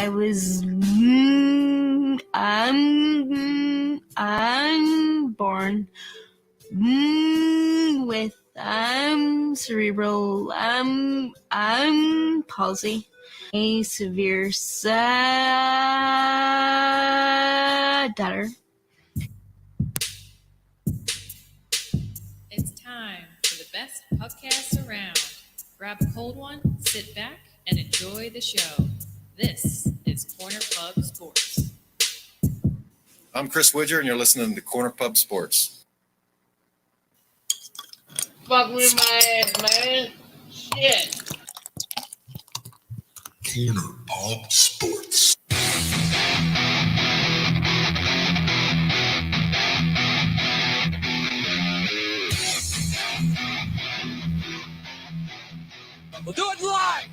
I was I'm born with cerebral palsy, a severe stutter. It's time for the best podcast around. Grab a cold one, sit back, and enjoy the show. This is Corner Pub Sports. I'm Chris Widger, and you're listening to Corner Pub Sports. Fuck with my ass, man. Shit. Corner Pub Sports. We'll do it live.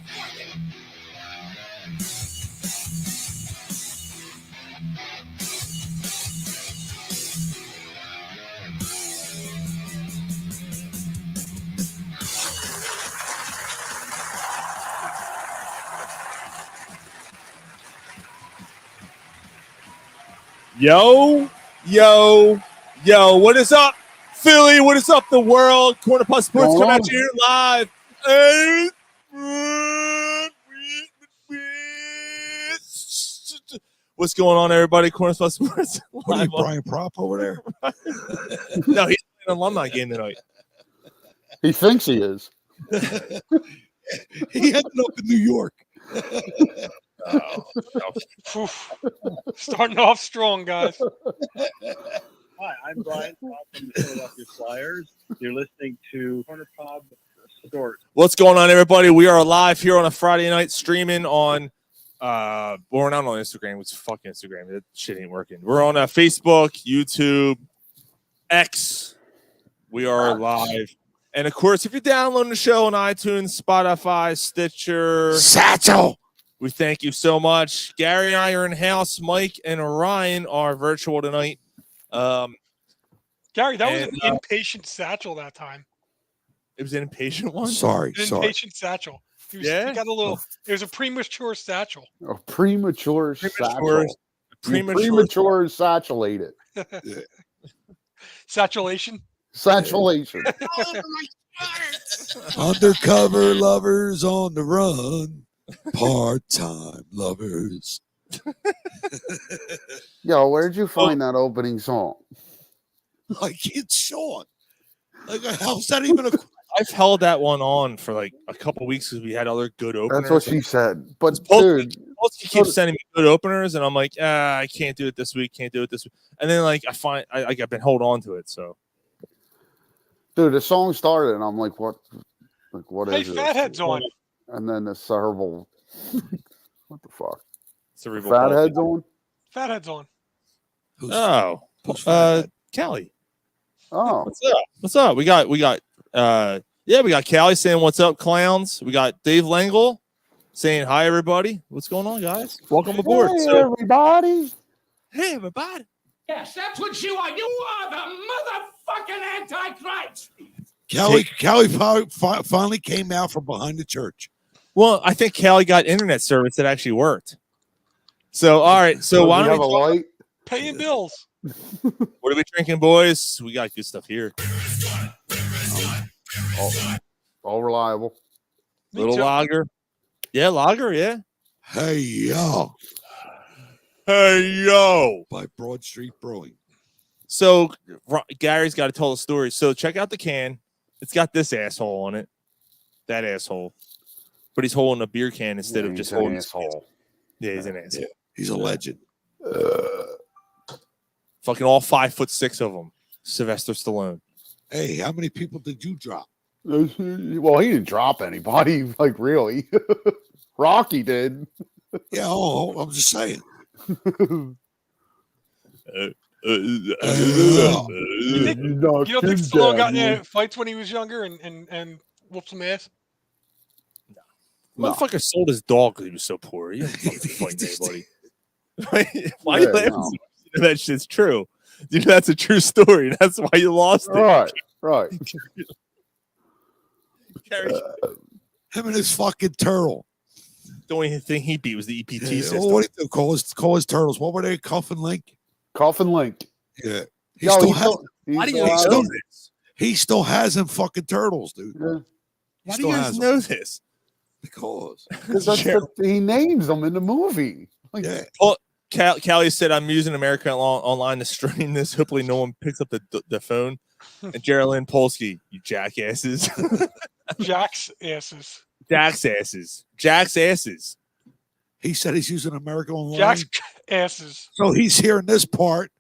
Yo, what is up, Philly? What is up, the world? Corner Pub Sports come at you here live. What's going on, everybody? Corner Pub Sports. What are you, Brian Prop over there? No, he's playing an alumni game tonight. He thinks he is. He ended up in New York. Starting off strong, guys. Hi, I'm Brian from the Philadelphia Flyers. You're listening to Corner Pub Sports. What's going on, everybody? We are live here on a Friday night streaming on we're not on Instagram. It's fucking Instagram. That shit ain't working. We're on Facebook, YouTube, X. We are live. And of course, if you're downloading the show on iTunes, Spotify, Stitcher, Satchel, we thank you so much. Gary and I are in house. Mike and Ryan are virtual tonight. Gary, that was an impatient satchel that time. It was an impatient one? Sorry. Impatient satchel. He got a little. It was a premature satchel. A premature satchel. Premature satchel ate it. Satchellation. Satchellation. Undercover lovers on the run. Part-time lovers. Yo, where'd you find that opening song? Like it's Sean. Like, how's that even a... I've held that one on for like a couple weeks because we had other good openers. That's what she said. But dude, she keeps sending me good openers, and I'm like, I can't do it this week. Can't do it this week. And then like I've been holding on to it. So, dude, the song started, and I'm like, what? Like, what is it? Hey, Fathead's on. And then the cerebral. What the fuck? Cerebral. Fathead's on. Fathead's on. Callie. Oh, what's up? We got we got Callie saying what's up, clowns. We got Dave Langle saying hi, everybody. What's going on, guys? Welcome aboard. Hey, everybody. Hey, everybody. Yes, that's what you are. You are the motherfucking Antichrist. Callie finally came out from behind the church. Well, I think Callie got internet service that actually worked. So, all right. So, why don't we have a light? Paying bills. What are we drinking, boys? We got good stuff here. All reliable. Little lager. Yeah, lager, yeah. Hey, yo. By Broad Street Brewing. So, Gary's got to tell the story. So, check out the can. It's got this asshole on it. That asshole. But he's holding a beer can instead of just holding his asshole. Yeah, he's an asshole. Yeah, he's a legend. Fucking all 5'6" of them. Sylvester Stallone. Hey, how many people did you drop? Well, he didn't drop anybody, like really. Rocky did. Yeah, I'm just saying. You don't think Stallone got in fights when he was younger and whooped some ass? No. Motherfucker sold his dog because he was so poor. He didn't fucking fight anybody. Why you laughing? That shit's true. Dude, that's a true story. That's why you lost it. Right. Him and his fucking turtle. The only thing he beat was the EPT Yeah, system. well, what do you do? Call his turtles. What were they? Cuff and Link? Coffin Link. Yeah. He Yo, still he's has. still, he's Why do still you has know them. this? He still has them fucking turtles, dude. Yeah. Why He do you still guys has know them. this? Because Because that's he names them in the movie. Like, yeah. Well, Callie said, I'm using America Online to stream this. Hopefully no one picks up the phone. And Geraldine Polsky, you jackasses. Jack's asses. Jack's asses. Jack's asses. He said he's using America Online. Jack's asses. So he's hearing this part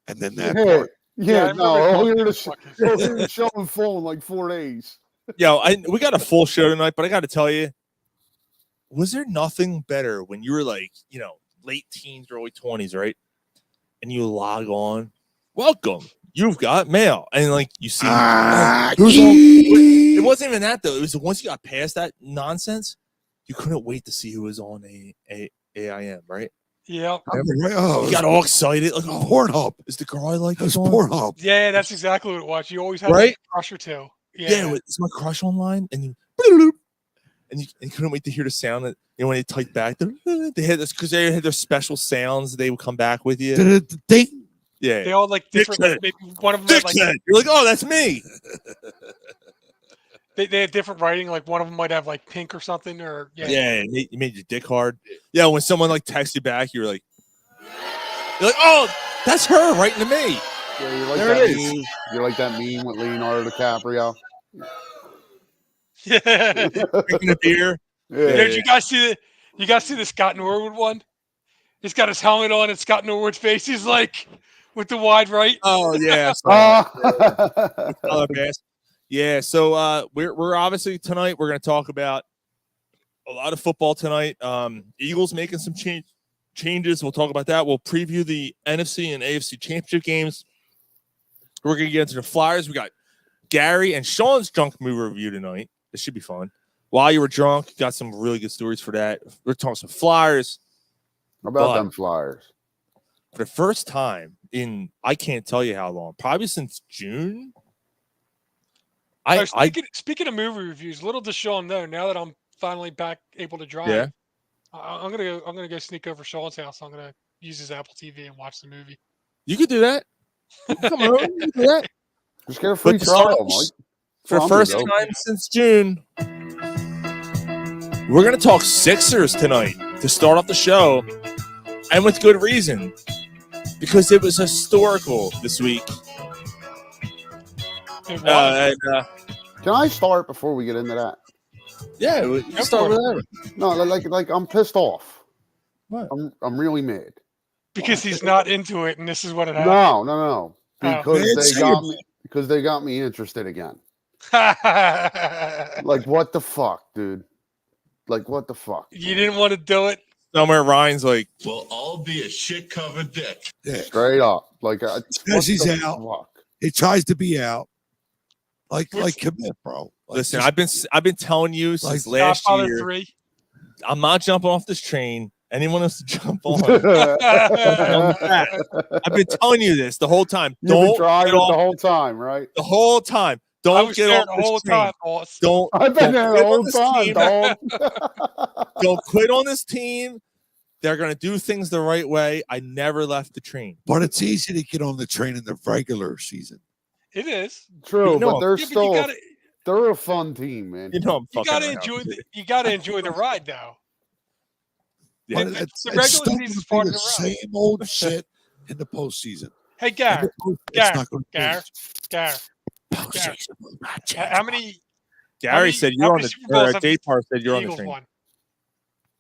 and then that yeah, part. yeah, I no, remember I'll hear talking the to fuckers. I'll hear the show in full in like 4 days. Yo, we got a full show tonight, but I got to tell you, was there nothing better when you were like, late teens, early 20s, right? And you log on, welcome, you've got mail. And like you see who's on. It wasn't even that though. It was once you got past that nonsense, you couldn't wait to see who was on a AIM, right? Yeah. You got all excited. Like, oh, Pornhub. Is the girl I like? It was on? Pornhub. Yeah, that's exactly what it was. You always had Right? a crush or two. Yeah, is my crush online? And you couldn't wait to hear the sound that when they typed back. They had this because they had their special sounds. They would come back with you. Ding. Yeah, They all like different. Like, maybe one of them had, like you're like, oh, that's me. they had different writing. Like one of them might have like pink or something. Or Yeah, it made your dick hard. Yeah, when someone like texts you back, you're like, oh, that's her writing to me. Yeah, you like There that it is. meme? You like that meme with Leonardo DiCaprio? Yeah. Drinking a beer. Yeah. Did you guys see the Scott Norwood one? He's got his helmet on and Scott Norwood's face. He's like with the wide right. Oh yeah. Yeah. So we're obviously tonight we're going to talk about a lot of football tonight. Eagles making some changes. We'll talk about that. We'll preview the NFC and AFC championship games. We're going to get into the Flyers. We got Gary and Sean's drunk movie review tonight. This should be fun. While you were drunk, got some really good stories for that. We're talking some Flyers. How about them Flyers? For the first time in I can't tell you how long, probably since June. Speaking of movie reviews, little does Sean know. Now that I'm finally back able to drive, Yeah. I'm gonna go sneak over Sean's house. I'm gonna use his Apple TV and watch the movie. You could do that. Come on, you can do that. Just get a free trial, Mike. For the first time since June, we're going to talk Sixers tonight to start off the show, and with good reason, because it was historical this week. Can I start before we get into that? Yeah, you start with that. No, like I'm pissed off. What? I'm really mad. Because he's not into it, and this is what it happened. No. Because they got me interested again. Like, what the fuck, dude? Like, what the fuck? You didn't want to do it. Somewhere Ryan's like, we'll all be a shit covered dick. Yeah. Straight up. Like, Says he's out. Fuck? He tries to be out. Like commit, bro. Like, listen, I've been telling you since last Godfather year. 3. I'm not jumping off this train. Anyone else to jump on? I've been telling you this the whole time. You've been Don't driving get off the whole time, right? the whole time. I Don't was get there off the this whole train. time, boss. Don't. I've been there the quit on whole this time, team. dog. Don't quit on this team. They're going to do things the right way. I never left the train. But it's easy to get on the train in the regular season. It is. True, You know but they're Yeah, but still they're a fun team, man. You know I'm You fucking gotta around. enjoy the ride, though. Yeah. But The regular still season's gonna be part of the the ride. same old shit in the postseason. Hey, In Gar, the post- it's Gar, not gonna be. Gar. Postseason will not change. How many Gary said you're on the. Super Bowls have J-Tar said you're the on the Eagles train. won?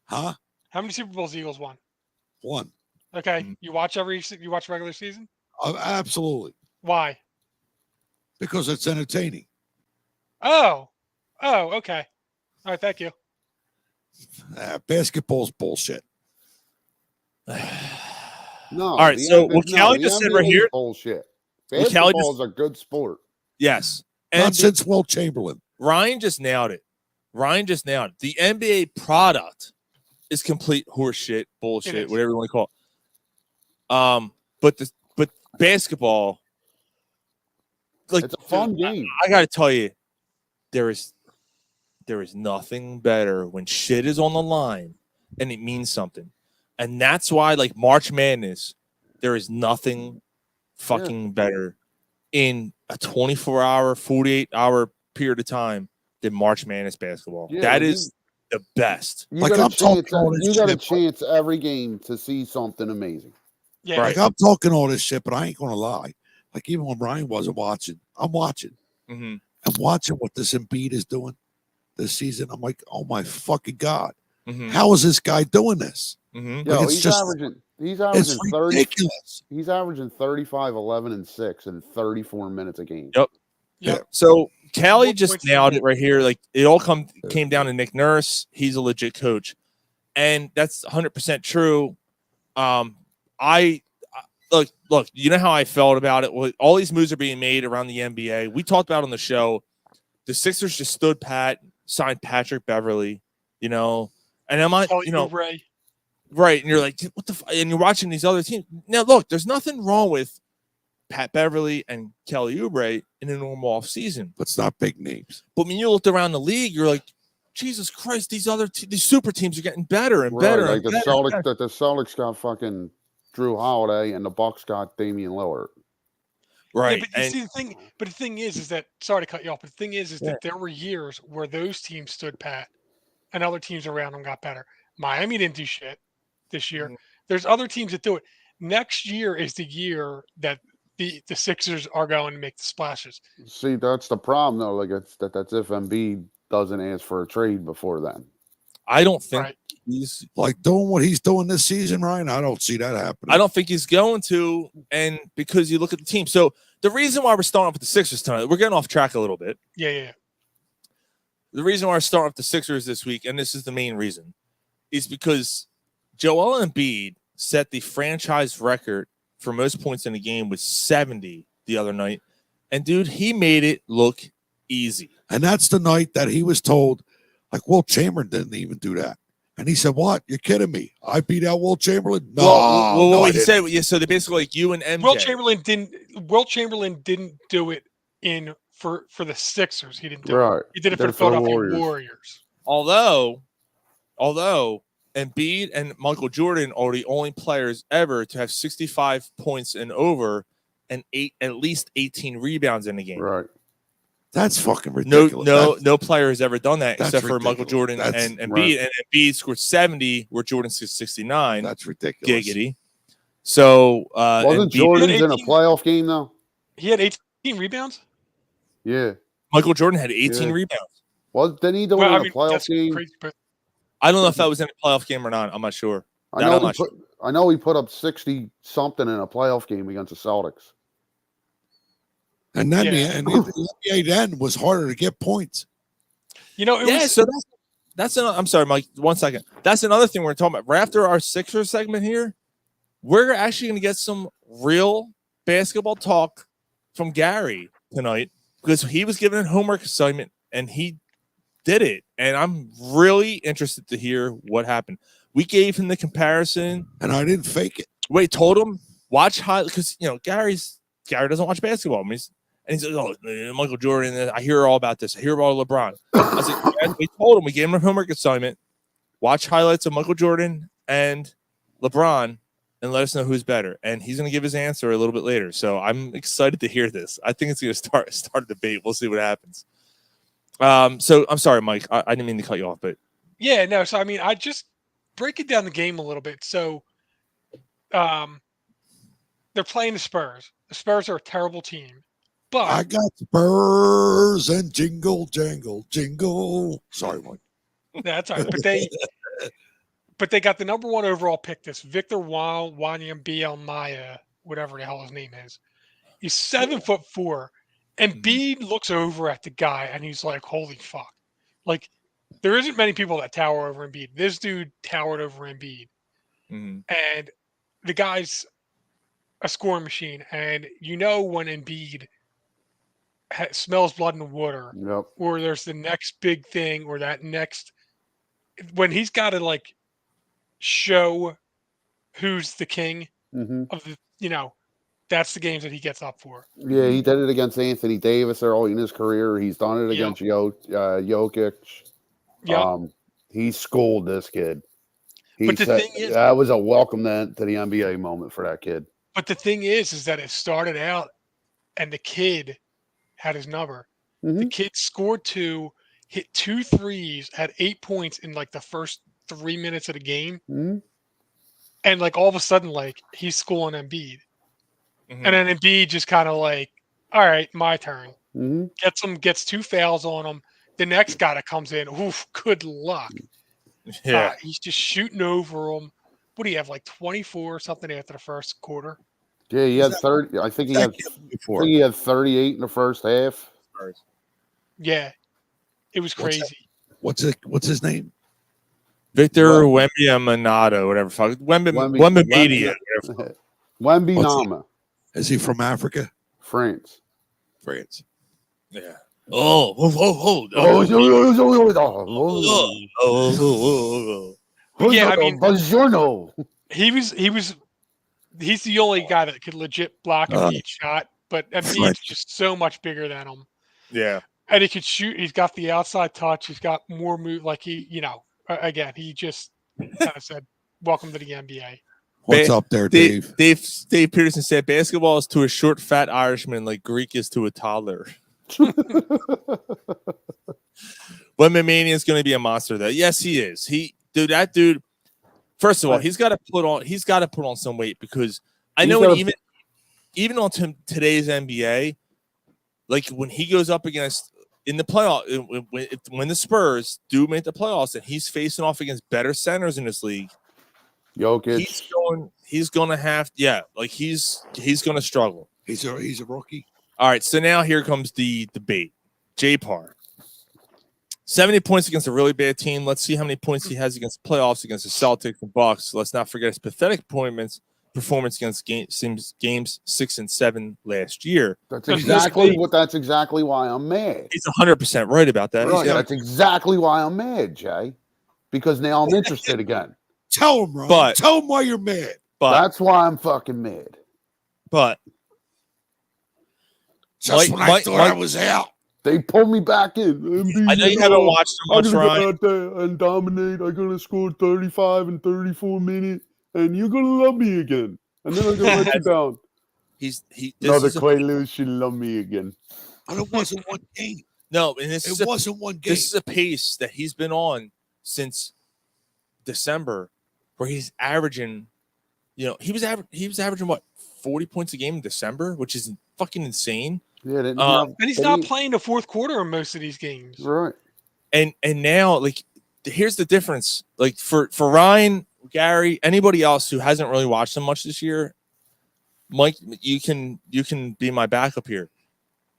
Huh? How many Super Bowls the Eagles won? One. Okay, Mm. you watch regular season? Absolutely. Why? Because it's entertaining. Oh, okay. All right, thank you. Basketball's bullshit. No. All right, so what Callie just said right NBA 's here- bullshit. What Callie Basketball is a good sport. Yes. Not And since Wilt Chamberlain. Ryan just nailed it. The NBA product is complete horseshit, bullshit, is. whatever you want to call it. But basketball, like It's a fun game. I got to tell you, there is nothing better when shit is on the line and it means something. And that's why, like March Madness, there is nothing fucking better in a 24-hour, 48-hour period of time than March Madness basketball. Yeah, that like is the best. Like, I'm talking all this You got a shit, chance every game to see something amazing. Yeah. Like, I'm talking all this shit, but I ain't gonna lie. Like, even when Ryan wasn't watching, I'm watching. Mm-hmm. I'm watching what this Embiid is doing this season. I'm like, oh my fucking God. Mm-hmm. How is this guy doing this? Mm-hmm. Yo, Like, he's averaging it's 30. ridiculous. He's averaging 35, 11, and 6 in 34 minutes a game. Yep. Yeah. So Callie More just points nailed than it right here. Like it all came down to Nick Nurse. He's a legit coach, and that's 100% true. I look. You know how I felt about it. Well, all these moves are being made around the NBA. We talked about it on the show. The Sixers just stood pat, signed Patrick Beverly. You know, and am I? Kelly You know, Oubre. right? And you're like, what the? And you're watching these other teams. Now, look, there's nothing wrong with Pat Beverly and Kelly Oubre in a normal off season. But it's not big names. But when you looked around the league, you're like, Jesus Christ, these these super teams are getting better and better. Right, like and the better. Celtics, the Celtics got fucking Drew Holiday, and the Bucks got Damian Lillard. Right. Yeah, but you see the thing is that sorry to cut you off, but the thing is that there were years where those teams stood pat and other teams around them got better. Miami didn't do shit this year. There's other teams that do it. Next year is the year that the Sixers are going to make the splashes. See, that's the problem though. Like that's if Embiid doesn't ask for a trade before then. I don't think he's like doing what he's doing this season, Ryan. I don't see that happening. I don't think he's going to, and because you look at the team. So the reason why we're starting off with the Sixers tonight, we're getting off track a little bit. Yeah. The reason why we're starting off the Sixers this week, and this is the main reason, is because Joel Embiid set the franchise record for most points in a game with 70 the other night. And, dude, he made it look easy. And that's the night that he was told, like, Will Chamberlain didn't even do that. And he said, what? You're kidding me. I beat out Will Chamberlain? No. Well, he said, yeah, so they basically like you and MJ. Will Chamberlain didn't do it for the Sixers. He didn't do Right. it. He did it for the Philadelphia Warriors. Although Embiid and Michael Jordan are the only players ever to have 65 points and over and at least 18 rebounds in a game. Right. That's fucking ridiculous. No player has ever done that That's except for Michael ridiculous. Jordan and Embiid. Right. And Embiid scored 70 where Jordan scored 69. That's ridiculous. Giggity. So wasn't Embiid, Jordan in a playoff game though? He had 18 rebounds? Yeah. Michael Jordan had 18 rebounds. Didn't he do it in a playoff game? Crazy, but I don't know if that was in a playoff game or not. I'm not sure. I know he put up 60 something in a playoff game against the Celtics. And then the NBA then was harder to get points. You know, so that's I'm sorry, Mike. 1 second. That's another thing we're talking about. Right after our Sixers segment here, we're actually going to get some real basketball talk from Gary tonight because he was given a homework assignment and he did it. And I'm really interested to hear what happened. We gave him the comparison, and I didn't fake it. Wait, told him watch highlights because Gary doesn't watch basketball. I mean, he's like, oh, Michael Jordan. I hear all about this. I hear about LeBron. I was like, we told him, we gave him a homework assignment. Watch highlights of Michael Jordan and LeBron and let us know who's better. And he's going to give his answer a little bit later. So I'm excited to hear this. I think it's going to start a debate. We'll see what happens. So I'm sorry, Mike. I didn't mean to cut you off, but yeah, no. So I mean, I just breaking down the game a little bit. So, they're playing the Spurs. The Spurs are a terrible team, but I got Spurs and jingle, jangle, jingle. Sorry, Mike. That's all right. But they got the number 1 overall pick. This Victor Wanyambielmaya, whatever the hell his name is. He's 7'4", and Embiid looks over at the guy and he's like, "Holy fuck!" Like there isn't many people that tower over Embiid. This dude towered over Embiid, and the guy's a scoring machine. And when Embiid smells blood in the water, or there's the next big thing, or that next when he's got to like show who's the king of the, that's the games that he gets up for. Yeah, he did it against Anthony Davis early in his career. He's done it against Jokic. Yeah. He schooled this kid. He But the said thing is, that was a welcome to the NBA moment for that kid. but the thing is that it started out, and the kid had his number. The Mhm. kid scored 2, hit 2 threes, had 8 points in like the first 3 minutes of the game, Mhm. and like all of a sudden, like he's schooling Embiid, Mhm. and then Embiid just kind of like, all right, my turn. Mhm. Gets 2 fouls on him. The next guy that comes in, oof, good luck. Yeah. He's just shooting over him. What do you have, like 24 or something after the first quarter? Yeah, he had 30. I think he had. I think he had 38 in the first half. Yeah, it was What's that? crazy. What's his name? Victor Wembanyama, whatever. Fuck. Wembanyama. Wembanyama. Is he from Africa? France. France. Yeah. Oh, But yeah, I mean, Buongiorno. he's the only guy that could legit block Embiid's shot, but Embiid's French. just so much bigger than him. Yeah. And he could shoot. He's got the outside touch. He's got more move. Like again, he just kind of said, "Welcome to the NBA." What's up there, Dave? Dave Peterson said basketball is to a short, fat Irishman like Greek is to a toddler. Wembanyama is going to be a monster, though. Yes, he is. That dude. First of all, he's got to put on some weight because I know even on today's NBA, like when he goes up against in the playoff when the Spurs do make the playoffs and he's facing off against better centers in this league. Jokic. He's gonna have he's gonna struggle. He's a rookie. All right, so now here comes the debate. J-Par. 70 points against a really bad team. Let's see how many points he has against the playoffs against the Celtics and Bucks. Let's not forget his pathetic performance against games 6 and 7 last year. That's exactly why I'm mad. He's 100% right about that. Right, that's exactly why I'm mad, Jay. Because now I'm interested again. Tell him, Ron. Tell him why you're mad. But that's why I'm fucking mad. But just when I thought I was out, they pulled me back in. I know you haven't watched him much, I'm gonna Ryan. go out there and dominate. I'm gonna score 35 and 34 minutes, and you're gonna love me again. And then I'm gonna let you down. Another Clay Lewis should love me again. But it wasn't one game. No, and it wasn't one game. This is a pace that he's been on since December, where he's averaging. He was averaging what 40 points a game in December, which is fucking insane. Yeah, and he's not playing the fourth quarter in most of these games. Right. And now, like, here's the difference. Like for Ryan, Gary, anybody else who hasn't really watched him much this year, Mike, you can be my backup here.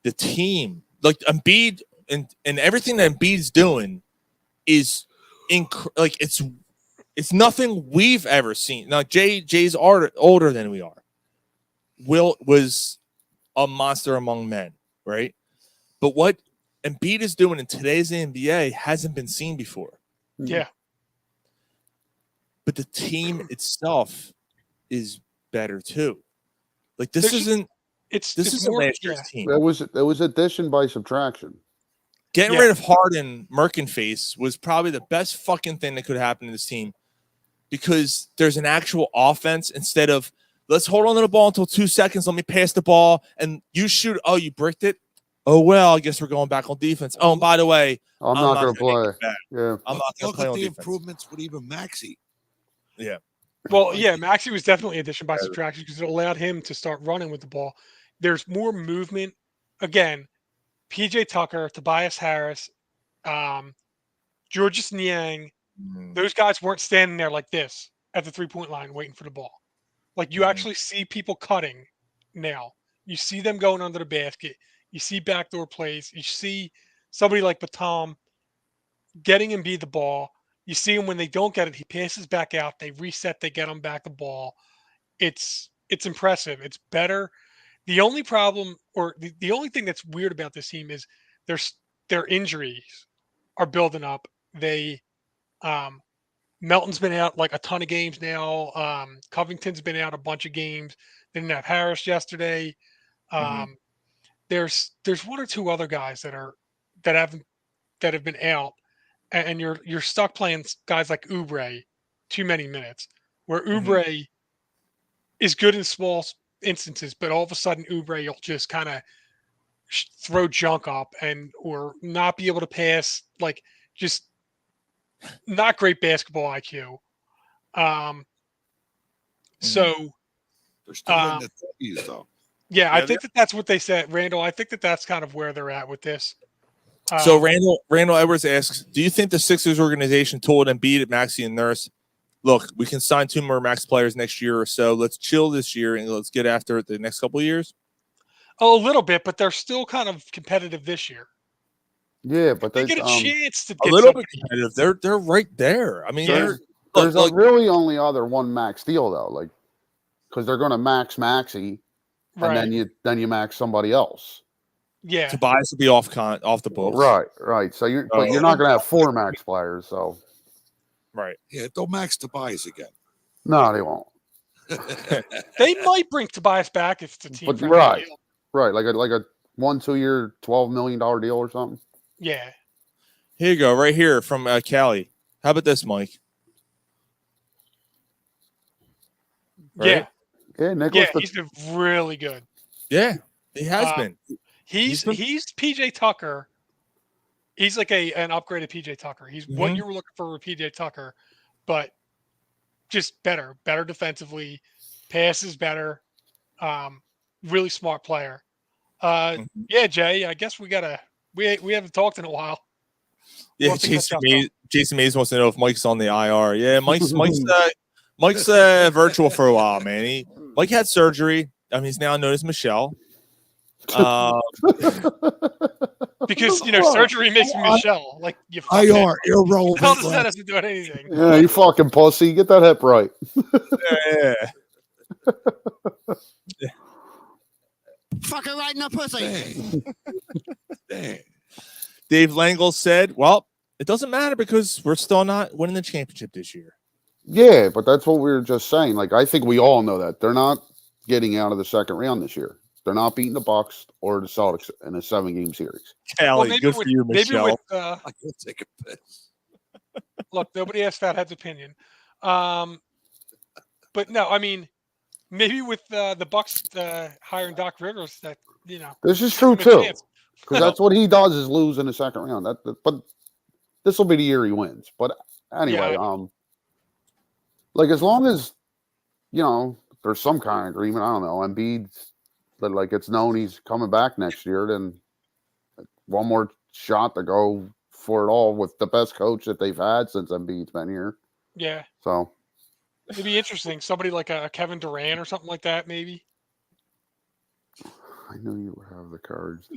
The team, like Embiid and everything that Embiid's doing is it's nothing we've ever seen. Now Jay's older than we are. Will was a monster among men, right? But what Embiid is doing in today's NBA hasn't been seen before. Yeah. But the team itself is better too. Like this isn't last year's team. There was addition by subtraction. Getting rid of Harden, Merkenface was probably the best fucking thing that could happen to this team because there's an actual offense instead of let's hold on to the ball until 2 seconds. Let me pass the ball and you shoot. Oh, you bricked it. Oh well, I guess we're going back on defense. Oh, and by the way, I'm not going to play. Yeah, I'm not going to play on the defense. Improvements with even Maxey. Yeah. Well, yeah, Maxey was definitely addition by subtraction because it allowed him to start running with the ball. There's more movement. Again, PJ Tucker, Tobias Harris, Georges Niang, those guys weren't standing there like this at the 3-point line waiting for the ball. Like you actually see people cutting now. You see them going under the basket. You see backdoor plays. You see somebody like Batum getting Embiid the ball. You see him when they don't get it, he passes back out. They reset. They get him back the ball. It's impressive. It's better. The only problem, or the only thing that's weird about this team is their injuries are building up. Melton's been out like a ton of games now. Covington's been out a bunch of games. They didn't have Harris yesterday. There's one or two other guys that have been out, and you're stuck playing guys like Oubre too many minutes. Where Mhm. Oubre is good in small instances, but all of a sudden Oubre will just kind of throw junk up or not be able to pass, like just not great basketball IQ. So They're still in the 30s, though. yeah, I Yeah, think that's what they said, Randall. I think that's kind of where they're at with this. So Randall Edwards asks, do you think the Sixers organization told Embiid, Maxey, and Nurse, look, we can sign 2 more max players next year or so. Let's chill this year and let's get after it the next couple of years? a little bit, but they're still kind of competitive this year. Yeah, but They they get a chance to A get little bit somebody. competitive. They're right there. I mean, there's a really only other one max deal though, like because they're going to max Maxey, and then you max somebody else. Yeah, Tobias will be off the books. Right. So you're not going to have 4 max players. So right. Yeah, don't max Tobias again. No, they won't. They might bring Tobias back if the team. But right, like a 1-2 year, $12 million deal or something. Yeah. Here you go, right here from Callie. How about this, Mike? Right? Yeah, Nicholas. Yeah, he's been really good. Yeah, he has been. He's PJ Tucker. He's like an upgraded PJ Tucker. He's what you were looking for with PJ Tucker, but just better defensively, passes better. Really smart player. Yeah, Jay. I guess we haven't talked in a while. Yeah, Jason Mays wants to know if Mike's on the IR. Yeah, Mike's virtual for a while, man. Mike had surgery. I mean, he's now known as Michelle. Because surgery makes me Michelle. Like you. IR irrelevant. How does that have to do with anything? Yeah, you fucking pussy. Get that hip right. Yeah. Fuck her right in the pussy. Dang. Dave Langle said, well, it doesn't matter because we're still not winning the championship this year. Yeah, but that's what we were just saying. Like, I think we all know that they're not getting out of the second round this year. They're not beating the Bucks or the Celtics in a 7-game series. Callie, good for you, Michelle. I can take a piss. Look, nobody asked Fathead's opinion. But no, I mean, maybe with the Bucks hiring Doc Rivers, that this is true too, because that's what he does is lose in the second round. But this will be the year he wins. But anyway, like as long as there's some kind of agreement, I don't know, Embiid's that like it's known he's coming back next year, then one more shot to go for it all with the best coach that they've had since Embiid's been here. Yeah. So it'd be interesting. Somebody like a Kevin Durant or something like that, maybe. I knew you would have the cards.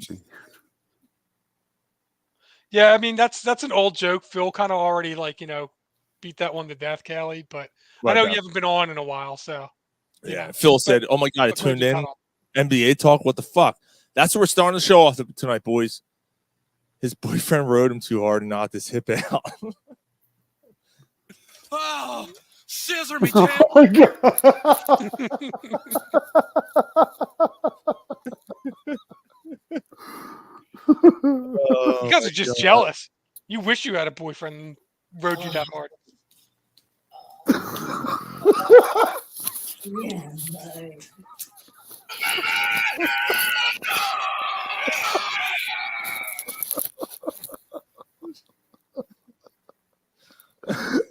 Yeah, I mean that's an old joke. Phil kind of already beat that one to death, Callie. But I know you haven't been on in a while, so yeah. Phil said, "Oh my God, I tuned in. NBA talk. What the fuck?" That's what we're starting the show off tonight, boys. His boyfriend rode him too hard and knocked his hip out. Oh, scissor me, Oh my God. You guys are just jealous. You wish you had a boyfriend who rode you that hard.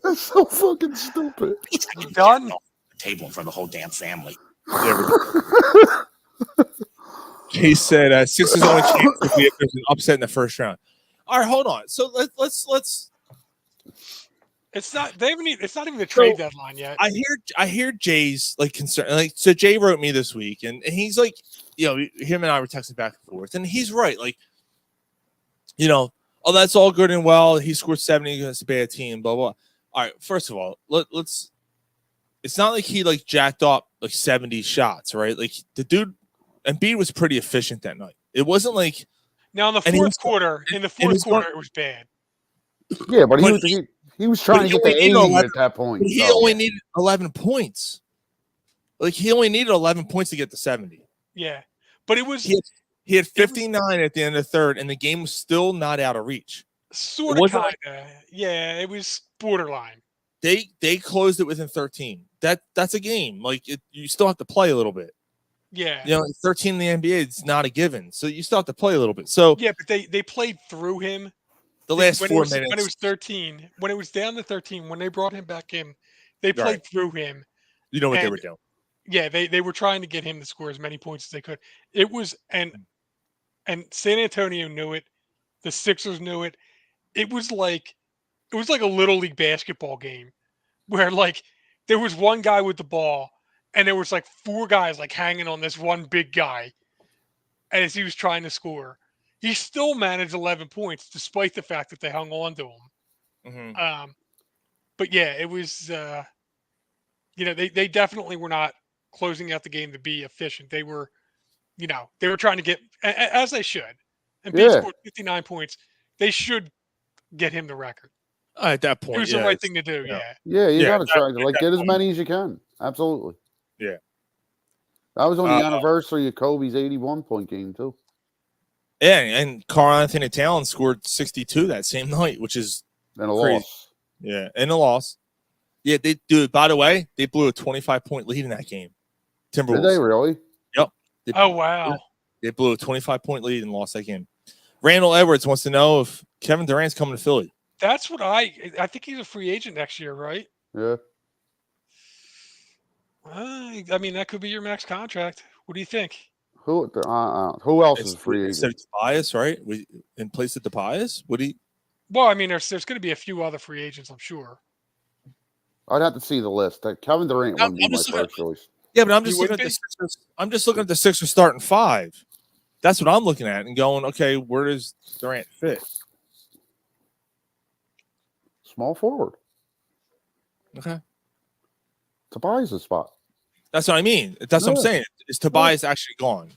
That's so fucking stupid. You done? Table in front of the whole damn family. He said, Sixers only chance if there's an upset in the first round. All right, hold on. So let's. It's not. It's not even the trade deadline yet. I hear Jay's concern. So Jay wrote me this week, and he's like, him and I were texting back and forth, and he's right. Oh, that's all good and well. He scored 70 against a bad team. Blah blah. All right. First of all, let's. It's not like he jacked up 70 shots, right? Like the dude, Embiid was pretty efficient that night. It wasn't like now in the fourth quarter. In the fourth quarter, it was bad. Yeah, but he was trying to get to 80 at that point. He only needed 11 points. He only needed 11 points to get to 70. Yeah, but it was he had 59 at the end of the third, and the game was still not out of reach. Sort of, kind of. Yeah, it was borderline. They closed it within 13. That's a game. Like you still have to play a little bit. Yeah. 13 in the NBA is not a given. So you still have to play a little bit. So yeah, but they played through him. The last 4 minutes. When it was 13, when it was down to 13, when they brought him back in, they played through him. You know what they were doing. Yeah, they were trying to get him to score as many points as they could. It was and San Antonio knew it. The Sixers knew it. It was like a little league basketball game where like there was one guy with the ball and there was like 4 guys like hanging on this one big guy as he was trying to score. He still managed 11 points despite the fact that they hung on to him. But yeah, it was they definitely were not closing out the game to be efficient. They were they were trying to get as they should. And Embiid scored 59 points. They should get him the record. At that point, it was the right thing to do. Yeah, you got to try to get as many as you can. Absolutely. Yeah. That was on the anniversary of Kobe's 81-point game too. Yeah, and Karl Anthony Towns scored 62 that same night, which is and a crazy. Loss. Yeah, and a loss. Yeah, they do. By the way, they blew a 25-point lead in that game. Timberwolves. Did they really? Yep. Oh wow. They blew a 25-point lead and lost that game. Randall Edwards wants to know if Kevin Durant's coming to Philly. That's what I think he's a free agent next year, right? Yeah. I mean, that could be your max contract. What do you think? Who else is free agent? Tobias, right? In place of Tobias? Would he? Well, I mean, there's going to be a few other free agents, I'm sure. I'd have to see the list. Kevin Durant wouldn't be my first choice. Yeah, but I'm just looking at the Sixers. I'm just looking at the Sixers starting 5. That's what I'm looking at and going, okay, where does Durant fit? Small forward. Okay. Tobias' spot. That's what I mean. That's what I'm saying. Is Tobias actually gone?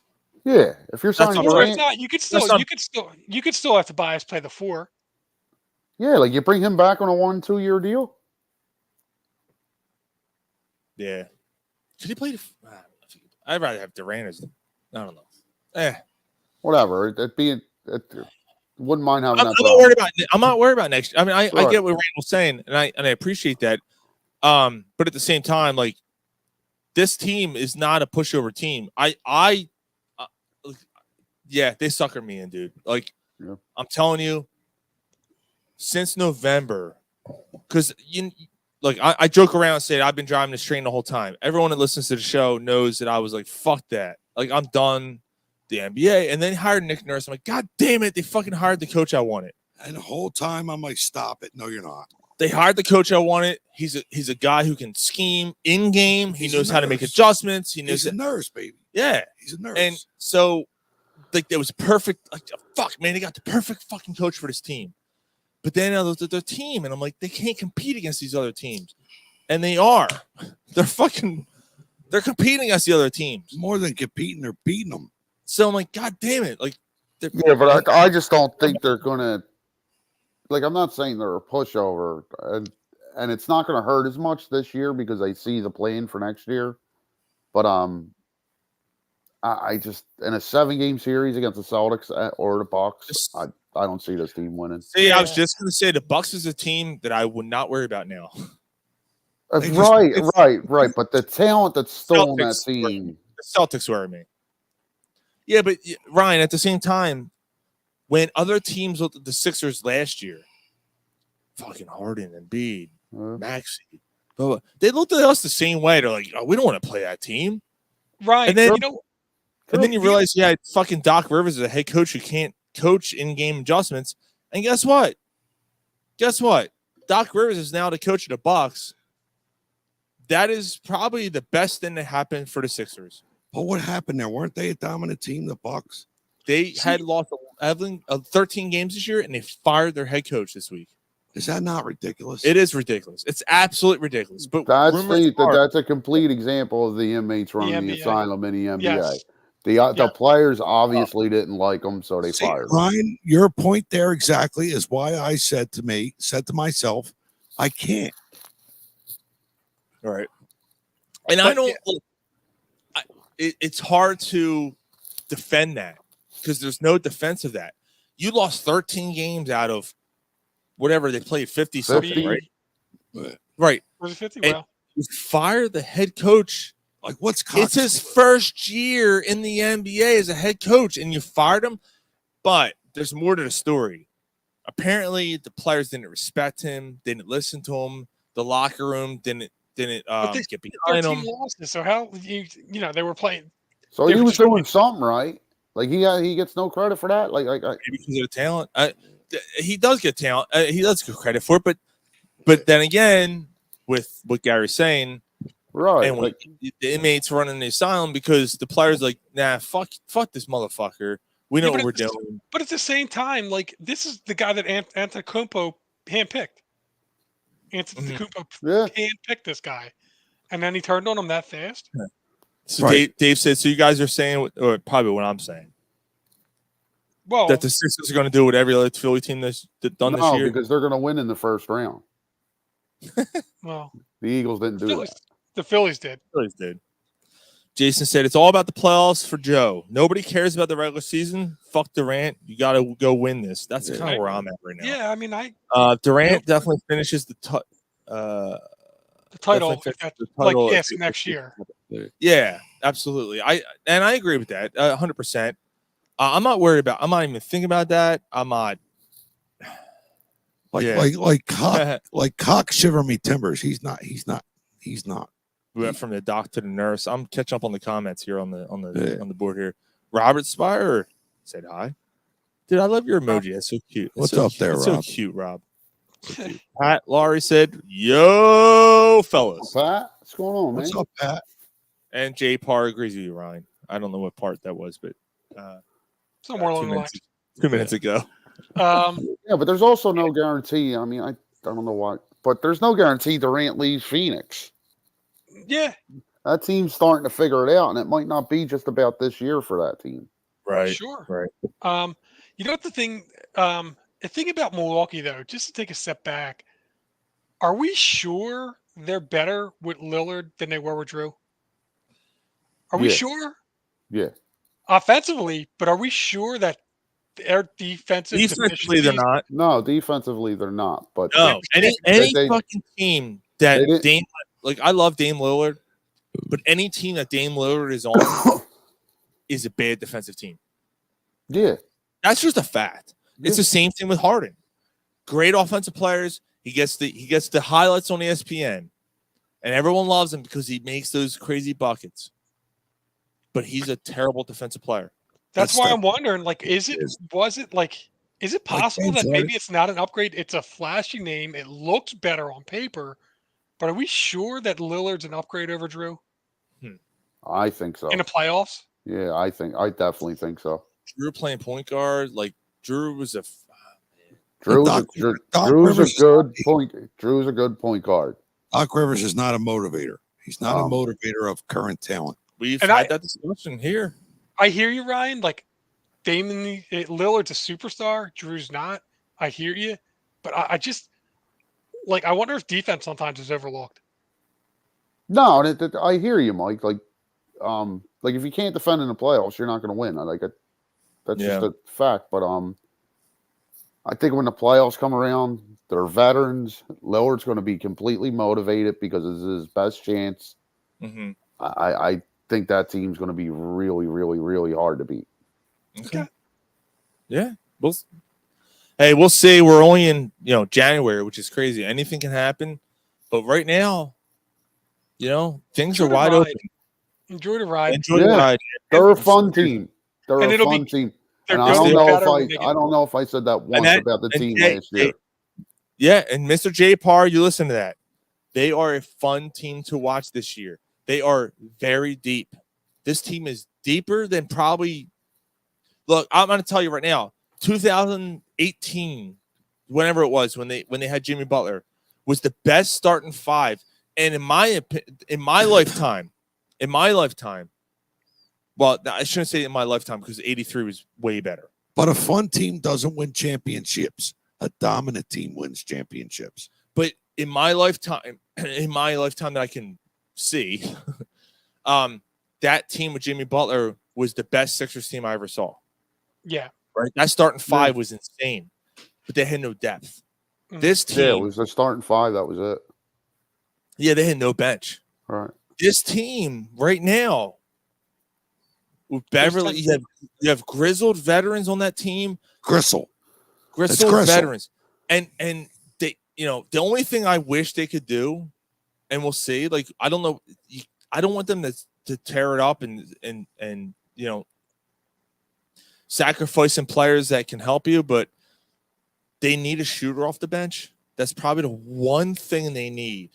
Yeah. If you're signing Durant, you could still have Tobias play the 4. Yeah, like you bring him back on a 1-2 year deal. Yeah. Could he play? I'd rather have Durant as I don't know. Whatever. It wouldn't mind having that. I'm not worried about next. I mean, I get what Randall's saying, and I appreciate that. But at the same time, like this team is not a pushover team. They sucker me in, dude. Like I'm telling you, since November, because I joke around and say I've been driving this train the whole time. Everyone that listens to the show knows that I was like, fuck that. Like I'm done the NBA, and then hired Nick Nurse. I'm like, God damn it, they fucking hired the coach I wanted. And the whole time I'm like, stop it. No, you're not. They hired the coach I wanted. He's a guy who can scheme in game. He knows how to make adjustments. He's a nurse, baby. Yeah, he's a nurse. And so, like, it was perfect. Like, fuck, man, they got the perfect fucking coach for this team. But then they looked at their team, and I'm like, they can't compete against these other teams, and they are. They're competing against the other teams. More than competing, they're beating them. So I'm like, God damn it, like. Yeah, but I just don't think they're gonna. Like, I'm not saying they're a pushover, and it's not going to hurt as much this year because I see the plan for next year. But I just in a 7-game series against the Celtics or the Bucks, I don't see this team winning. See, I was just going to say the Bucks is a team that I would not worry about now. Right. But the talent that's still on that team, the Celtics worry me. Yeah, but Ryan, at the same time, when other teams looked at the Sixers last year, fucking Harden, Embiid, Maxey, they looked at us the same way. They're like, oh, we don't want to play that team. Right. And then you realize, fucking Doc Rivers is a head coach who can't coach in-game adjustments. And guess what? Doc Rivers is now the coach of the Bucks. That is probably the best thing that happened for the Sixers. But what happened there? Weren't they a dominant team, the Bucks? They had lost 13 games this year, and they fired their head coach this week. Is that not ridiculous? It is ridiculous. It's absolutely ridiculous. But that's a complete example of the inmates running the asylum in the NBA. Yes. The players obviously didn't like them, so they fired them. Ryan, your point there exactly is why I said to myself, I can't. All right. And I don't. It's hard to defend that because there's no defense of that. You lost 13 games out of whatever they played, 50 something, right? Right. Was it 50? And Wow. you fire the head coach. Like, what's It's his first year in the NBA as a head coach, and you fired him. But there's more to the story. Apparently, the players didn't respect him, didn't listen to him. The locker room didn't But they get behind 13 him. losses. So how they were playing. So they he were was just- doing something right. Like he gets no credit for that. Like Maybe because of the talent. He does get talent. He does get credit for it. But then again, with what Gary's saying, right, and like the inmates running the asylum because the players like, nah, fuck this motherfucker. We know what we're doing. But at the same time, like this is the guy that Antetokounmpo handpicked. Antetokounmpo handpicked this guy, and then he turned on him that fast. So Dave said, so you guys are saying, or probably what I'm saying, well, that the Sixers are going to do what every other Philly team that's done this year? because they're going to win in the first round. Well, the Eagles didn't do that. The Phillies did. Phillies did. Jason said, it's all about the playoffs for Joe. Nobody cares about the regular season. Fuck Durant. You got to go win this. That's kind of where I'm at right now. Yeah, I mean, Durant definitely finishes the title, next year. Yeah, absolutely. I agree with that 100%. I'm not worried about. I'm not even thinking about that. I'm not. Like cock shiver me timbers. He's not. We went from the doc to the nurse. I'm catching up on the comments here on the board here. Robert Spire said hi. Dude, I love your emoji. That's so cute. What's up there, Rob? Rob? So cute, Rob. So cute. Pat Laurie said, "Yo, fellas." Pat, what's going on, man? What's up, Pat? And Jay Parr agrees with you, Ryan. I don't know what part that was, but somewhere along the lines. 2 minutes ago. Yeah, but there's also no guarantee. I mean, I don't know why, but there's no guarantee Durant leaves Phoenix. Yeah, that team's starting to figure it out, and it might not be just about this year for that team. Right. Sure. Right. You know what the thing about Milwaukee though, just to take a step back, are we sure they're better with Lillard than they were with Drew? Are we sure? Yeah. Offensively, but are we sure that their defensively they're not? No, defensively they're not. But no, any fucking team that Dame, like I love Dame Lillard, but any team that Dame Lillard is on is a bad defensive team. Yeah, that's just a fact. It's the same thing with Harden. Great offensive players. He gets the highlights on ESPN, and everyone loves him because he makes those crazy buckets. But he's a terrible defensive player. That's why I'm wondering, like, is it possible that maybe it's not an upgrade? It's a flashy name. It looks better on paper, but are we sure that Lillard's an upgrade over Drew? I think so. In the playoffs? Yeah, I definitely think so. Drew playing point guard, like Drew was a Drew's a good point guard. Doc Rivers is not a motivator. He's not a motivator of current talent. We've had that discussion here. I hear you, Ryan. Like, Lillard's a superstar. Drew's not. I hear you. But I just, like, I wonder if defense sometimes is overlooked. No, I hear you, Mike. Like if you can't defend in the playoffs, you're not going to win. That's just a fact. But I think when the playoffs come around, they're veterans. Lillard's going to be completely motivated because it's his best chance. Mm-hmm. I think that team's going to be really, really, really hard to beat. Okay. Yeah. We'll see. We're only in January, which is crazy. Anything can happen. But right now, things are wide open. Enjoy the ride. Enjoy the ride. They're a fun team. They're a fun team. And I don't know if I said that once about the team last year. Yeah, and Mr. J. Parr, you listen to that. They are a fun team to watch this year. They are very deep. This team is deeper than probably. Look, I'm going to tell you right now. 2018, whenever it was, when they had Jimmy Butler, was the best starting five. And in my lifetime, well, I shouldn't say in my lifetime because 83 was way better. But a fun team doesn't win championships. A dominant team wins championships. But in my lifetime that I can see, that team with Jimmy Butler was the best Sixers team I ever saw. Yeah. Right. That starting five was insane, but they had no depth. This team, it was the starting five. That was it. Yeah, they had no bench. Right. This team right now with Beverly, you have grizzled veterans on that team. Gristle Veterans, and they, the only thing I wish they could do, and we'll see. Like, I don't know, I don't want them to tear it up and sacrifice some players that can help you, but they need a shooter off the bench. That's probably the one thing they need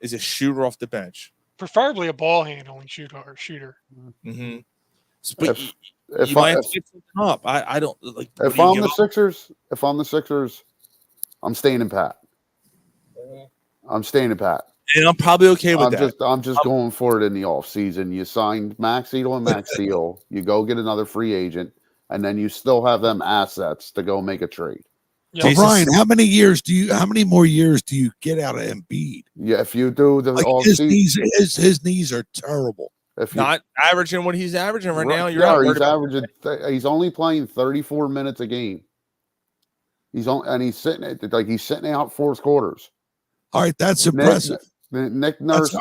is a shooter off the bench, preferably a ball handling shooter. Mm-hmm. But if you might have to get something up. I don't like. If I'm the Sixers, I'm staying in pat. I'm staying in pat. And I'm probably okay with that. I'm just going for it in the offseason. You signed Max Edel and Max Steele. You go get another free agent, and then you still have them assets to go make a trade. So Brian, how many more years do you get out of Embiid? Yeah, if you do his knees are terrible. If not averaging what he's averaging right now, he's only playing 34 minutes a game. He's sitting out fourth quarters. All right, that's impressive. Nick Nurse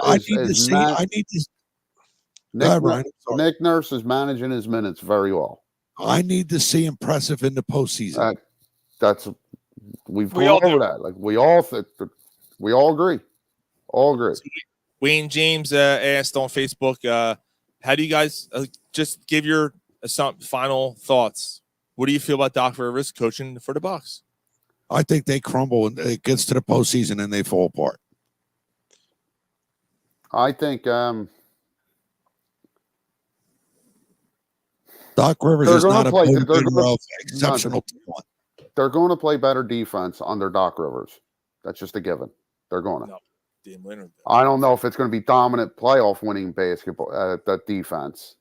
Nick Nurse is managing his minutes very well. I need to see impressive in the postseason. We've gone over that. Like we all agree. All agree. Wayne James asked on Facebook, how do you guys just give your final thoughts? What do you feel about Doc Rivers coaching for the Bucks? I think they crumble and it gets to the postseason and they fall apart. I think Doc Rivers is not a exceptional talent. They're going to play better defense under Doc Rivers. That's just a given. They're going to. I don't know if it's going to be dominant playoff winning basketball that defense.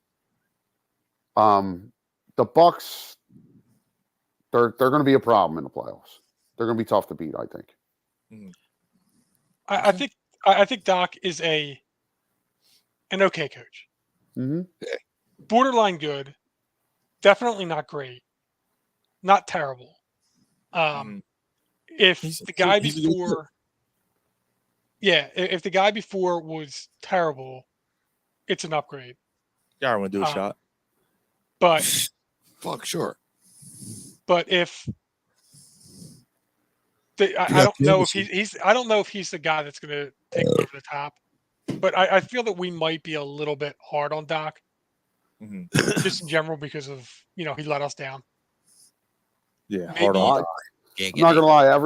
The Bucks, they're going to be a problem in the playoffs. They're going to be tough to beat, I think. Mm-hmm. I think Doc is an okay coach. Mm-hmm. Borderline good. Definitely not great. Not terrible. If the guy before was terrible, it's an upgrade. Yeah, I want to do a shot. But fuck sure. But if I don't know if I don't know if he's the guy that's going to take me over the top. But I feel that we might be a little bit hard on Doc, just in general because of he let us down. Yeah, hard on Doc. I'm not gonna lie,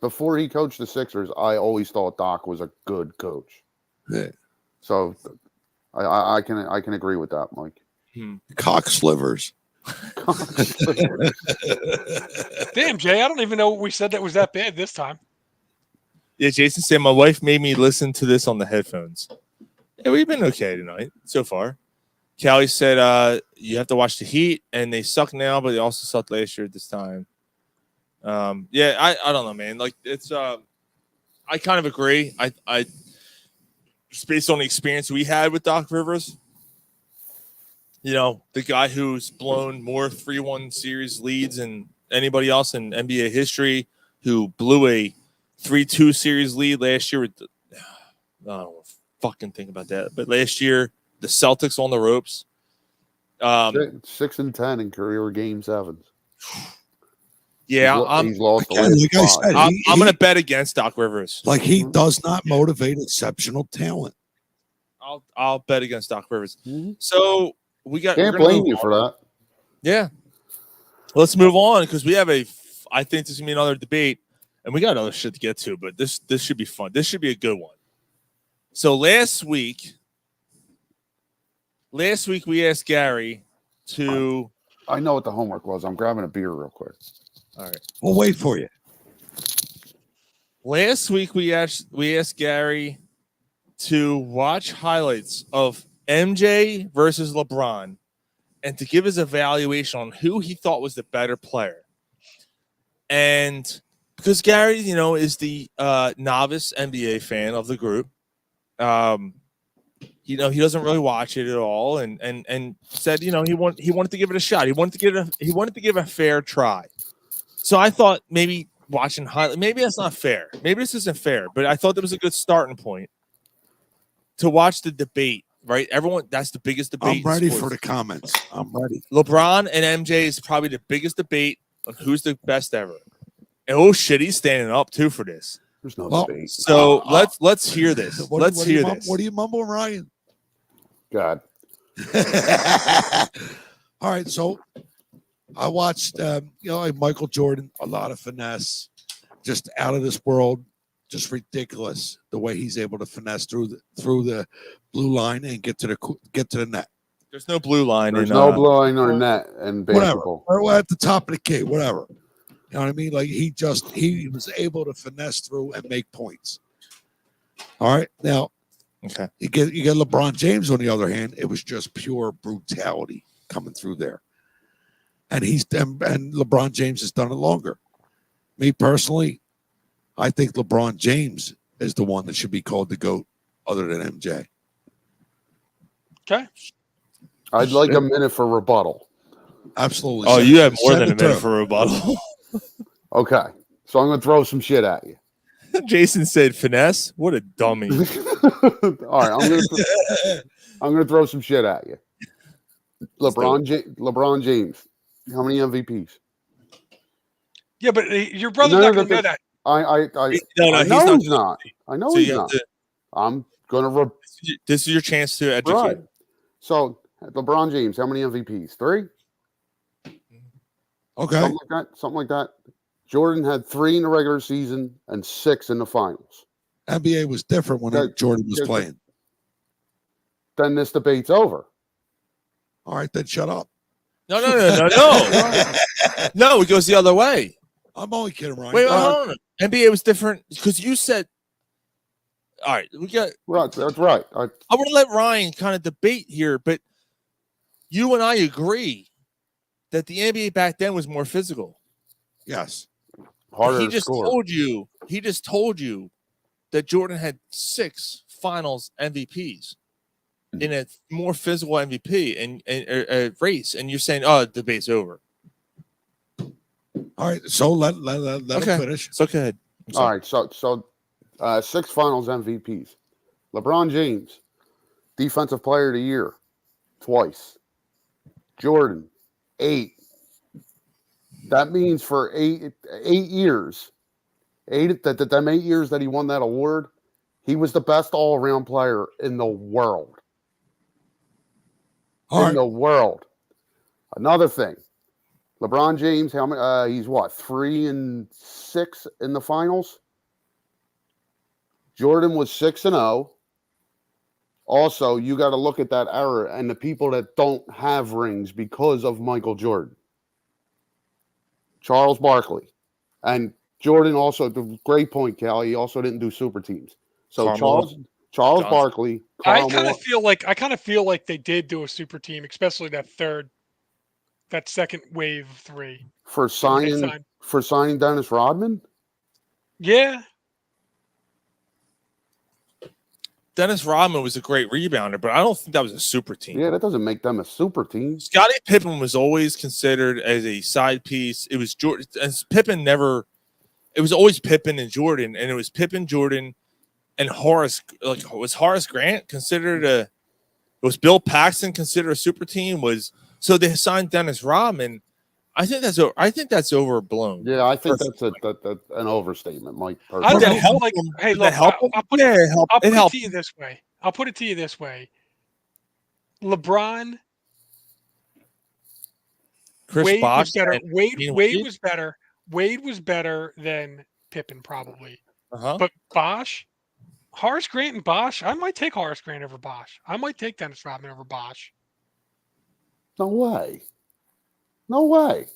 before he coached the Sixers, I always thought Doc was a good coach. Yeah. So I can agree with that, Mike. Cock slivers. Damn, Jay, I don't even know what we said that was that bad this time. Yeah, Jason said my wife made me listen to this on the headphones. Yeah, we've been okay tonight so far. Callie said you have to watch the Heat, and they suck now, but they also sucked last year at this time. Yeah, I don't know, man. Like it's I kind of agree. I just based on the experience we had with Doc Rivers, the guy who's blown more 3-1 series leads than anybody else in NBA history, who blew a 3-2 series lead last year. I don't fucking think about that. But last year, the Celtics on the ropes. 6-10 in career game sevens. Yeah, he's lost. I'm going to bet against Doc Rivers. Like he does not motivate exceptional talent. I'll bet against Doc Rivers. So can't blame you for that. Yeah. Let's move on because we have I think this is going to be another debate, and we got other shit to get to, but this should be fun. This should be a good one. So last week we asked Gary to. I know what the homework was. I'm grabbing a beer real quick. All right. We'll wait for you. Last week we asked Gary to watch highlights of MJ versus LeBron and to give his evaluation on who he thought was the better player. And because Gary, is the novice NBA fan of the group, he doesn't really watch it at all, and said, he wanted to give it a shot. He wanted to give a fair try. So I thought maybe watching highlights, maybe that's not fair. Maybe this isn't fair, but I thought that was a good starting point. to watch the debate, right? Everyone, that's the biggest debate. I'm ready in for sports. the comments. I'm ready. LeBron and MJ is probably the biggest debate on who's the best ever. And oh shit, he's standing up too for this. There's no Well, debate. So let's hear this. Let's hear this. What do you mumble, Ryan? God. All right, so I watched, like Michael Jordan, a lot of finesse, just out of this world, just ridiculous the way he's able to finesse through the blue line and get to the net. There's no blue line. There's no blue line or net in Whatever, basketball. or at the top of the key, whatever. You know what I mean? Like he was able to finesse through and make points. All right, now. Okay. You get LeBron James on the other hand, it was just pure brutality coming through there. And LeBron James has done it longer. Me personally, I think LeBron James is the one that should be called the GOAT other than MJ. Okay. I'd like a minute for rebuttal. Absolutely. Oh, you have more than a minute for rebuttal. Okay. So I'm going to throw some shit at you. Jason said finesse. What a dummy. All right, I'm gonna throw some shit at you. LeBron James, how many MVPs? Yeah, but your brother's not going to know that. I know he's not. I know he's not. I'm gonna. This is your chance to educate. Right. So LeBron James, how many MVPs? 3. Okay. Something like that. Jordan had 3 in the regular season and 6 in the finals. NBA was different when Jordan was playing. Then this debate's over. All right, then shut up. No. No, it goes the other way. I'm only kidding, Ryan. Wait, hold on. NBA was different because you said. All right, we got. Right, that's right. I want to let Ryan kind of debate here, but you and I agree that the NBA back then was more physical. Yes. Harder he to just score. told you that Jordan had 6 finals MVPs in a more physical MVP and race, and you're saying, "Oh, the debate's over." All right, so let him finish. It's okay. All right, so 6 finals MVPs. LeBron James, Defensive Player of the Year, twice. Jordan, 8. That means for 8 years, 8 years that he won that award, he was the best all-around player in the world. The world. Another thing, LeBron James, how many? He's what, 3 and 6 in the finals. Jordan was 6-0. Also, you got to look at that era and the people that don't have rings because of Michael Jordan. Charles Barkley. And Jordan also, the great point, Cal, he also didn't do super teams. So Charles Barkley. I kind of feel like they did do a super team, especially that second wave of 3. For signing Dennis Rodman? Yeah. Dennis Rodman was a great rebounder, but I don't think that was a super team. Yeah, that doesn't make them a super team. Scottie Pippen was always considered as a side piece. It was Jordan, and Pippen never. It was always Pippen and Jordan, and it was Pippen, Jordan, and Horace. Like, was Horace Grant considered a? Was Bill Paxton considered a super team? So they signed Dennis Rodman. I think that's overblown. Yeah, I think that's an overstatement, Mike. I'll put it to you this way. I'll put it to you this way. LeBron, Wade was better. Wade was better. Wade was better than Pippen, probably. But Bosh, Horace Grant and Bosh, I might take Horace Grant over Bosh. I might take Dennis Rodman over Bosh. No way. No way.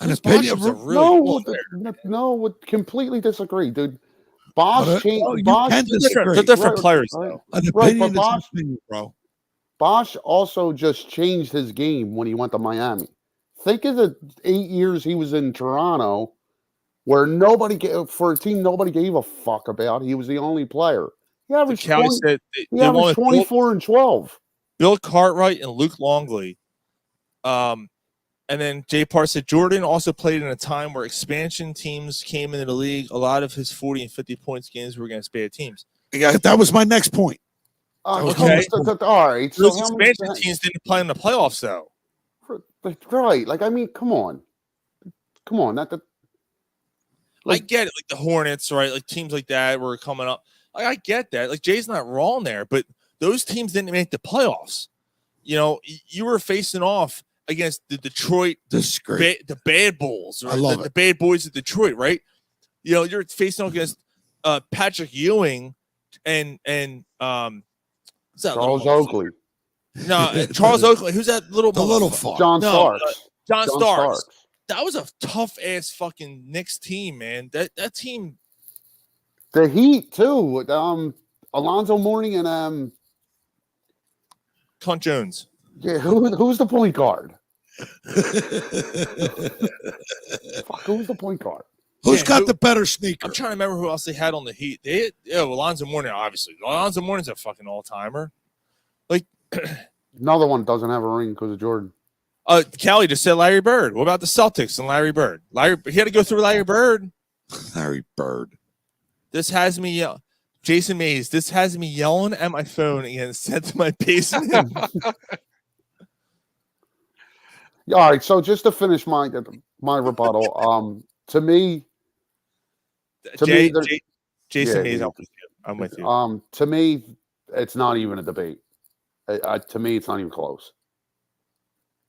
An opinion of would completely disagree, dude. Bosh changed. They're different players, though. An opinion is an opinion, bro. Bosh also just changed his game when he went to Miami. Think of the 8 years he was in Toronto, where for a team nobody gave a fuck about. He was the only player. He averaged 24 and 12. Bill Cartwright and Luke Longley. And then Jay Parr said Jordan also played in a time where expansion teams came into the league. A lot of his 40 and 50 points games were against bad teams. Yeah, that was my next point. Okay. All right. So Those how many expansion teams didn't play in the playoffs, though. Right. Like, I mean, come on. I get it, like the Hornets, right? Like teams like that were coming up. Like, I get that. Like Jay's not wrong there, but those teams didn't make the playoffs. You know, you were facing off against the Detroit, the Bad Bulls, right? I love the Bad Boys of Detroit, right? You know, you're facing off against Patrick Ewing and what's that Charles Oakley. No, Charles Oakley. Who's that little fuck? John Starks. John Starks. That was a tough ass fucking Knicks team, man. That team. The Heat too. With, Alonzo Mourning and Cunt Jones. Yeah, who's the point guard? Fuck, who's the point guard? Who's got the better sneaker? I'm trying to remember who else they had on the Heat. They had, Alonzo Mourning, obviously. Alonzo Mourning's a fucking all-timer. Like another one doesn't have a ring because of Jordan. Callie just said Larry Bird. What about the Celtics and Larry Bird? He had to go through Larry Bird. Larry Bird. This has me Jason Mays. This has me yelling at my phone and sent to my basement. All right, so just to finish my rebuttal, to me, Jason Mays, I'm with you. To me, it's not even a debate. To me, it's not even close.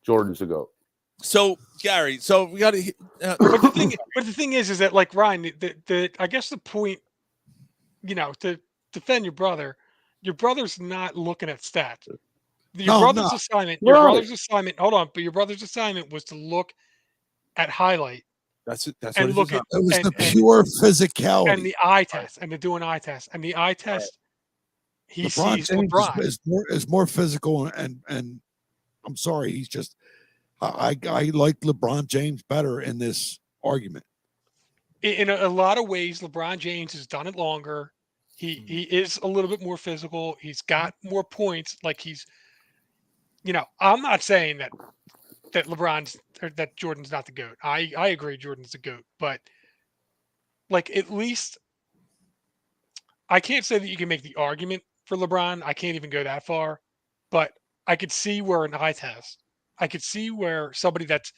Jordan's the GOAT. So Gary, we got to. But the thing is that like Ryan, I guess the point, to defend your brother's not looking at stats. Your brother's assignment. Hold on, but your brother's assignment was to look at highlight. That's what it was. It was the pure physicality and the eye test, and to do an eye test, and the eye test. He sees James LeBron is more physical, and I'm sorry, he's just. I like LeBron James better in this argument. In a lot of ways, LeBron James has done it longer. He is a little bit more physical. He's got more points. Like he's, I'm not saying that that Jordan's not the GOAT. I agree Jordan's the GOAT, but like at least I can't say that you can make the argument for LeBron. I can't even go that far, but I could see where an eye test. I could see where somebody that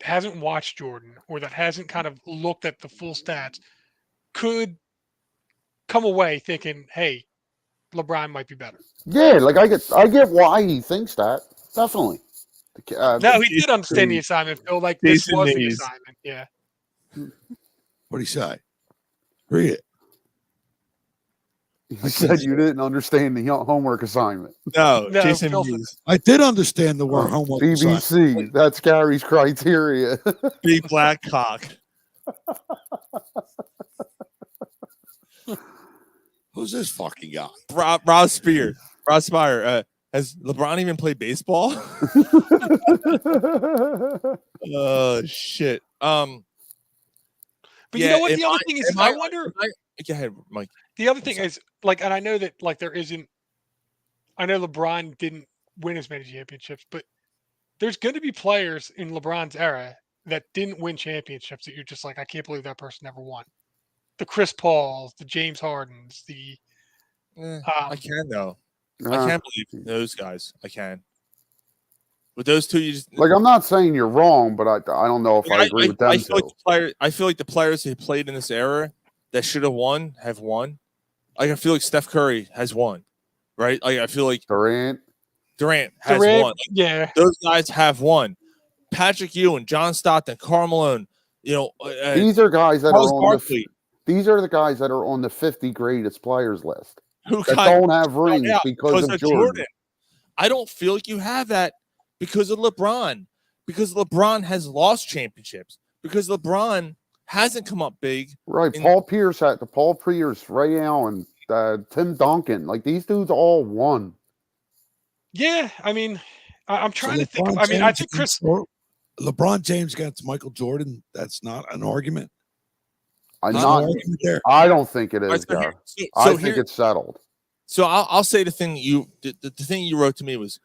hasn't watched Jordan or that hasn't kind of looked at the full stats could come away thinking, hey, LeBron might be better. Yeah, like I get why he thinks that. Definitely. No, he did understand the assignment, Phil. Like this was the assignment. Yeah. What'd he say? Read it. You said you didn't understand the homework assignment. No, Jason Mays. I did understand the word homework BBC. assignment. That's Gary's criteria. Big black cock. Who's this fucking guy? Rob Spear. Has LeBron even played baseball? Oh shit. But you know what? The other thing is, I wonder. Go ahead, Mike. The other thing is, like, and I know that, like, I know LeBron didn't win as many championships, but there's going to be players in LeBron's era that didn't win championships that you're just like, I can't believe that person never won. The Chris Pauls, the James Hardens, I can though. I can't believe those guys. I can. With those two, you just like. I'm not saying you're wrong, but I don't know if I agree with them. I feel like the players who played in this era that should have won have won. Like I feel like Steph Curry has won, right? Like I feel like Durant has won. Like, yeah, those guys have won. Patrick Ewing, John Stockton, Karl Malone. These are guys that are on these are the guys that are on the 50 greatest players list. Don't have rings because of Jordan. I don't feel like you have that because of LeBron. Because LeBron has lost championships. Because LeBron hasn't come up big. Right. Paul Pierce, Ray Allen, Tim Duncan. Like these dudes all won. Yeah. I mean, I'm trying to think. I mean, I think LeBron James against Michael Jordan, that's not an argument. I don't think it is. I think it's settled. So I'll say the thing the thing you wrote to me was,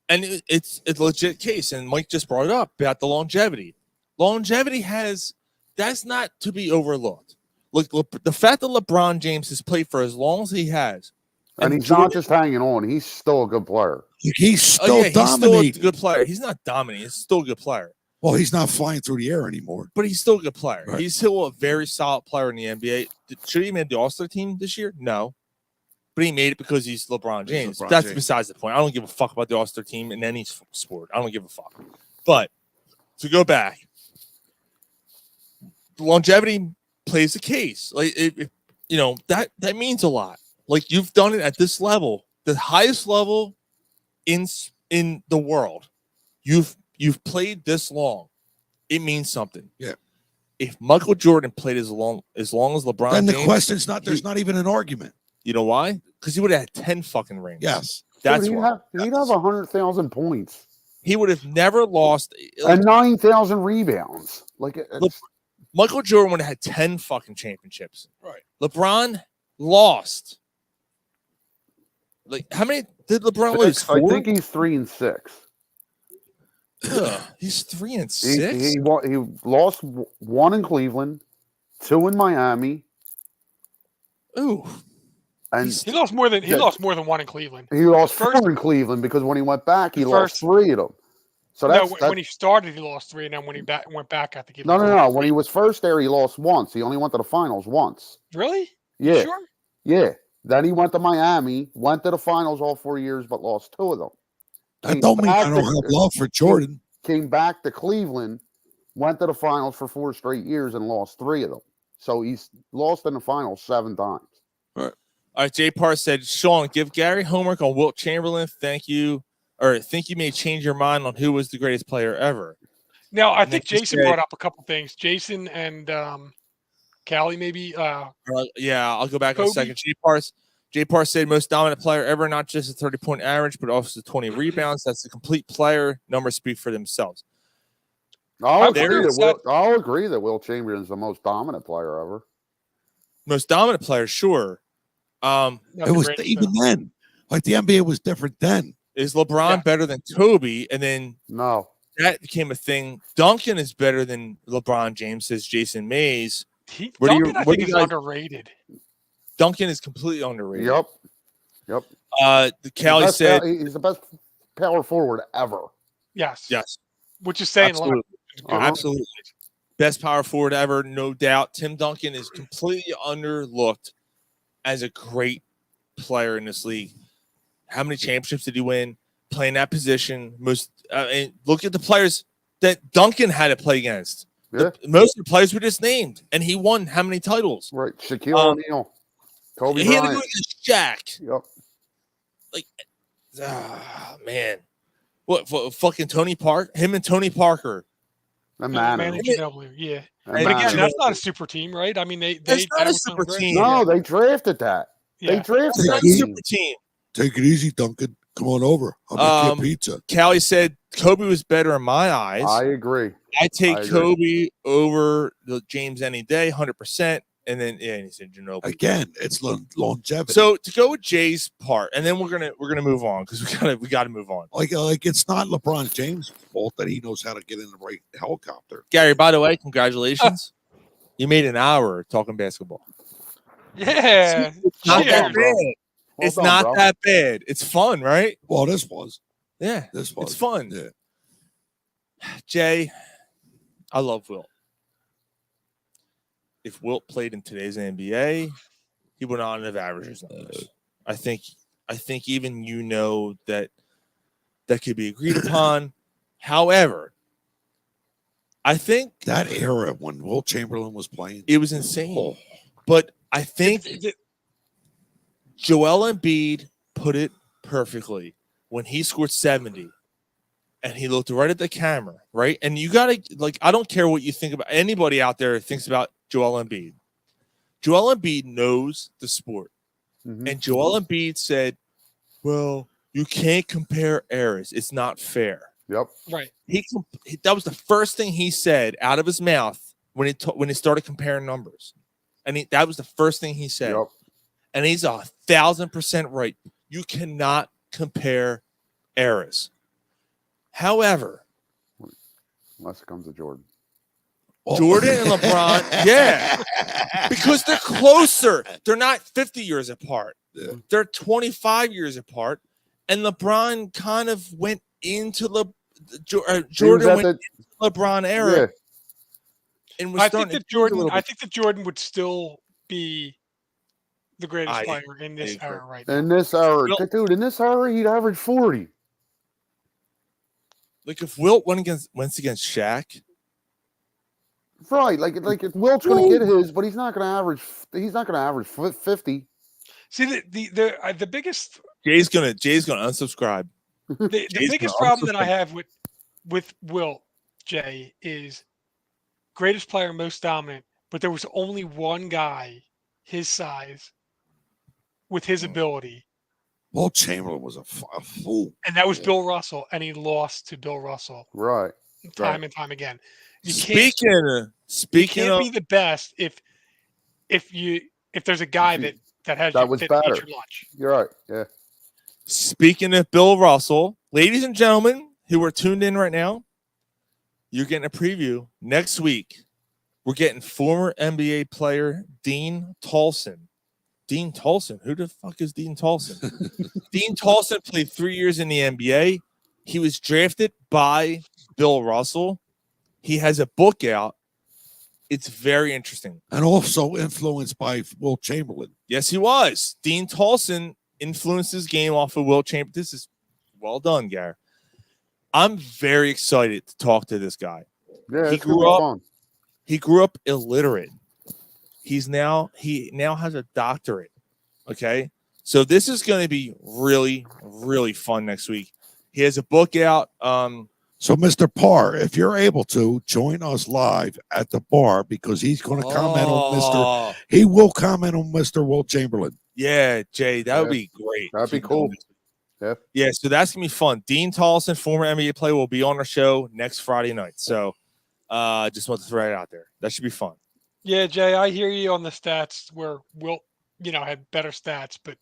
and it's a legit case, and Mike just brought it up about the longevity. Longevity that's not to be overlooked. Look, the fact that LeBron James has played for as long as he has, and he's not just hanging on; he's still a good player. He's still he's still a dominating. good player. He's not dominating. He's still a good player. Well, he's not flying through the air anymore. But he's still a good player. Right. He's still a very solid player in the NBA. Should he make the All-Star team this year? No. But he made it because he's LeBron James. That's besides the point. I don't give a fuck about the All-Star team in any sport. I don't give a fuck. But to go back, longevity plays the case. Like that means a lot. Like you've done it at this level, the highest level in the world. You've played this long. It means something. Yeah. If Michael Jordan played as long as LeBron, then the James, question's not. There's not even an argument. You know why? Because he would have had 10 fucking rings. Yes. That's Dude, why. He'd have 100,000 points. He would have never lost. And 9,000 rebounds. Michael Jordan would have had 10 fucking championships. Right. LeBron lost. Like, how many did LeBron lose? 4? I think he's 3 and 6. He's 3 and 6. He lost 1 in Cleveland, 2 in Miami. Ooh. And he lost more than 1 in Cleveland. He lost 4 in Cleveland because when he went back, he lost 3 of them. So when he started, he lost 3, and then when he went back, I think he no. lost When he was first there, he lost once. He only went to the finals once. Really? Yeah. Sure. Yeah. Then he went to Miami, went to the finals all 4 years, but lost 2 of them. That don't mean I don't have love for Jordan. Came back to Cleveland, went to the finals for 4 straight years, and lost 3 of them. So he's lost in the finals 7 times. All right. Jay Parr said, Sean, give Gary homework on Wilt Chamberlain. Think you may change your mind on who was the greatest player ever. Now, I think Jason brought up a couple things. Jason and Callie, maybe. Yeah, I'll go back in a Kobe? second. Jay Parr said most dominant player ever, not just a 30-point average, but also 20 rebounds. That's a complete player. Numbers speak for themselves. I'll agree that Wilt Chamberlain is the most dominant player ever. Most dominant player, sure. It was even then. Like the NBA was different then. Is LeBron better than Kobe? And then no, that became a thing. Duncan is better than LeBron James, says Jason Mays. Duncan, I think, is underrated. Duncan is completely underrated. Yep. The Callie said he's the best power forward ever. Yes. Which is saying absolutely. a lot. Absolutely. Best power forward ever, no doubt. Tim Duncan is completely underlooked as a great player in this league. How many championships did he win? Playing that position, and look at the players that Duncan had to play against. Yeah. Most of the players were just named, and he won how many titles? Right, Shaquille O'Neal, Kobe he had to Bryant. go against Shaq. Yep. Man, what fucking Tony Park? Him and Tony Parker. Manu Ginobili, yeah. But again, that's not a super team, right? I mean, That's not a super team. No, they drafted that. Yeah. They drafted That's not that a super team. Take it easy, Duncan. Come on over. I'll make you a pizza. Callie said Kobe was better in my eyes. I agree. I take I agree. Kobe over James any day, 100%. And then he said Ginobili. Again, it's longevity. So to go with Jay's part, and then we're gonna move on because we gotta move on. Like it's not LeBron James' fault that he knows how to get in the right helicopter. Gary, by the way, congratulations. You made an hour talking basketball. Yeah. It's not Yeah. that bad. It's done, not bro. that bad. It's fun, right? Well, this was. Yeah. This was. It's fun. Yeah. Jay, I love Wilt. If Wilt played in today's NBA, he would not have averaged his numbers. I think even that could be agreed upon. However, I think That era when Wilt Chamberlain was playing, it was insane. But I think Joel Embiid put it perfectly when he scored 70 and he looked right at the camera, right? And you got to, I don't care what you think about anybody out there thinks about Joel Embiid. Joel Embiid knows the sport. Mm-hmm. And Joel Embiid said, well, you can't compare eras. It's not fair. Yep. Right. That was the first thing he said out of his mouth when he started comparing numbers. And that was the first thing he said. Yep. And he's 1,000% right. You cannot compare eras. However, Unless it comes to Jordan. Jordan and LeBron, yeah, because they're closer. They're not 50 years apart. They're 25 years apart, and LeBron kind of went into Jordan went into LeBron era. Yeah. And was I think starting that to change a Jordan. little I bit. think that Jordan would still be the greatest player in this era right now. In this era, dude, in this era, he'd average 40. Like if Wilt went against Shaq, Right, like if Wilt's going to get his, but he's not going to average. He's not going to average 50. See the biggest Jay's gonna unsubscribe. the biggest problem that I have with Wilt, Jay, is greatest player, most dominant, but there was only one guy his size with his ability. Wilt Chamberlain was a fool, and that was Bill Russell, and he lost to Bill Russell Right. time and time again. You Speaking can't of, be the best if there's a guy that has that you, was that better. eats your lunch. You're right. Yeah. Speaking of Bill Russell, ladies and gentlemen who are tuned in right now, you're getting a preview next week. We're getting former NBA player Dean Tolson. Dean Tolson? Who the fuck is Dean Tolson? Dean Tolson played 3 years in the NBA. He was drafted by Bill Russell. He has a book out. It's very interesting. and also influenced by Wilt Chamberlain. Yes, he was. Dean Tolson influenced his game off of Wilt Chamberlain. This is well done, Gary. I'm very excited to talk to this guy. Yeah, He it's gonna grew be up. fun. He grew up illiterate. He now has a doctorate. Okay, so this is going to be really, really fun next week. He has a book out. So, Mr. Parr, if you're able to join us live at the bar, because he's going to comment on he will comment on Mr. Wilt Chamberlain. Yeah, Jay, that would be great. That'd be cool. Yeah. Yeah, so that's gonna be fun. Dean Tolson, former NBA player, will be on our show next Friday night. So, just want to throw it out there. That should be fun. Yeah, Jay, I hear you on the stats where Wilt, had better stats, but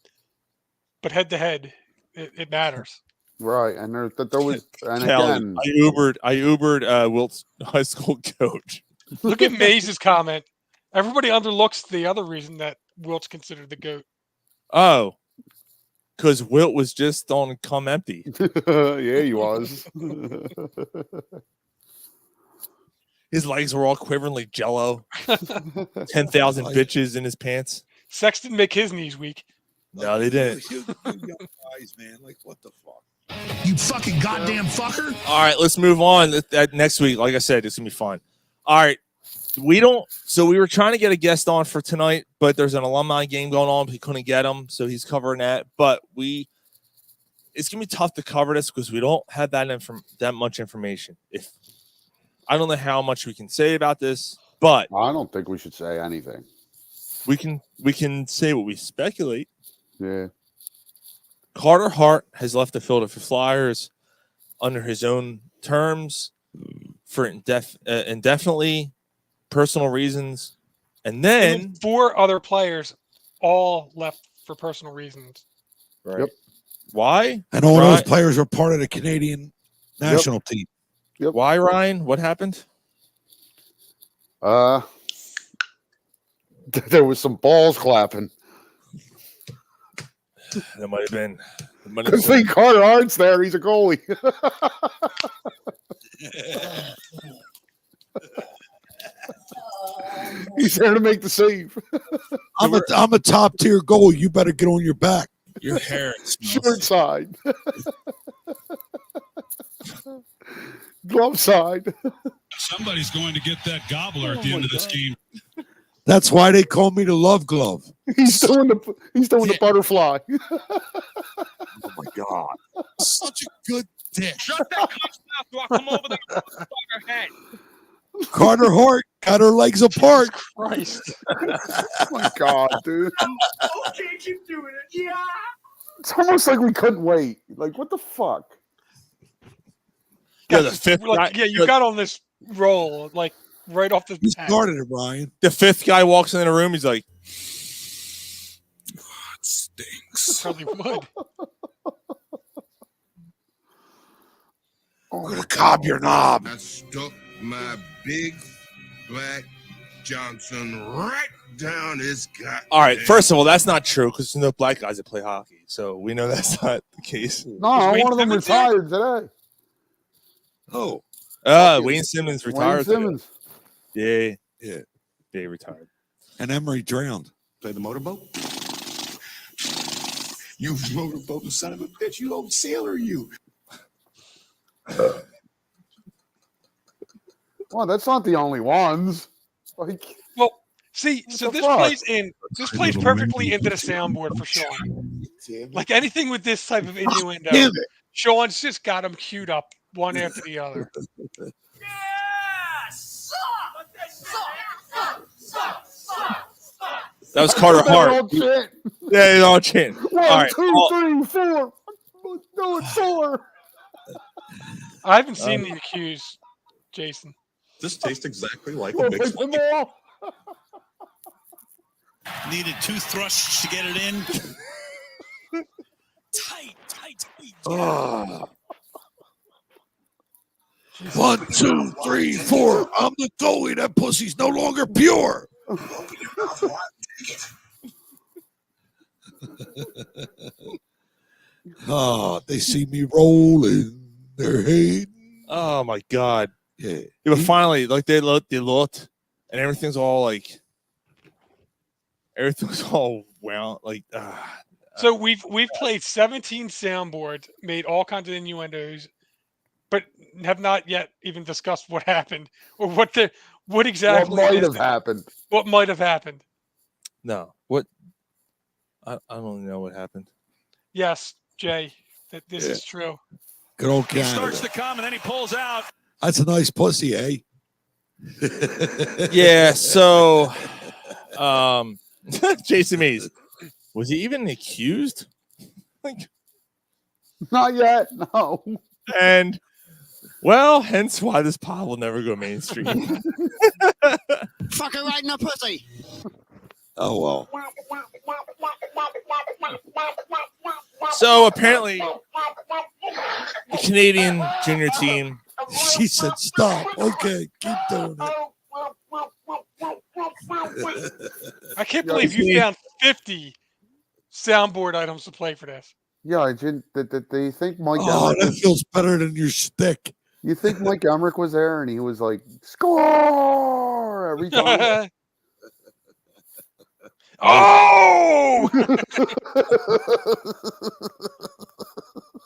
head to head, it matters. Right, and there was, and Kelly, again, I Ubered Wilt's high school coach. Look at Maze's comment. Everybody underlooks the other reason that Wilt's considered the GOAT. Oh, because Wilt was just on Come Empty. yeah, he was. His legs were all quivering like jello. 10,000 bitches in his pants. Sex didn't make his knees weak. No, they didn't. You young guys, man, like what the fuck? You fucking goddamn fucker. All right, let's move on. That next week, like I said, it's gonna be fun. All right, So we were trying to get a guest on for tonight, but there's an alumni game going on. We couldn't get him, so he's covering that. But it's gonna be tough to cover this because we don't have that much information. I don't know how much we can say about this, but I don't think we should say anything. we can say what we speculate. Yeah. Carter Hart has left the Philadelphia Flyers under his own terms for indefinitely, personal reasons, and then 4 other players all left for personal reasons. Right. Yep. Why? And all those players are part of the Canadian national team. Yep. Why, Ryan? What happened? There was some balls clapping. That might have been. I think Carter Hart's there. He's a goalie. He's there to make the save. I'm a top tier goalie. You better get on your back. Your hair Short side. Glove side. Somebody's going to get that gobbler at the end of this game. That's why they call me the Love Glove. He's doing the butterfly. Oh my God. Such a good dick. Shut that cunt's mouth or I'll come over there and fuck her head. Carter Hart got her legs apart. Christ. Oh my God, dude. Okay, keep doing it. Yeah. It's almost like we couldn't wait. Like, what the fuck? Yeah, the fifth guy, you got on this roll like right off the You bat. started it, Ryan. the fifth guy walks in the room. He's like, Oh, it stinks. Probably would. I'm gonna cob your knob. I stuck my big Black Johnson right down his gut. All right. First of all, that's not true because there's no black guys that play hockey, so we know that's not the case. No, one of them retired today. Oh, Wayne Simmons retired. Wayne Simmons. Today. Yeah, he retired. And Emery drowned. Play the motorboat. You motorboat, son of a bitch! You old sailor, you. Well, that's not the only ones. Like, well, see, so this plays perfectly into the soundboard for Sean. Like anything with this type of innuendo, Sean's just got them queued up one after the other. That was Carter Hart. Yeah, he's all chin. 1, 2, 3, 4. No, it's 4. I haven't seen the accused, Jason. This tastes exactly like a big swing. Needed 2 thrusts to get it in. tight. 1, 2, 3, 4. I'm the goalie. That pussy's no longer pure. They see me rolling. They're hating. Oh my God. Yeah. But finally, like they looked, and everything's all wound. So we've played 17 soundboards, made all kinds of innuendos, but have not yet even discussed what happened or what exactly might have happened. What might have happened? No, what? I don't know what happened. Yes, Jay, that this is true. Good old He Canada. starts to come and then he pulls out. That's a nice pussy, eh? Yeah. So, Jason Mays, was he even accused? Not yet. No. And well, hence why this pod will never go mainstream. Fucking right in the pussy. Oh well. So apparently, the Canadian junior team. She said, "Stop." Okay, keep doing it. I can't believe you found 50 soundboard items to play for this. Yeah, do you think Mike? Oh, Emmerich that feels better than your stick. You think Mike Emmerich was there and he was like, "Score!" every time? Oh!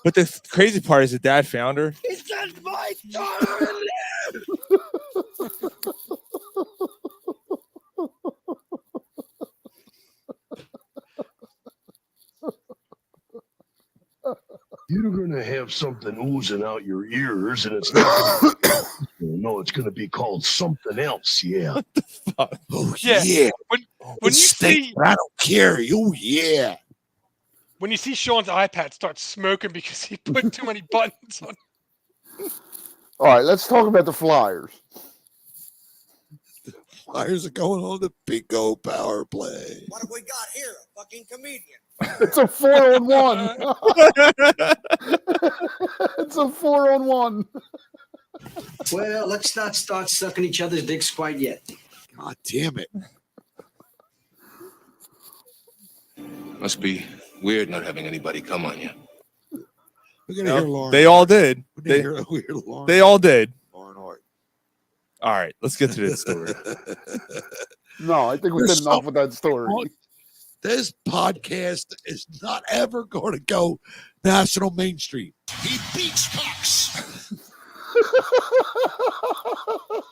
But the crazy part is the dad found her. He said my daughter lives. You're going to have something oozing out your ears, and it's not going to no, it's going to be called something else, yeah. What the fuck? Oh, Yeah. yeah. When you Steak, see I don't care. Oh, yeah. when you see Sean's iPad start smoking because he put too many buttons on. All right, let's talk about the Flyers. Flyers are going on the bingo power play. What have we got here? A fucking comedian. It's a 4-on-1. It's a 4-on-1. Well, let's not start sucking each other's dicks quite yet. God damn it. Must be weird not having anybody come on you. We're going to hear Lauren. They all did. We're gonna hear Lauren. They all did. Lauren Hart. All right, let's get to this story. No, I think we did enough with that story. This podcast is not ever going to go national mainstream. He beats pucks.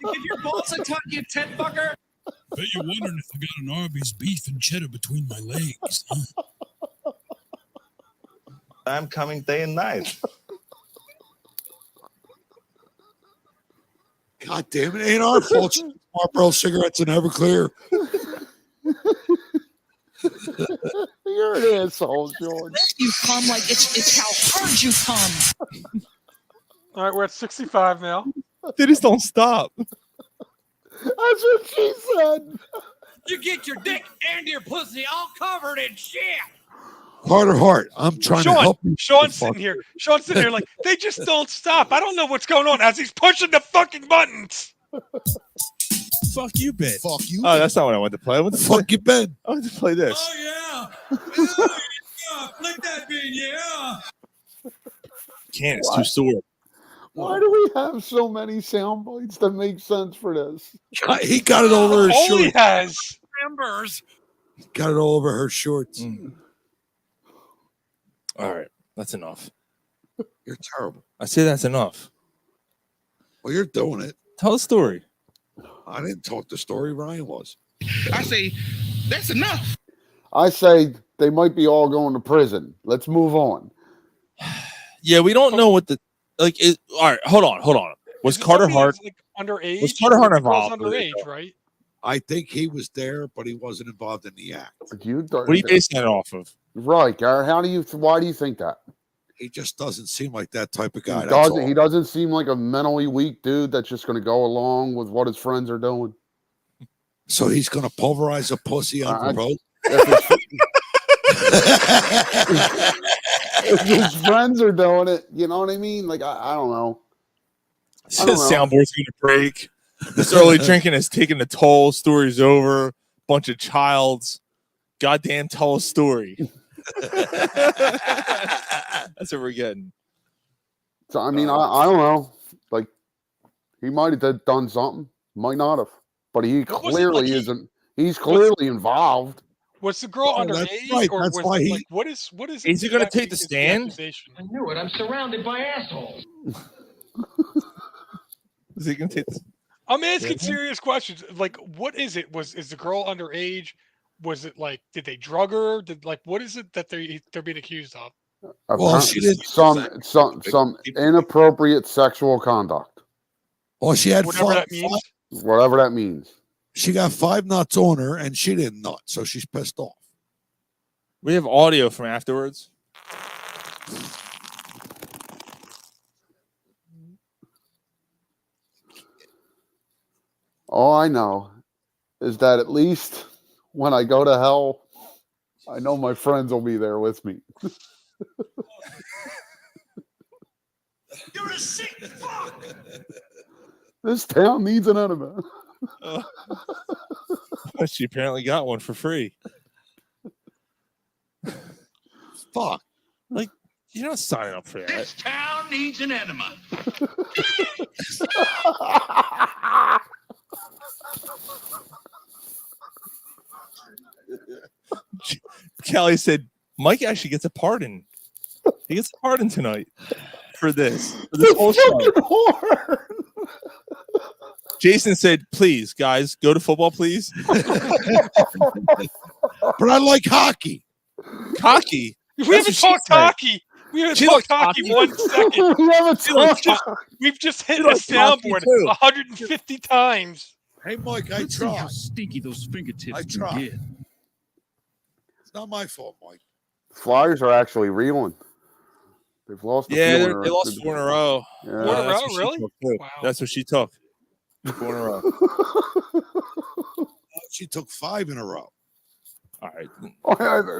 You give your balls a tuck, you tit fucker. Bet you're wondering if I got an Arby's beef and cheddar between my legs. Huh? I'm coming day and night. God damn it. Ain't our fault. Marlboro cigarettes and Everclear. You're an asshole, George. You come like it's how hard you come. All right, we're at 65 now. They just don't stop. That's what she said. You get your dick and your pussy all covered in shit. Carter Hart, I'm trying to help you. Sean's sitting here like, they just don't stop. I don't know what's going on as he's pushing the fucking buttons. fuck you been? Fuck you. Oh, that's not what I wanted to play. I wanted to play, Fuck you, Ben. I wanted to play this. Oh yeah. Yeah, flick that bin, yeah. Can't. It's What? too sore. Why do we have so many sound bites that make sense for this? He got it over her All he shorts. has. Members. Got it all over her shorts. All right, that's enough. You're terrible. I say that's enough. Well, you're doing it. Tell a story. I didn't talk the story. Ryan was. I say, that's enough. I say they might be all going to prison. Let's move on. Yeah, we don't know what the like. All right, hold on. Was Is it Carter somebody Hart? that's, like, underage? Was Carter Hart The girl's involved? underage, right? I think he was there, but he wasn't involved in the act. What are you basing that off of? Right, Garrett. Why do you think that? He just doesn't seem like that type of guy. He That's doesn't. all. He doesn't seem like a mentally weak dude that's just going to go along with what his friends are doing. So he's going to pulverize a pussy on the road. If his friends are doing it, you know what I mean? Like I don't know. I don't know. Soundboard's going to break. This early drinking has taken a toll. Story's over. Bunch of childs. Goddamn, tell a story. That's what we're getting. So I mean, I don't know. Like he might have done something, might not have, but he clearly isn't. He's clearly involved. Was the girl underage, right. or That's was why it, he- like what is? Is he going to take the stand? accusation? I knew it. I'm surrounded by assholes. Is he going to take? I'm asking serious questions. Like, what is it? Is the girl underage? Was it like, did they drug her? What is it that they're being accused of? Well, she did some inappropriate sexual conduct. Well, she had Whatever that means. Whatever that means. She got 5 nuts on her, and she didn't nut, so she's pissed off. We have audio from afterwards. All I know is that at least when I go to hell, I know my friends will be there with me. You're a sick fuck. This town needs an enema. She apparently got one for free. Fuck. Like, you're not signing up for that. This town needs an enema. Callie said Mike actually gets a pardon. He gets a pardon tonight for this whole show. Jason said, "Please, guys, go to football, please." But I like hockey. Hockey. We haven't talked hockey. We haven't talked hockey 1 second. We haven't talked. We've just hit She the likes hockey, soundboard too. 150 times. Hey, Mike, I Let's see how tried. stinky those fingertips I can tried. get. It's not my fault, Mike. Flyers are actually reeling. They've lost. Yeah, a few they lost 4 in a row. Yeah. 4 in a That's row, what she really? took, too. Wow. That's what she took. 4 in a row. She took 5 in a row. All right.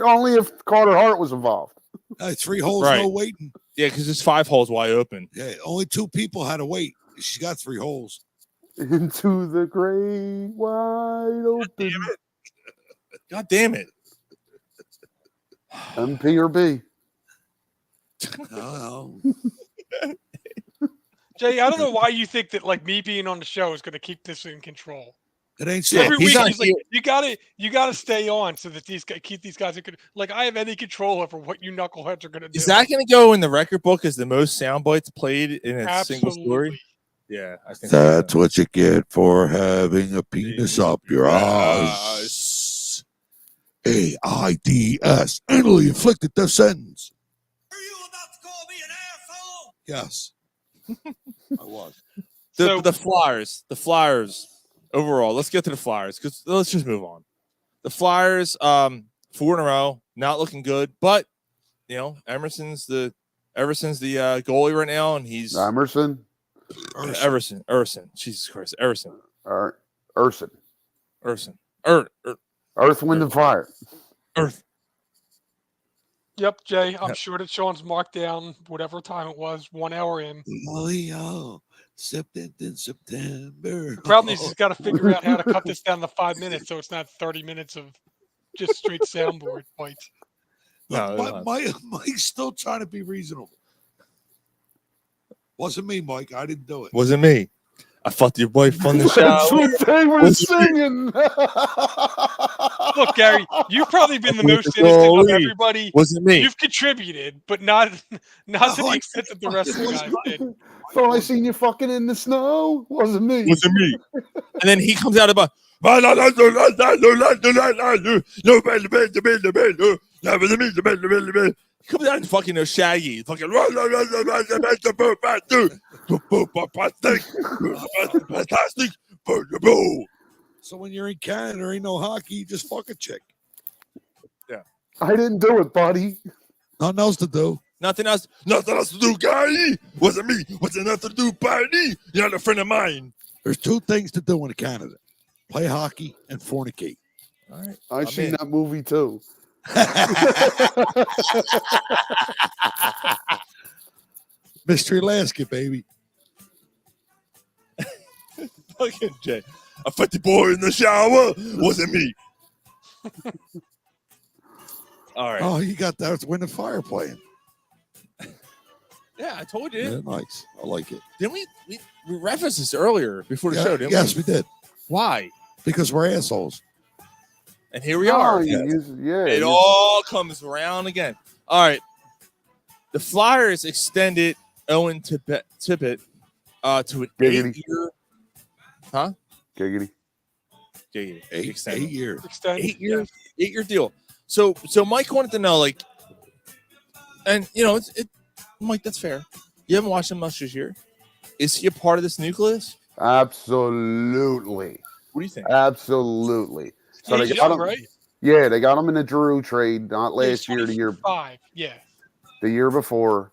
Only if Carter Hart was involved. 3 holes, Right. no waiting. Yeah, because there's 5 holes wide open. Yeah, only 2 people had to wait. She's got 3 holes. Into the great wide open. God damn it. MP or B. No. Jay, I don't know why you think that like me being on the show is going to keep this in control. It ain't Yeah, Every he's week not he's like, here. you gotta stay on so that keep these guys in like I have any control over what you knuckleheads are going to do. Is that going to go in the record book as the most sound bites played in a single story? Absolutely. Yeah, I think That's what you get for having a penis up your ass. AIDS. Anally inflicted death sentence. Are you about to call me an asshole? Yes. I was. The Flyers overall. Let's get to the Flyers because let's just move on. The Flyers, 4 in a row, not looking good, but you know Emerson's the goalie right now, and he's Emerson. Erson. Jesus Christ, Erson. Urson. Earth, Wind, and Fire. Earth. Yep, Jay. I'm sure that Sean's marked down whatever time it was, 1 hour in. Leo, September. The problem is he's got to figure out how to cut this down to 5 minutes so it's not 30 minutes of just straight soundboard bites. Look, Mike's still trying to be reasonable. Wasn't me, Mike. I didn't do it. Wasn't me. I fucked your wife on the That's shower. what they were singing. Look, Gary, you've probably been the most innocent of everybody. Wasn't me. You've contributed, but not to the extent that the rest of the guys did. Thought I seen you fucking in the snow. Wasn't me. Wasn't me. And then he comes out about comes out and fucking Shaggy. Fucking fantastic. So when you're in Canada, there ain't no hockey. You just fuck a chick. Yeah. I didn't do it, buddy. Nothing else to do. Nothing else to do, guy. Wasn't me. Wasn't nothing to do, buddy. You're not a friend of mine. There's two things to do in Canada: play hockey and fornicate. All right. I've seen that movie too. Mystery Alaska, baby. Fucking Jay. I fucked the boy in the shower. Wasn't me. All right. Oh, you got that. It's Wind and Fire playing. Yeah, I told you. Yeah, nice. I like it. Didn't we referenced this earlier before the show, didn't yes, we did. Why? Because we're assholes. And here we are. It all comes around again. All right. The Flyers extended Owen Tippett to an 8-year. Huh? Giggity. Giggity. 8 years. 8 years. 8-year deal. So Mike wanted to know, like, and Mike, that's fair. You haven't watched him much this year. Is he a part of this nucleus? Absolutely. What do you think? Absolutely. So He's they got young, him, right? Yeah, they got him in the Drew trade, not last year, the year 5, yeah. the year before.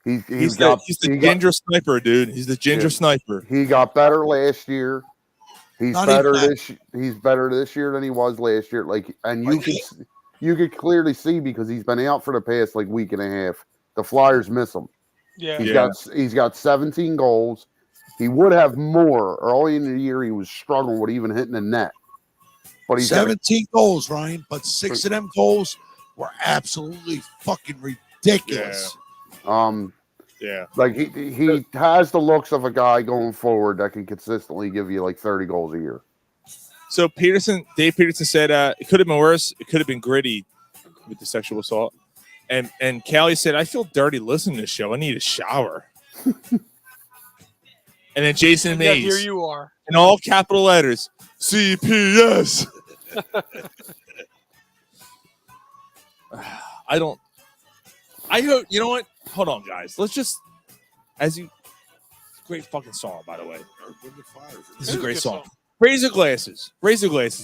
He's the ginger sniper, dude. He's the ginger sniper. He got better last year. He's Not better even this. He's better this year than he was last year. You could clearly see because he's been out for the past week and a half. The Flyers miss him. Yeah, he's got 17 goals. He would have more. Early in the year, he was struggling with even hitting the net. But he's 17 goals, Ryan, but 6 of them goals were absolutely fucking ridiculous. Yeah. Like he has the looks of a guy going forward that can consistently give you 30 goals a year. So Dave Peterson said it could have been worse. It could have been gritty with the sexual assault. And Callie said, I feel dirty listening to this show. I need a shower. And then Jason Mays. Here you are. In all capital letters, CPS. I hope, you know what? Hold on, guys. Let's just, great fucking song, by the way. This is a great song. Raise your glasses,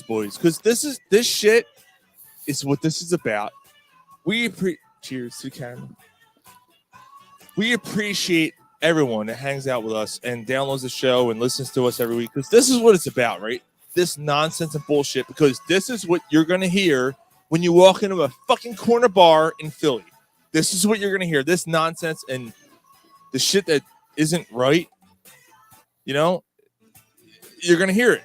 boys, because this shit is what this is about. Cheers to the camera. We appreciate everyone that hangs out with us and downloads the show and listens to us every week, because this is what it's about, right? This nonsense and bullshit, because this is what you're going to hear when you walk into a fucking corner bar in Philly. This is what you're going to hear. This nonsense and the shit that isn't right, you're going to hear it.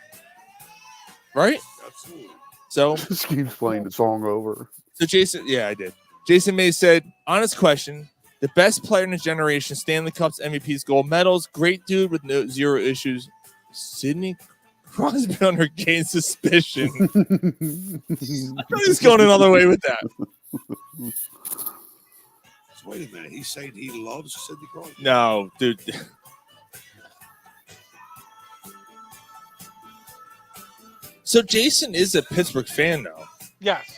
Right? Absolutely. So just keeps playing the song over. So Jason, yeah, I did. Jason May said, honest question, the best player in his generation, Stanley Cups, MVPs, gold medals, great dude with zero issues. Sidney Crosby under gain suspicion. He's going another way with that. Wait a minute. He's saying he loves Sidney Crosby? No, dude. So Jason is a Pittsburgh fan, though. Yes.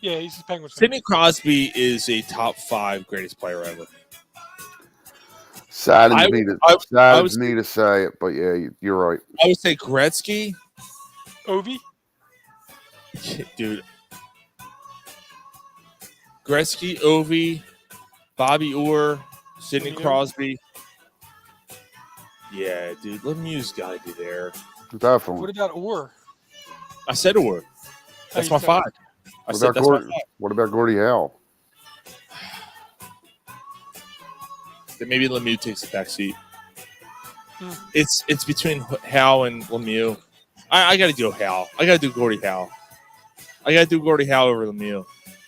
Yeah, he's a Penguins fan. Sidney Crosby is a top 5 greatest player ever. Saddens me to say it, but yeah, you're right. I would say Gretzky. Ovi? Dude. Gretzky, Ovi, Bobby Orr, Sidney Crosby. Yeah, dude. Lemieux's got to be there. Definitely. What about Orr? I said Orr. That's my 5. What about Gordie Howe? that maybe Lemieux takes the back seat. Hmm. It's between Howe and Lemieux. I got to go Howe. I got to do Gordie Howe. I got to do Gordie Howe over Lemieux.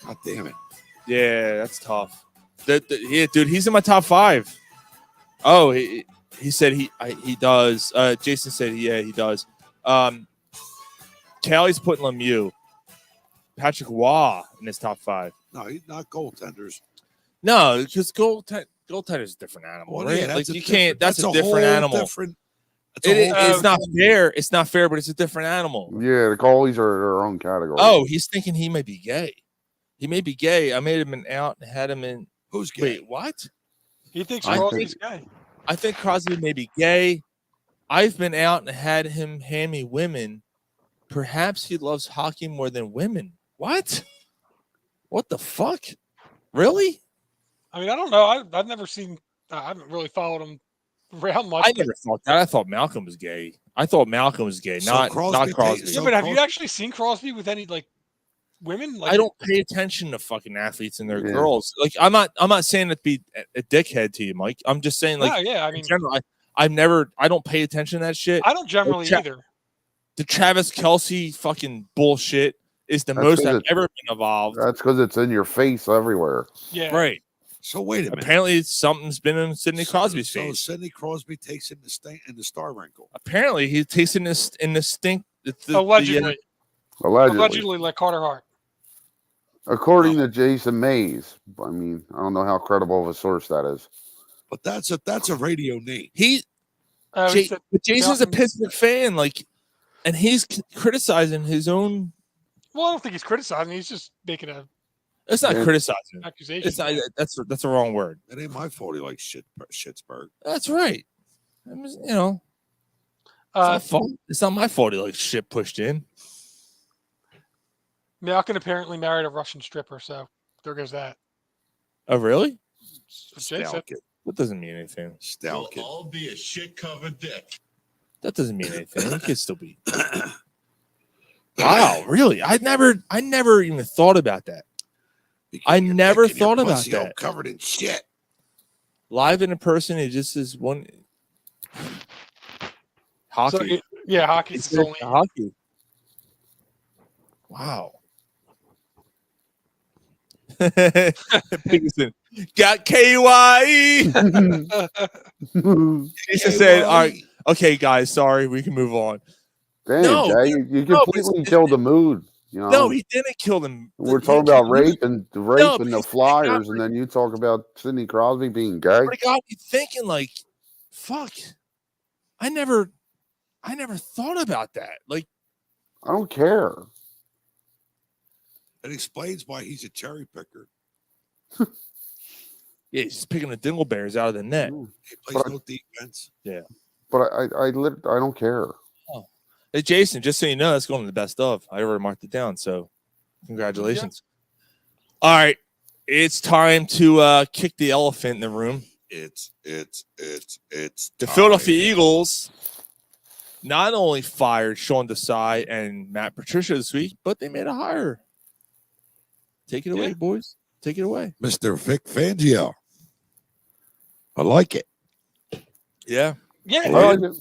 God damn it. Yeah, that's tough. Yeah, dude, he's in my top 5. Oh, he said he does. Jason said he does. Callie's putting Lemieux. Patrick Waugh in his top 5. No, he's not goaltenders. No, because goaltender is a different animal, Well, right? yeah, like that's you can't. That's a different whole animal. It's not fair. It's not fair, but it's a different animal. Yeah, the goalies are their own category. Oh, he's thinking he might be gay. He may be gay. I made him an out and had him in. Who's gay? Wait, what? He thinks I Crosby's gay. I think Crosby may be gay. I've been out and had him hand me women. Perhaps he loves hockey more than women. What? What the fuck? Really? I mean, I don't know. I've never seen. I haven't really followed him around much. I never thought that. I thought Malcolm was gay. I thought Malcolm was gay, So not Crosby Crosby. Yeah, but have you actually seen Crosby with any like women? Like, I don't pay attention to fucking athletes and their Yeah. girls. Like I'm not saying to be a dickhead to you, Mike. I'm just saying like No, yeah. I in mean, general, I don't pay attention to that shit. I don't generally either. The Travis Kelce fucking bullshit is the That's most 'cause I've it's- ever been involved. That's because it's in your face everywhere. Yeah. Right. So wait a minute. Apparently something's been in Sidney Crosby's So face. Sidney Crosby takes in the star wrinkle. Apparently he's tasting this in the stink. Allegedly. Allegedly. Like Carter Hart. According to Jason Mays. I mean, I don't know how credible of a source that is. But that's a radio name. He Oh, Jay- he said- but Jason's a Malcolm- Pittsburgh fan, like, and he's criticizing his own. Well, I don't think he's criticizing. He's just making a It's not Yeah. criticizing. accusation. It's not. That's a wrong word. It ain't my fault he likes Schittsburg. That's right. I mean, you know, it's not my fault he likes shit pushed in. Malkin apparently married a Russian stripper, so there goes that. Oh, really? That's what Jay said. That doesn't mean anything. We'll all be a shit covered dick. That doesn't mean anything. He could still be. Wow, really? I never even thought about that. I never Dick and your thought about pussy all that. covered in shit. Live in a person, it just is one. Hockey. So, yeah, hockey. It's It's only hockey. Wow. Peterson got KYE. He just said, "All right, okay, guys, sorry, we can move on." Damn, No, Jay, you completely killed the mood. You know? No, he didn't kill them. We're talking about rape and the Flyers, and then you talk about Sidney Crosby being gay. But it got me thinking, like, fuck. I never thought about that. Like, I don't care. It explains why he's a cherry picker. yeah, he's just picking the dingleberries out of the net. He plays no defense. Yeah. But I don't care. Hey, Jason, just so you know, that's going to the best of. I already marked it down, so congratulations. All right. It's time to kick the elephant in the room. It's The Philadelphia Eagles not only fired Sean Desai and Matt Patricia this week, but they made a hire. Take it away, boys. Take it away. Mr. Vic Fangio. I like it. Yeah. Yeah. I like it.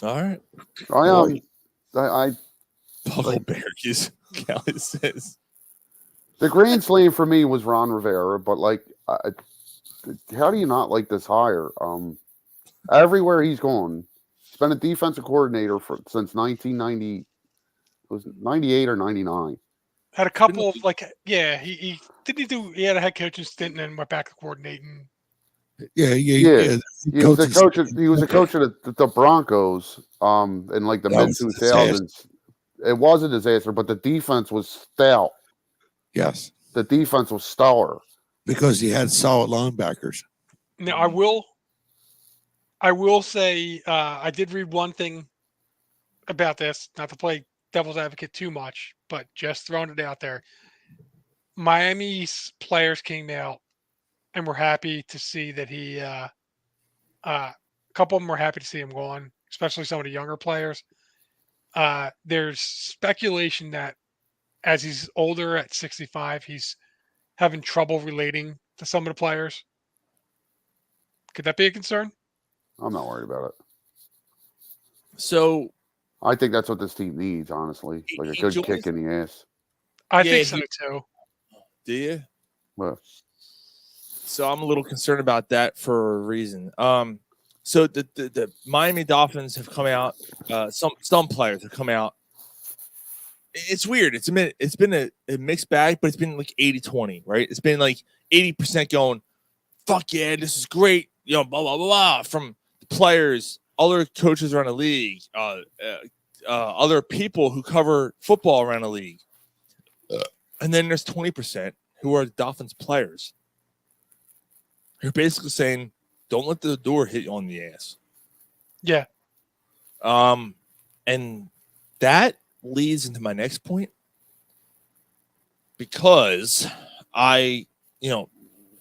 All right. I Buckleberries, Callie says. the grand slam for me was Ron Rivera, but like, how do you not like this hire? Everywhere he's gone, he's been a defensive coordinator since 1990. Was it 98 or 99? Had a couple of he had a head coaching stint and then went back to coordinating. Yeah. He was a coach. He was a coach of the Broncos. In like the That mid was a 2000s. It was a disaster, but the defense was stout. Yes. The defense was stellar Because he had solid linebackers. Now I will say I did read one thing about this, not to play devil's advocate too much, but just throwing it out there. Miami's players came out and were happy to see that he a couple of them were happy to see him gone, especially some of the younger players. There's speculation that as he's older at 65, he's having trouble relating to some of the players. Could that be a concern? I'm not worried about it. So I think that's what this team needs, honestly. Like a good kick in the ass. I think so too. Do you? Well, so I'm a little concerned about that for a reason. So the Miami Dolphins have come out. Some players have come out. It's weird. It's been a mixed bag, but it's been like 80-20, right? It's been like 80% going, fuck yeah, this is great. You know, blah, blah, blah, blah, from the players, other coaches around the league, other people who cover football around the league. And then there's 20% who are Dolphins players. You're basically saying, don't let the door hit you on the ass. Yeah. And that leads into my next point, because many of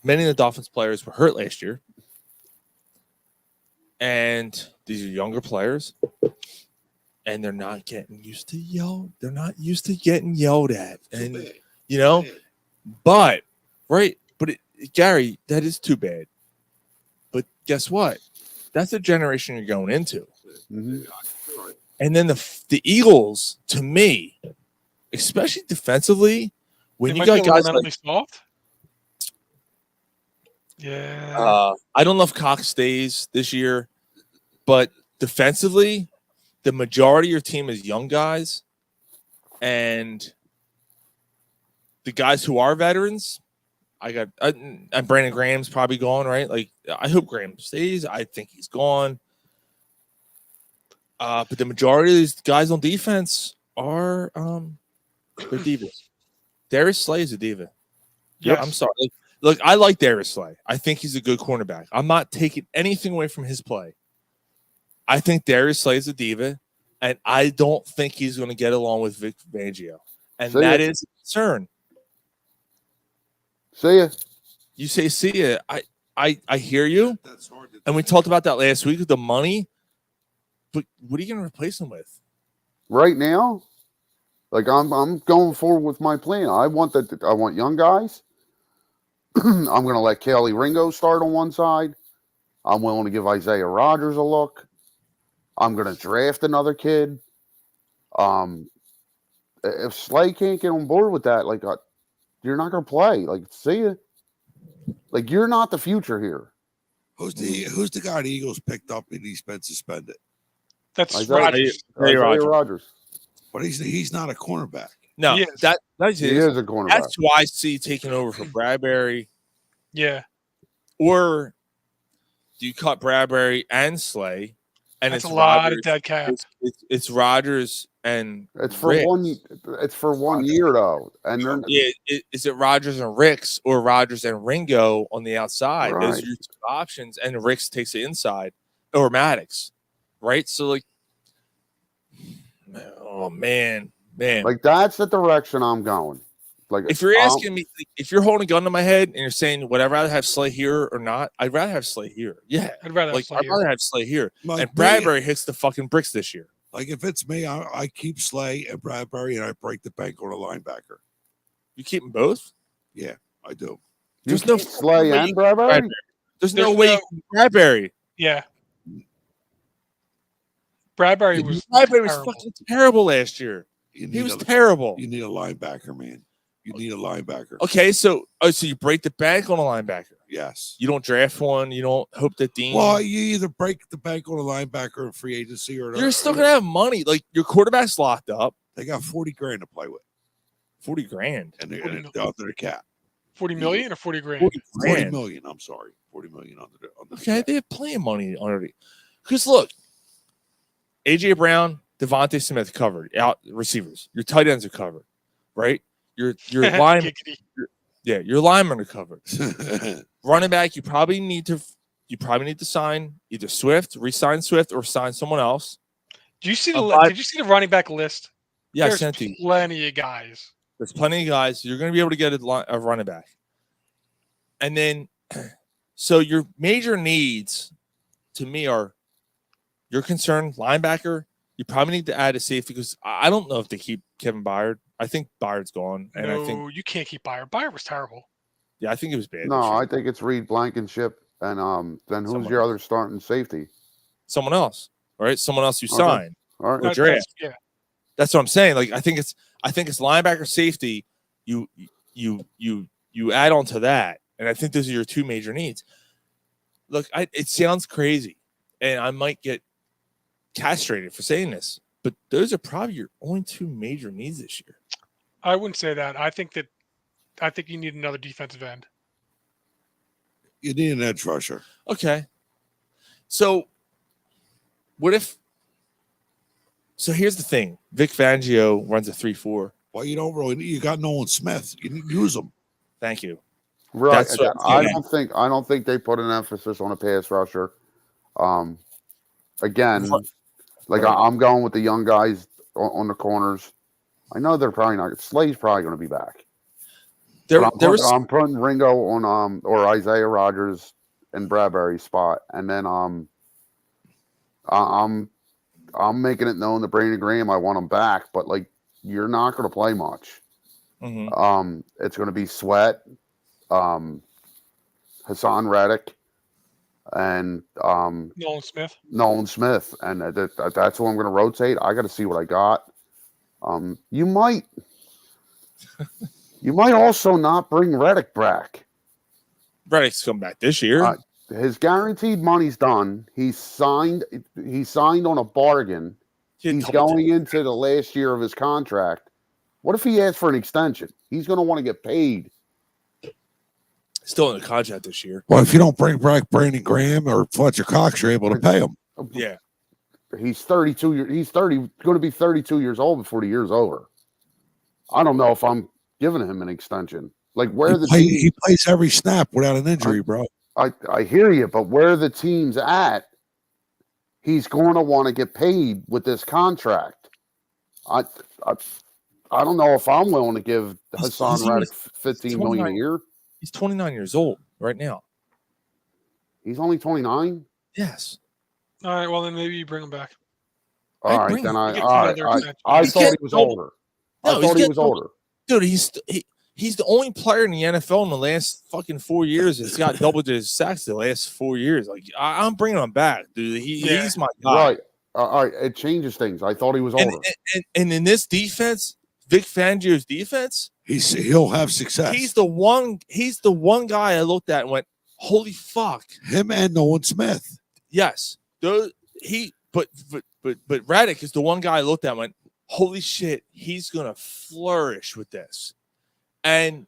the Dolphins players were hurt last year, and these are younger players, and they're not getting used to yell. They're not used to getting yelled at, and but Gary, that is too bad. But guess what? That's the generation you're going into. Mm-hmm. And then the Eagles, to me, especially defensively, when you got guys like soft. Yeah. I don't know if Cox stays this year, but defensively, the majority of your team is young guys, and the guys who are veterans, and Brandon Graham's probably gone, right? Like, I hope Graham stays. I think he's gone. But the majority of these guys on defense are they're divas. Darius Slay is a diva. Yes. I'm sorry. Look, I like Darius Slay. I think he's a good cornerback. I'm not taking anything away from his play. I think Darius Slay is a diva, and I don't think he's going to get along with Vic Fangio. And that is a concern. See ya. You say see ya. I hear you. And we talked about that last week with the money. But what are you going to replace him with? Right now, like I'm going forward with my plan. I want young guys. I'm going to let Kelly Ringo start on one side. I'm willing to give Isaiah Rodgers a look. I'm going to draft another kid. If Slay can't get on board with that, like, you're not going to play. Like, see ya. Like, you're not the future here. Who's the guy the Eagles picked up and he's been suspended? That's Isaiah Rodgers. But he's not a cornerback. No, he is a cornerback. That's who I see taking over for Bradbury. Yeah. Or do you cut Bradbury and Slay? And That's it's a lot Rodgers, of dead cap. It's Rodgers and It's for Ricks. It's for 1 year though, and they're is it Rodgers and Ricks or Rodgers and Ringo on the outside? Right. Those are your two options, and Ricks takes the inside, or Maddox, right? So like, oh man, like that's the direction I'm going. Like, if you're asking me, if you're holding a gun to my head and you're saying, would I rather have Slay here or not? I'd rather have Slay here. Yeah, I'd rather have Slay I'd here. rather have Slay here. Like and Bradbury hits the fucking bricks this year. Like, if it's me, I keep Slay and Bradbury, and I break the bank on a linebacker. You keep them both? Yeah, I do. There's no Slay and Bradbury. There's no way you can Bradbury. Yeah. Bradbury was terrible. Fucking terrible last year. He was terrible. You need a linebacker, man. You need a linebacker. Okay, so you break the bank on a linebacker. Yes. You don't draft one. You don't hope that Dean. Well, you either break the bank on a linebacker in free agency, or you're still gonna have money. Like, your quarterback's locked up. They got $40,000 to play with. $40,000, and they're under the cap. 40 million or 40 grand? 40 million. I'm sorry, 40 million under the okay, they have plenty of money already. Because look, AJ Brown, Devontae Smith covered out receivers. Your tight ends are covered, right? Your line, your linemen are covered. Running back, you probably need to sign either Swift, re-sign Swift, or sign someone else. Did you see the running back list? Yeah, There's I sent you. Plenty of guys. There's plenty of guys. You're going to be able to get a running back. And then, so your major needs to me are, you're concerned, linebacker. You probably need to add a safety, because I don't know if they keep Kevin Byard. I think Byard's gone. And No, I think you can't keep Byard. Byard was terrible. Yeah, I think it was bad. No, I think it's Reed Blankenship. And then who's Someone your else. other starting safety? Someone else, right? Someone else you Okay. sign All right. or draft. Yeah. That's what I'm saying. Like I think it's linebacker, safety. You add on to that, and I think those are your two major needs. Look, it sounds crazy, and I might get castrated for saying this, but those are probably your only two major needs this year. I wouldn't say that. I think you need another defensive end. You need an edge rusher. Okay. So what if? So here's the thing: Vic Fangio runs a 3-4. Well, you don't really need. You got Nolan Smith. You need to use him. Thank you. Right. That's what I don't think they put an emphasis on a pass rusher. Again, like Right. I'm going with the young guys on the corners. I know they're probably not. Slay's probably going to be back. I'm putting Ringo on or Isaiah Rodgers in Bradbury's spot, and then I'm making it known to Brandon Graham I want him back, but like you're not going to play much. Mm-hmm. It's going to be Sweat, Hassan Reddick, and Nolan Smith, and that's who I'm going to rotate. I got to see what I got. You might also not bring Reddick back. Reddick's come back this year. His guaranteed money's done. He signed on a bargain. He's going into the last year of his contract. What if he asks for an extension? He's going to want to get paid. Still in the contract this year. Well, if you don't bring back Brandon Graham or Fletcher Cox, you're able to pay him. Yeah. He's 32. He's going to be 32 years old before the year's over. I don't know if I'm giving him an extension. Like he plays every snap without an injury, bro. I hear you, but where the team's at, he's going to want to get paid with this contract. I don't know if I'm willing to give Hassan Reddick $15 million a year. He's 29 years old right now. He's only 29? Yes. All right, well then maybe you bring him back. All right, then I thought he was older. I thought he was older. Dude, he's the only player in the NFL in the last fucking 4 years that's got double-digit sacks the last 4 years. Like I'm bringing him back, dude. He's my guy. Right. All right, it changes things. I thought he was older. And in this defense, Vic Fangio's defense, he'll have success. He's the one guy I looked at and went, "Holy fuck!" Him and Nolan Smith. Yes, but Reddick is the one guy I looked at and went, "Holy shit, he's gonna flourish with this." And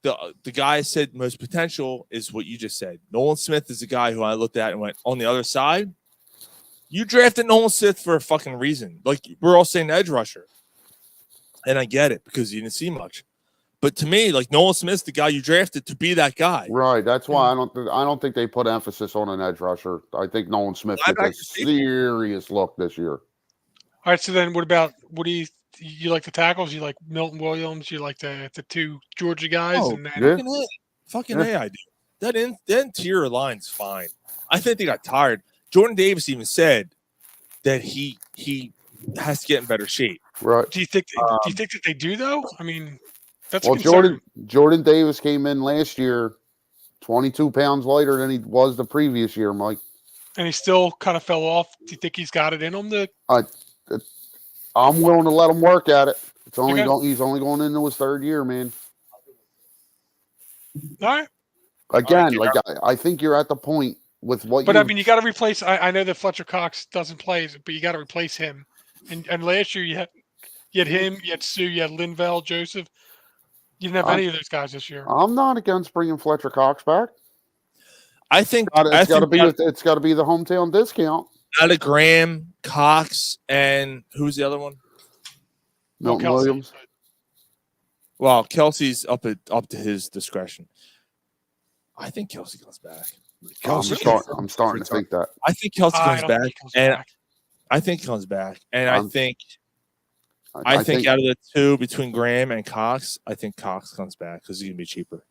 the guy I said most potential is what you just said. Nolan Smith is the guy who I looked at and went, on the other side, you drafted Nolan Smith for a fucking reason. Like we're all saying edge rusher. And I get it because you didn't see much. But to me, like Nolan Smith's the guy you drafted to be that guy. Right. That's why I don't think they put emphasis on an edge rusher. I think Nolan Smith gets a serious look this year. All right, so then what do you like the tackles? You like Milton Williams? You like the two Georgia guys? Oh, and then, fucking A, I do. That interior line's fine. I think they got tired. Jordan Davis even said that he has to get in better shape. Right. Do you think that they do though? I mean, that's Jordan Davis came in last year 22 pounds lighter than he was the previous year, Mike. And he still kind of fell off. Do you think he's got it in him to I'm willing to let him work at it. He's only going into his third year, man. All right. Again, I think you're at the point with what. But I mean, you got to replace. I know that Fletcher Cox doesn't play, but you got to replace him. And last year you had him, you had Sue, you had Linval, Joseph. You didn't have any of those guys this year. I'm not against bringing Fletcher Cox back. I think it's got to be the hometown discount. Out of Graham, Cox, and who's the other one? Milton Williams. Well, Kelsey's up to his discretion. I think Kelsey comes back. I'm starting to think that. I think Kelsey comes back, I think he comes back, and I think out of the two between Graham and Cox, I think Cox comes back because he's gonna be cheaper.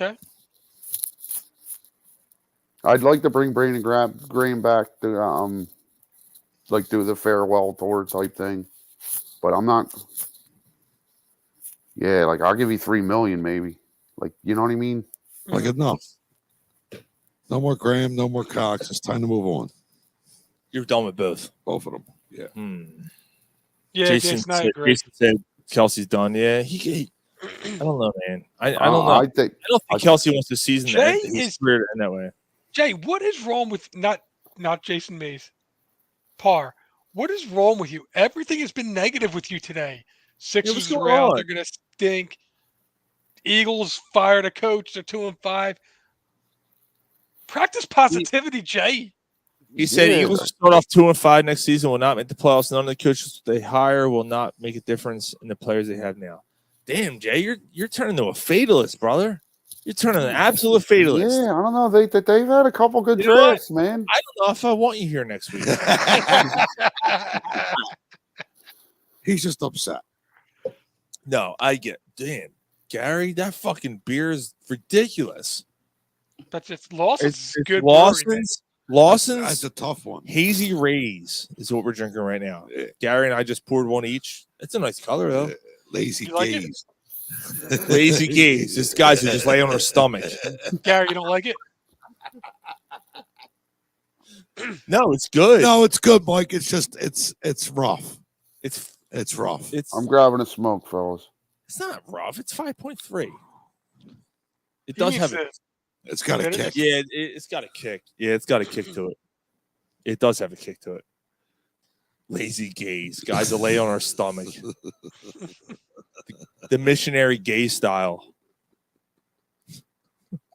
Okay. I'd like to bring Brandon Graham back to do the farewell tour type thing, but I'm not. Yeah, like I'll give you $3 million maybe. Like, you know what I mean? Like enough. No more Graham, no more Cox. It's time to move on. You're done with both. Both of them. Yeah. Yeah, Jason said Kelsey's done. Yeah, he I don't know, man. I don't know. I think Kelsey wants the season to Jay end, his is- career to end that way. Jay, what is wrong with not Jason Mays? Parr, what is wrong with you? Everything has been negative with you today. Sixers going are out. on? They're going to stink. Eagles fired a coach. They're 2-5. Practice positivity, Jay. He said Eagles will start off 2-5 next season, will not make the playoffs. None of the coaches they hire will not make a difference in the players they have now. Damn, Jay, you're turning to a fatalist, brother. You're turning an absolute fatalist. Yeah, I don't know. They've had a couple good You know what? drafts, man. I don't know if I want you here next week. He's just upset. No, I get. Damn, Gary, that fucking beer is ridiculous. But it's Lawson's It's good. Lawson's. That's a tough one. Hazy Rays is what we're drinking right now. Gary and I just poured one each. It's a nice color though. Lazy You like it? gaze. Lazy gaze. This guys who just lay on their stomach. Gary, you don't like it? No, it's good. No, it's good, Mike. It's just it's rough. It's rough. I'm grabbing a smoke, fellas. It's not rough. It's 5.3. It He does needs have to- it. It's got a It kick. is. Yeah, it's got a kick. Yeah, it's got a kick to it. It does have a kick to it. Lazy gaze. Guys that lay on our stomach. The missionary gaze style.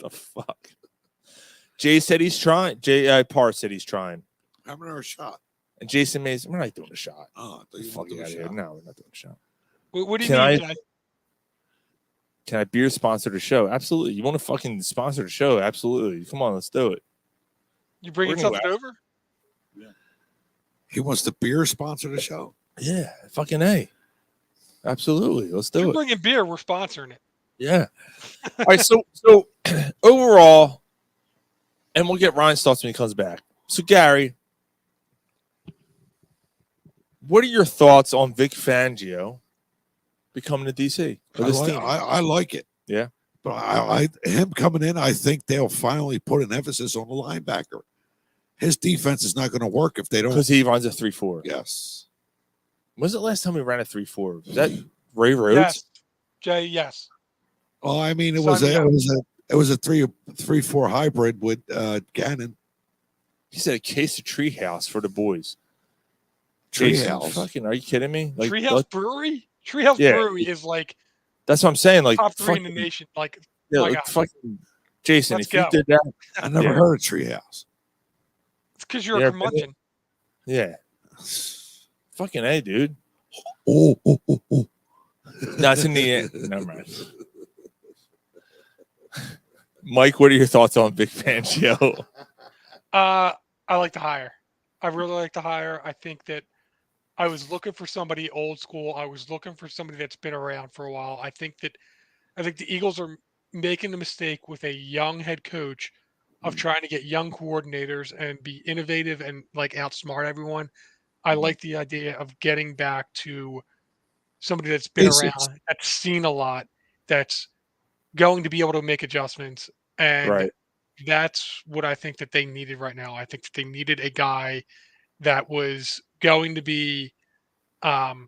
The fuck? Jay said he's trying. Parr said he's trying. Having our shot. And Jason Mays, we're not doing a shot. Oh, I thought you Fuck wanted to do out a of here. shot. No, we're not doing a shot. What do you Can mean, I- Jay? Can I beer sponsor the show? Absolutely. You want to fucking sponsor the show? Absolutely. Come on, let's do it. You bringing We're gonna something go over? He wants the beer sponsor the show. Yeah, fucking A. Absolutely. Let's If do you're it. bringing beer, we're sponsoring it. Yeah. All right. So overall, and we'll get Ryan's thoughts when he comes back. So Gary, what are your thoughts on Vic Fangio becoming the DC for this team? I like it. Yeah. But I him coming in, I think they'll finally put an emphasis on the linebacker. His defense is not going to work if they don't. Because he runs a 3-4. Yes. When's the last time we ran a 3-4? Was that Ray Rhodes? Yes. Jay, yes. Well, I mean, it Sign was me a, up. it was a 3-4 hybrid with Gannon. He said a case of Treehouse for the boys. Jason, Treehouse. Fucking, are you kidding me? Like, Treehouse what- Brewery? Treehouse Yeah. Brewery is like That's what I'm saying. Like, top 3 in the fucking- nation. Like, yeah, my like God. fucking Jason, Let's if you go. did that, I never Yeah. heard of Treehouse. It's because you're Yeah, a curmudgeon. yeah, fucking A, dude. Oh. That's in the end. Never mind. Mike, what are your thoughts on Vic Fangio? I like the hire. I really like the hire. I think that I was looking for somebody old school. I was looking for somebody that's been around for a while. I think the Eagles are making the mistake with a young head coach of trying to get young coordinators and be innovative and like outsmart everyone. I like the idea of getting back to somebody that's been Basics. around, that's seen a lot, that's going to be able to make adjustments. And Right. that's what I think that they needed right now. I think that they needed a guy that was going to be that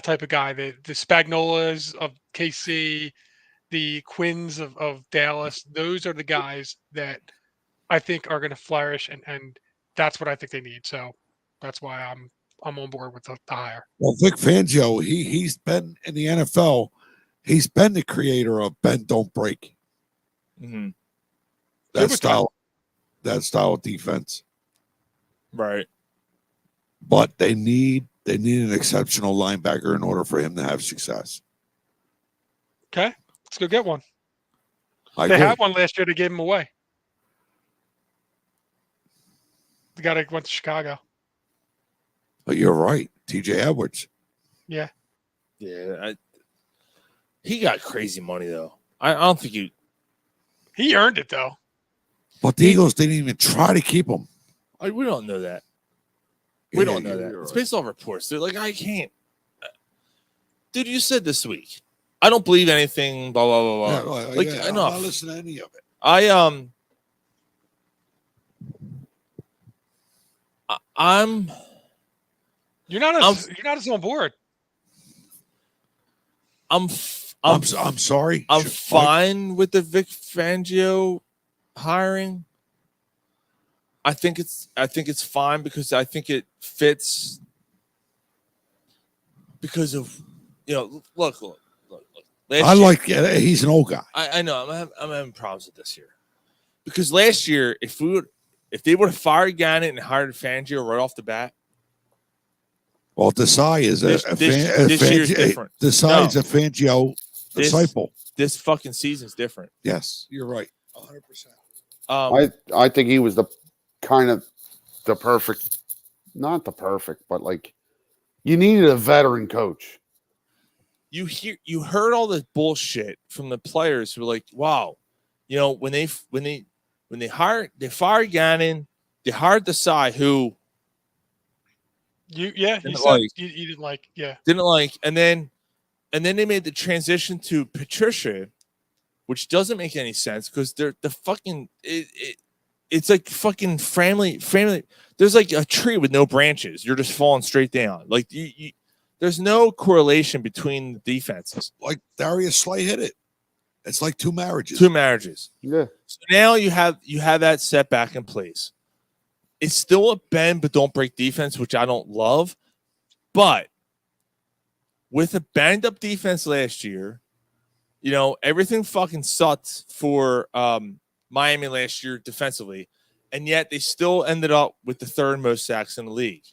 type of guy, the Spagnolas of KC, the Quinns of Dallas. Those are the guys that I think are going to flourish, and that's what I think they need. So that's why I'm on board with the hire. Well, Vic Fangio, he's been in the NFL. He's been the creator of bend don't break. Mm-hmm. That style of defense. Right. But they need an exceptional linebacker in order for him to have success. Okay, let's go get one. I They agree. had one last year. They gave him away. The guy that went to Chicago. But you're right, T.J. Edwards. Yeah. Yeah. He got crazy money though. I don't think he earned it though. But the Eagles didn't even try to keep him. We don't know that. We don't know that. It's based off reports. They're like, I can't. Dude, you said this week I don't believe anything. Blah blah blah Yeah, blah. like, Like yeah, I'm enough. not listening to any of it. I'm. You're not as on board. I'm sorry. I'm fine with the Vic Fangio hiring. I think it's fine because I think it fits because of look. He's an old guy. I know I'm having problems with this here because last year if they would have fired Gannon and hired Fangio right off the bat. Well, Desai is this year's different. Desai is a Fangio disciple. This fucking season's different. Yes, you're right. 100%. I think he was the perfect, not the perfect, but like you needed a veteran coach. You heard all the bullshit from the players who were like, wow, when they fired Gannon, they hired Desai who you didn't like and then they made the transition to Patricia, which doesn't make any sense because they're the fucking it's like fucking family. There's like a tree with no branches. You're just falling straight down. Like there's no correlation between the defenses. Like Darius Slay hit it. It's like two marriages. Yeah. So now you have that setback in place. It's still a bend but don't break defense, which I don't love. But with a banged up defense last year, everything fucking sucked for Miami last year defensively, and yet they still ended up with the third most sacks in the league.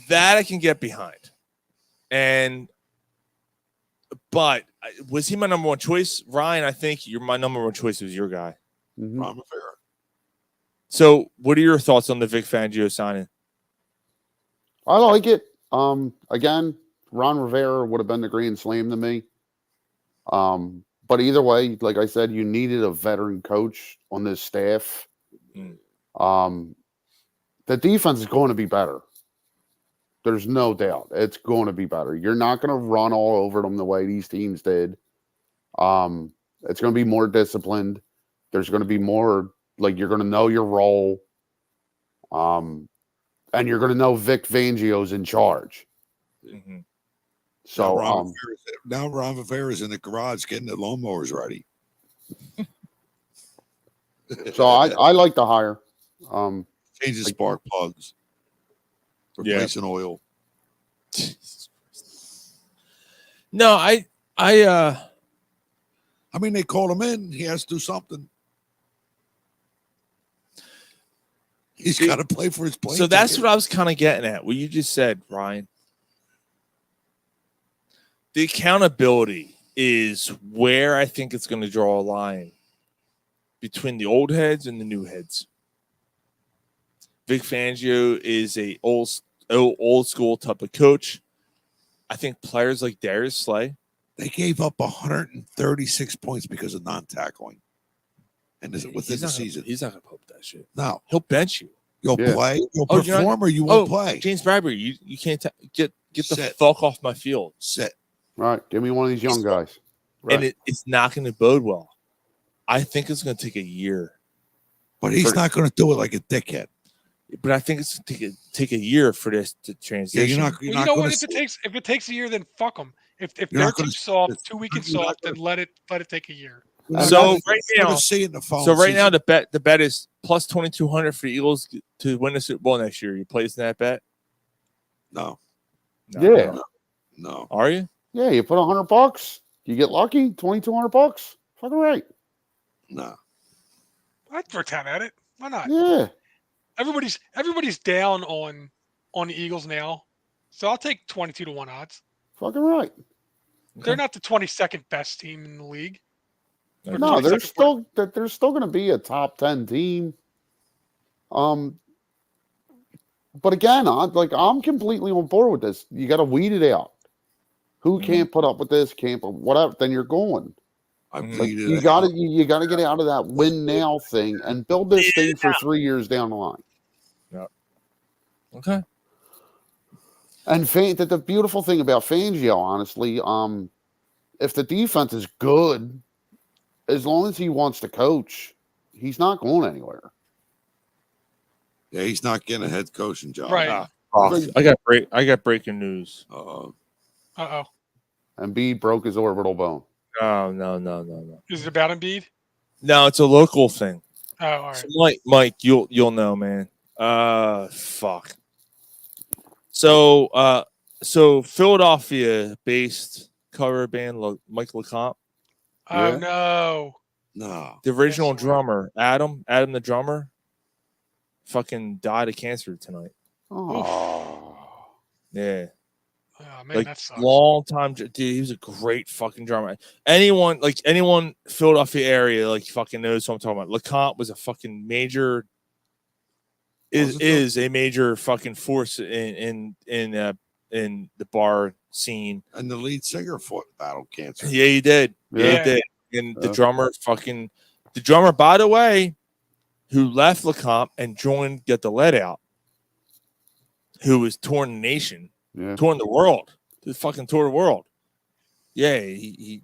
That I can get behind. But was he my number one choice? Ryan, I think you're my number one choice was your guy. Mm-hmm. Ron Rivera. So what are your thoughts on the Vic Fangio signing? I like it. Again, Ron Rivera would have been the grand slam to me. But either way, like I said, you needed a veteran coach on this staff. The defense is going to be better. There's no doubt. It's going to be better. You're not going to run all over them the way these teams did. It's going to be more disciplined. There's going to be more, like, you're going to know your role. And you're going to know Vic Fangio's in charge. Mm-hmm. So now Ron Rivera's in the garage getting the lawnmowers ready. So I like the hire. Changes spark plugs. Replacing oil. No, I mean, they called him in. He has to do something. He's got to play for his plane. So that's what I was kind of getting at. What you just said, Ryan. The accountability is where I think it's going to draw a line between the old heads and the new heads. Vic Fangio is a old school type of coach. I think players like Darius Slay. They gave up 136 points because of non-tackling. And within the season. He's not going to put up that shit. No. He'll bench you. You'll play. You'll perform or you won't play. James Bradbury, you can't get the Sit. fuck off my field. Sit. Right. Give me one of these young guys. Right. And it's not going to bode well. I think it's going to take a year. But he's not going to do it like a dickhead. But I think it's going to take a year for this to transition. Yeah, you know what? If it takes a year, then fuck them. If they're too soft, 2 weeks soft, then let it take a year. So right now, the bet is plus 2,200 for the Eagles to win the Super Bowl next year. You placing that bet? No. Yeah. No. Are you? Yeah, you put $100. You get lucky. $2,200. Fucking right. No. I'd throw 10 at it. Why not? Yeah. Everybody's down on the Eagles now, so I'll take 22-1 odds. Fucking right. They're not the 22nd best team in the league. No, there's still going to be a top 10 team. But again, I'm completely on board with this. You got to weed it out. Who can't put up with this? Can't put whatever? Then you're going. You got to get out of that win now thing and build this thing for 3 years down the line. Yeah. Okay. And the beautiful thing about Fangio, honestly, if the defense is good, as long as he wants to coach, he's not going anywhere. Yeah, he's not getting a head coaching job. Right. I got breaking news. Uh-oh. Embiid broke his orbital bone. No. Is it about Embiid? No, it's a local thing. Oh, all right. So Mike, you'll know, man. Fuck. So Philadelphia-based cover band Mike LeComte. Oh no. No. The original drummer, Adam the drummer, fucking died of cancer tonight. Oh. Yeah. Oh man, Like that sucks. long time, dude. He was a great fucking drummer. Anyone Philadelphia area like fucking knows what I'm talking about. LeComte was a fucking major. Is a major fucking force in the bar scene. And the lead singer fought battle cancer. Yeah, he did. Yeah, he did. And the drummer, by the way, who left LeComte and joined Get the Lead Out, who was touring the nation, touring the world, fucking tour the world. Yeah, he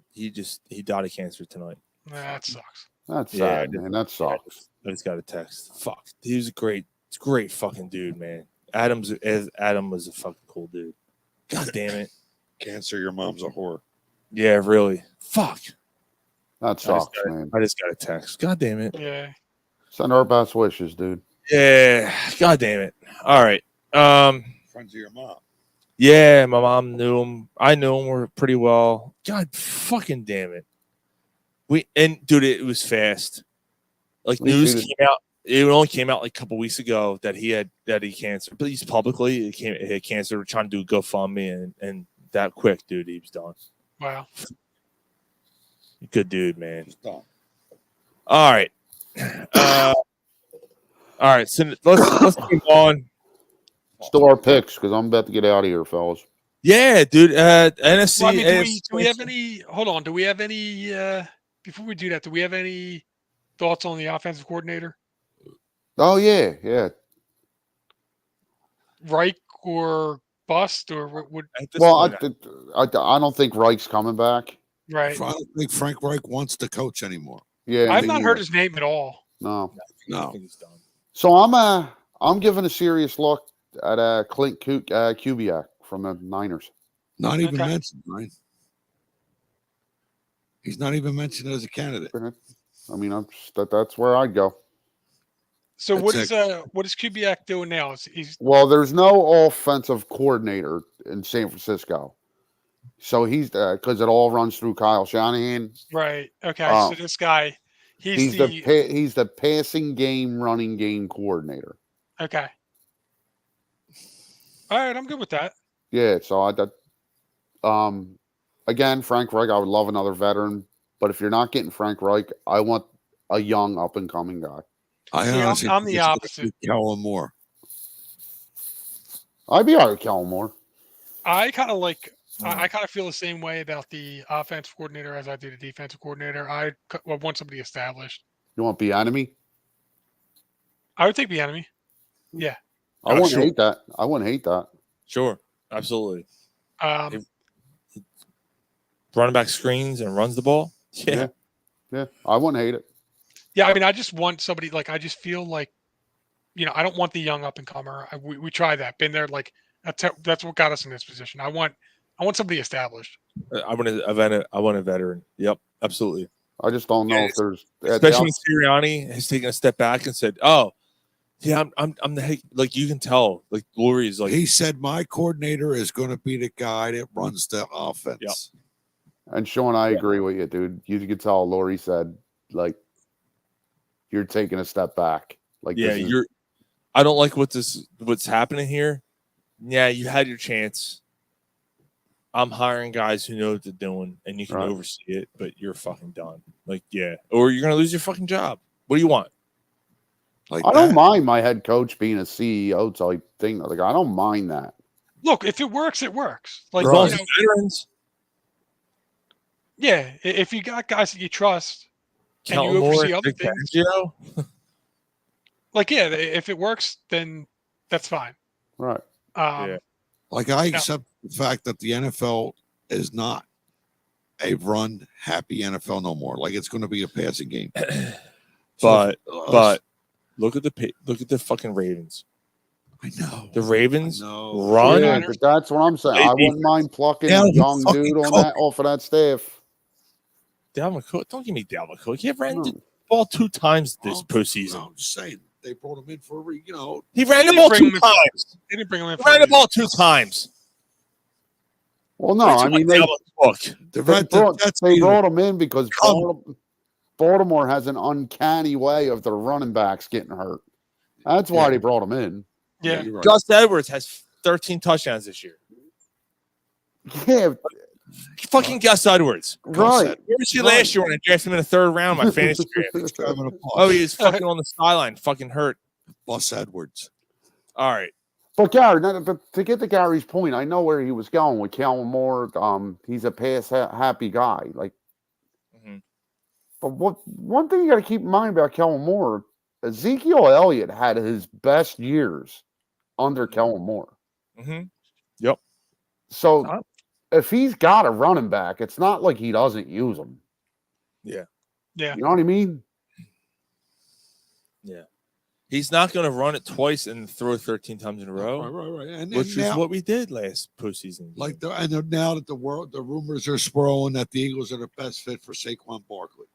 died of cancer tonight. That sucks. That's sad, man. That sucks. I just got a text. Fuck, he was a great fucking dude, man. Adam was a fucking cool dude. God damn it. Cancer, your mom's a whore. Yeah, really. Fuck. That sucks, man. I just got a text. God damn it. Yeah. Send our best wishes, dude. Yeah. God damn it. All right. Friends of your mom. Yeah, my mom knew him. I knew him pretty well. God fucking damn it. Dude, it was fast. Like news came out. It only came out like a couple weeks ago that he had cancer. But he's publicly he had cancer. We're trying to do GoFundMe and that quick, dude, he was done. Wow. Good dude, man. All right. All right. So let's move on. Still our picks because I'm about to get out of here, fellas. Yeah, dude. NFC. Well, I mean, do we have any? Hold on. Do we have any? Before we do that, do we have any thoughts on the offensive coordinator? Oh yeah. Reich or bust or what would? Well, I don't think Reich's coming back. Right. I don't think Frank Reich wants to coach anymore. Yeah, I've not heard his name at all. No. He's done. So I'm giving a serious look at Clint Kubiak from the Niners. Not even mentioned, right? He's not even mentioned as a candidate. I mean, that's where I'd go. So what is Kubiak doing now? Well, there's no offensive coordinator in San Francisco, so he's because it all runs through Kyle Shanahan. Right. Okay. So this guy, he's the passing game, running game coordinator. Okay. All right, I'm good with that. Yeah. So again, Frank Reich. I would love another veteran, but if you're not getting Frank Reich, I want a young up and coming guy. I'm the opposite. Kellen Moore. I'd be all right with Kellen Moore. I kind of I kind of feel the same way about the offensive coordinator as I do the defensive coordinator. I want somebody established. You want Bieniemy? I would take Bieniemy. Yeah. I wouldn't hate that. I wouldn't hate that. Sure. Absolutely. Running back screens and runs the ball. Yeah. I wouldn't hate it. Yeah, I mean, I just want somebody I just feel like, I don't want the young up and comer. We tried that. Been there. Like that's what got us in this position. I want somebody established. I want a veteran. Yep, absolutely. I just don't know if there's, especially when Sirianni has taken a step back and said, "Oh, yeah, I'm the head." Like you can tell, like Lurie's like he said, my coordinator is going to be the guy that runs the offense. Yep. And Sean, I agree with you, dude. You could tell Lurie said like you're taking a step back. Like I don't like what's happening here. Yeah, you had your chance. I'm hiring guys who know what they're doing, and you can oversee it, but you're fucking done. Like, yeah, or you're gonna lose your fucking job. What do you want? Like, I don't mind my head coach being a CEO type thing. Like, I don't mind that. Look, if it works, it works. Like, veterans. Yeah, if you got guys that you trust and you Kellen oversee Moore, other things, like, yeah, if it works, then that's fine. Right. Yeah. Like I accept the fact that the NFL is not a run-happy NFL no more. Like it's going to be a passing game. But look at the fucking Ravens. I know the Ravens know. run. Yeah, but that's what I'm saying. I wouldn't mind plucking Dalvin a young fucking dude on Cook. that off of that staff. Dalvin Cook. Don't give me Dalvin Cook. He ran the ball 2 times this postseason. I'm just saying they brought him in for He ran the ball 2 times. They didn't bring him in. He ran the ball 2 times. Well, no, I mean they brought him in because Baltimore has an uncanny way of their running backs getting hurt. That's why they brought him in. Yeah, right. Gus Edwards has 13 touchdowns this year. Yeah, fucking Gus Edwards. Right. Where was he last year when I drafted him in the 3rd round? My fantasy draft. Oh, he was fucking on the sideline, fucking hurt. Gus Edwards. All right. But Gary, to get to Gary's point, I know where he was going with Kellen Moore. He's a pass happy guy. Like, but one thing you got to keep in mind about Kellen Moore, Ezekiel Elliott had his best years under Kellen Moore. Yep. So if he's got a running back, it's not like he doesn't use him. Yeah. Yeah. You know what I mean? Yeah. He's not going to run it twice and throw 13 times in a row. Right. And which is now, what we did last postseason. like now that the rumors are swirling that the Eagles are the best fit for Saquon Barkley.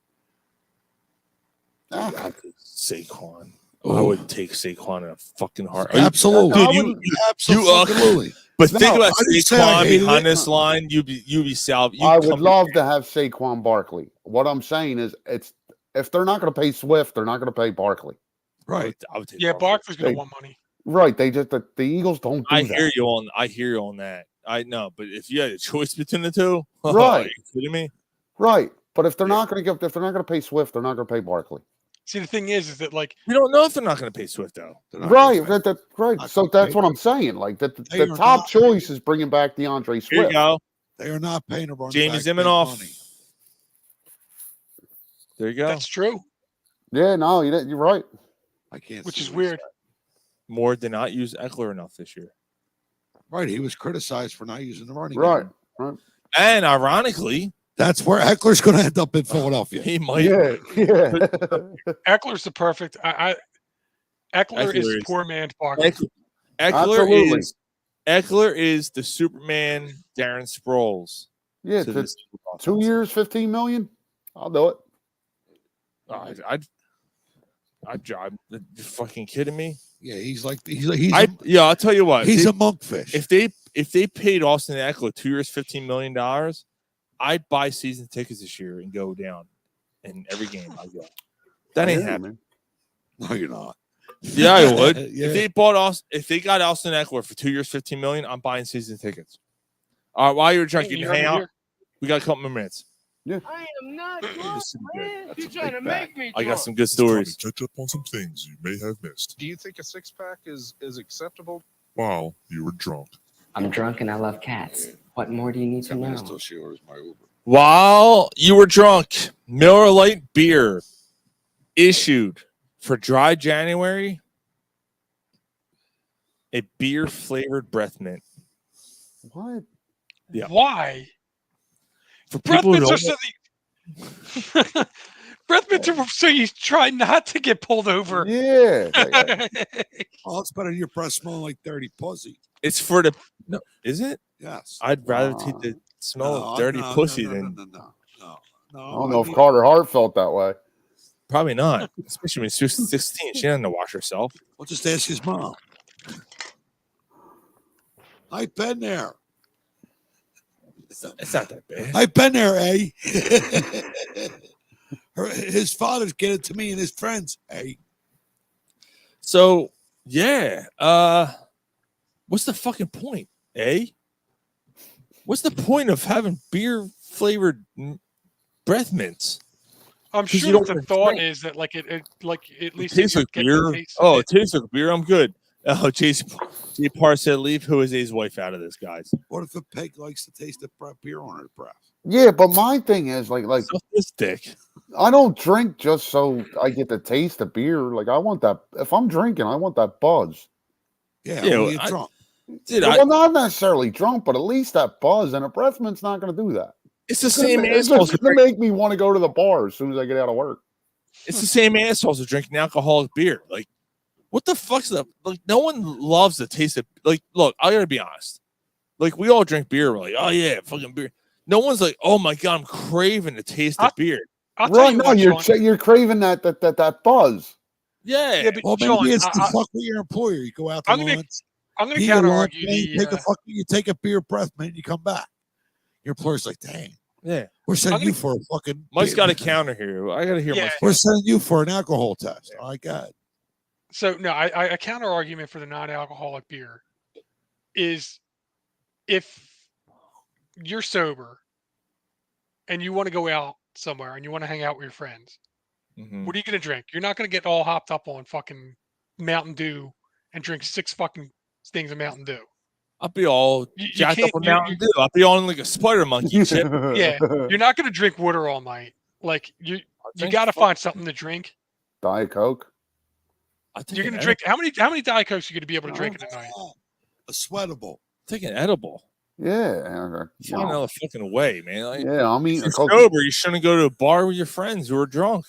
Saquon. I would take Saquon in a fucking heart. Absolutely. Dude, Absolutely. But think about I didn't say I Saquon hated behind it. this line. You'd be salved. I would love to have Saquon Barkley. What I'm saying is, if they're not going to pay Swift, they're not going to pay Barkley. Right. I would take Yeah, Barkley's going They- to want money. Right. They just the Eagles don't do I that. hear you on that. I know, but if you had a choice between the two, Right. are you kidding me? Right. But if they're not going to pay Swift, they're not going to pay Barkley. See, the thing is that like We don't know if they're not going to pay Swift though. Right. Right. So that's what I'm saying. Like the They are top not- choice is bringing back DeAndre Swift. Here you go. They are not paying a running Jamie back big Zimenoff. money. There you go. that's true, Yeah. No, you're right. I can't. which see is what he's weird. Moore did not use Eckler enough this year. Right. He was criticized for not using the running Right. game. Right. And ironically, That's where Eckler's going to end up in Philadelphia. he might. Yeah. Yeah. Eckler's the perfect. Eckler Eckler is is- poor man's Barkley. Absolutely. Eckler is the Superman Darren Sproles. Yeah. to to this 2 years, $15 million. I'll do it. I'd drive. You're fucking kidding me? Yeah, he's I'll tell you what. he's a monkfish. If they paid Austin Eckler 2 years, $15 million, I'd buy season tickets this year and go down in every game I go. That ain't happening. No, you're not. Yeah, I would. Yeah. If they got Austin Eckler for 2 years, $15 million, I'm buying season tickets. All right, while you're trying to hang out, we got a couple more minutes. Yeah. I am not drunk, man. That's You're a trying to big make me I drunk. got some good stories. Catch up on some things you may have missed. Do you think a 6-pack is acceptable? While you were drunk. I'm drunk and I love cats. What more do you need to know? Still she orders my Uber. While you were drunk, Miller Lite beer issued for dry January a beer flavored breath mint. What? Yeah. Why? For Breath people who mints are don't so breath mints are so you try not to get pulled over. Yeah. Oh, it's better than your breath smelling like dirty pussy. it's for the no, is it? Yes. I'd rather take the smell of dirty pussy than I don't know if Carter Hart felt that way. probably not. Especially when she was 16. She didn't know to wash herself. I'll just ask his mom. I've been there. It's not that bad. I've been there, eh? His father's getting it to me and his friends, eh? So yeah. What's the fucking point, eh? What's the point of having beer flavored breath mints? I'm 'Cause you sure don't that the wanna thought drink. is that like it like at least It tastes you like get the beer. taste of Oh, it. it tastes like beer. I'm good. Oh, Jay Parr said, leave Jose's wife out of this, guys. What if a pig likes to taste the beer on her breath? Yeah, but my thing is like Suck this dick. I don't drink just so I get the taste of beer. Like I want that. If I'm drinking, I want that buzz. Yeah, Yeah, when you I- drunk. Dude, well, not necessarily drunk, but at least that buzz. And a breath mint's not going to do that. It's the same It's assholes. going to make me want to go to the bar as soon as I get out of work. It's the same assholes who drinking alcoholic beer. Like, what the fuck's that? Like, no one loves the taste of. Like, look, I gotta be honest. Like, we all drink beer. We're like, oh yeah, fucking beer. No one's like, oh my god, I'm craving the taste of beer. Right now, you're craving that buzz. Yeah. but Well, Sean, maybe it's the fuck with your employer. You go out to lunch. I'm gonna eat your counter lunch, argue man, you take a beer breath, man. You come back. Your employer's like, dang. Yeah. We're sending you for a fucking. Mike's got a counter here. I gotta hear Mike's. We're sending you for an alcohol test. Oh my god. So no, I counter argument for the non-alcoholic beer is if you're sober and you want to go out somewhere and you want to hang out with your friends, what are you going to drink? You're not going to get all hopped up on fucking Mountain Dew and drink 6 fucking things of Mountain Dew. I'll be all jacked up on Mountain Dew. I'll be on like a spider monkey chip. Yeah, you're not going to drink water all night. Like you got to find something to drink. Diet Coke. You're going to drink how many Diet Cokes are you going to be able to drink in a night? A sweatable. Take an edible. Yeah. Find another fucking way, man. Like, Yeah, I mean, if you're sober, you shouldn't go to a bar with your friends who are drunk.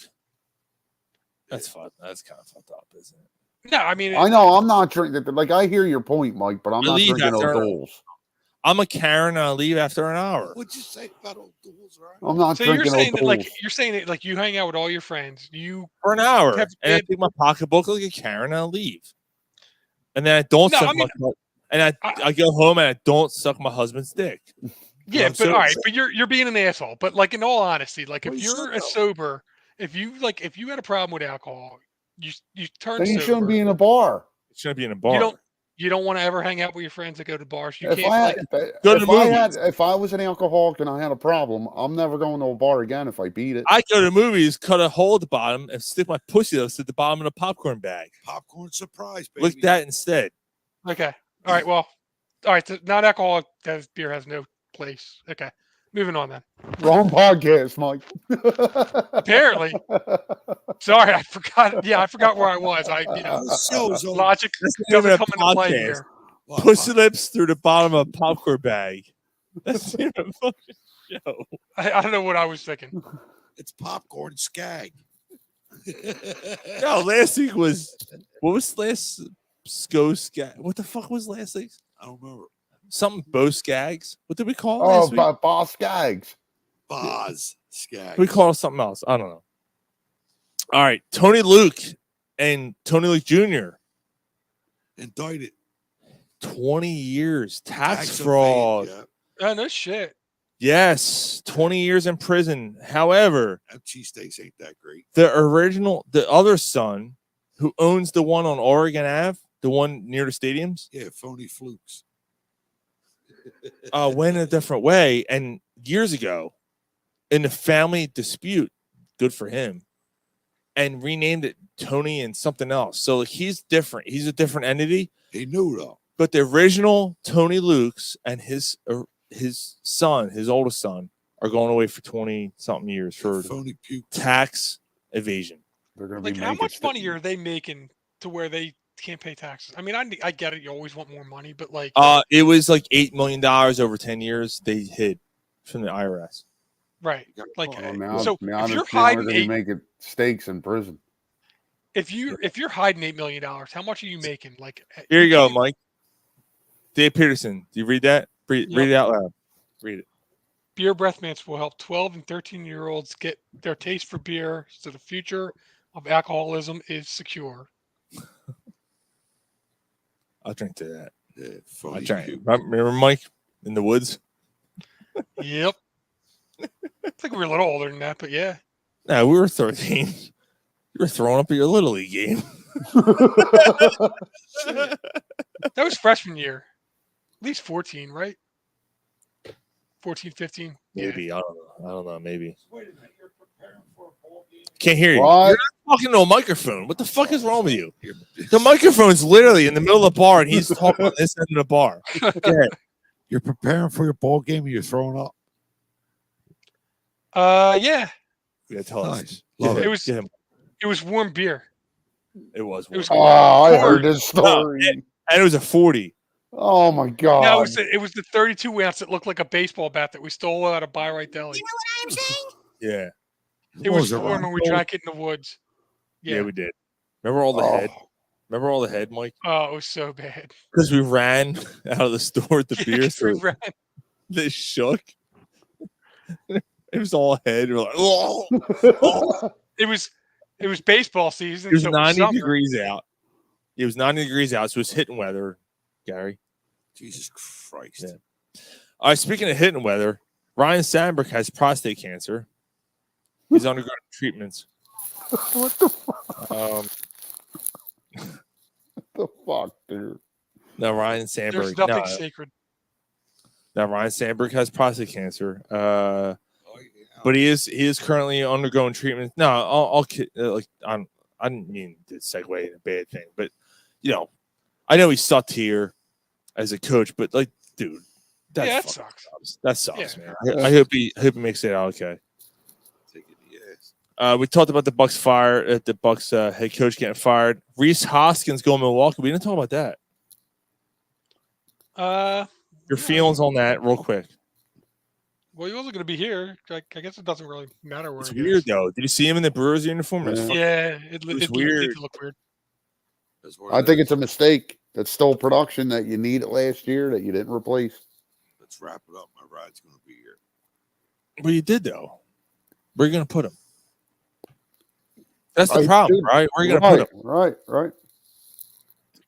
That's fun. That's kind of fucked up, isn't it? No, I mean, I know I'm not drinking. Like I hear your point, Mike, but I'm not drinking O'Doul's. I'm a Karen. I leave after an hour. What'd you say about O'Doul's? Right? I'm not so drinking you're saying O'Doul's. that, you're saying that like you hang out with all your friends, you for an hour, have and I take my pocketbook like a Karen, and I leave, and then I don't suck I go home and I don't suck my husband's dick. Yeah, but all right, but you're being an asshole. But like in all honesty, like if you're a sober, if you had a problem with alcohol, you turn Then you sober. shouldn't be in a bar. You shouldn't be in a bar. You don't want to ever hang out with your friends that go to bars. You If can't if I was an alcoholic and I had a problem, I'm never going to a bar again if I beat it. I go to movies, cut a hole at the bottom, and stick my pussy lips at the bottom of the popcorn bag. Popcorn surprise, baby. Lick that instead. Okay. All right. Well, all right. So non-alcoholic beer has no place. Okay. Moving on then. Wrong podcast, Mike. Apparently. Sorry, I forgot. Yeah, I forgot where I was. Logic doesn't come into play here. Pussy lips through the bottom of a popcorn bag. That's the fucking show. I don't know what I was thinking. It's popcorn skag. No, last week was what was last skag? What the fuck was last week? I don't remember. Something Bo Skags. What did we call it? Last week? Boss Skags. Boz Skags. We call it something else. I don't know. All right, Tony Luke and Tony Luke Jr. indicted. 20 years tax fraud. Oh, no shit. Yes, 20 years in prison. However, cheesesteaks ain't that great. The other son, who owns the one on Oregon Ave, the one near the stadiums, Yeah, phony flukes. went a different way. And years ago, in the family dispute, good for him, and renamed it Tony and something else. So he's different. He's a different entity. He knew though. But the original Tony Luke's and his son, his oldest son, are going away for 20-something years for phony puke tax evasion. They're going to Like, how much money are they making to where they can't pay taxes? I mean, I get it. You always want more money, but like, It was like $8 million over 10 years they hid from the IRS. right? Like, now so if you're they're hiding going to make it stakes in prison. if you're hiding $8 million, how much are you making? Like, Here you go, Mike. Dave Peterson. Do you read that? Read it out loud. Read it. Beer breath mints will help 12 and 13-year-olds get their taste for beer, so the future of alcoholism is secure. I'll drink to that. Yeah, I drank. Remember Mike in the woods? Yep. I think we were a little older than that, but yeah. No, we were 13. You were throwing up at your Little League game. That was freshman year. At least 14, right? 14, 15. Maybe. I don't know. Maybe. Can't hear you. What? You're not talking to a microphone. What the fuck is wrong with you? The microphone's literally in the middle of the bar, and he's talking on this end of the bar. Yeah. You're preparing for your ball game and you're throwing up. Yeah. Yeah, tell us. Nice. Love it. It was warm beer. It was. It was Oh, I heard this story. And it was a 40. Oh my No, God! it was the 32 ounce that looked like a baseball bat that we stole out of Buy Right Deli. Yeah. It What was was it, fun when we Ryan? drank it in the woods. Yeah, Yeah. we did. Remember all the head? Remember all the head, Mike? Oh, it was so bad. Because we ran out of the store with the beer, 'Cause we so ran. they shook. It was all head. We're like, oh. It was baseball season, It was so 90 summer. degrees out. It was 90 degrees out, so it's hitting weather, Gary. Jesus Christ. Yeah. All right, speaking of hitting weather, Ryan Sandberg has prostate cancer. He's undergoing treatments. What the fuck? What the fuck, dude? Now Ryan Sandberg. There's nothing sacred. Now Ryan Sandberg has prostate cancer. But he is currently undergoing treatment. No, I'll like I didn't mean to segue in a bad thing, but I know he sucked here as a coach, but like, dude, that sucks. That sucks, man. I hope he makes it out okay. We talked about the Bucks the Bucks head coach getting fired. Reese Hoskins going to Milwaukee. We didn't talk about that. Your feelings on that, real quick. Well, he wasn't going to be here. I guess it doesn't really matter where. It's he weird goes. though. Did you see him in the Brewers uniform? Yeah, it weird. did look weird. I think it's a mistake. That's still production that you need it last year that you didn't replace. Let's wrap it up. My ride's going to be here. Well, you did though. Where are you going to put him? That's the problem, right? Where are you going to put him? Right.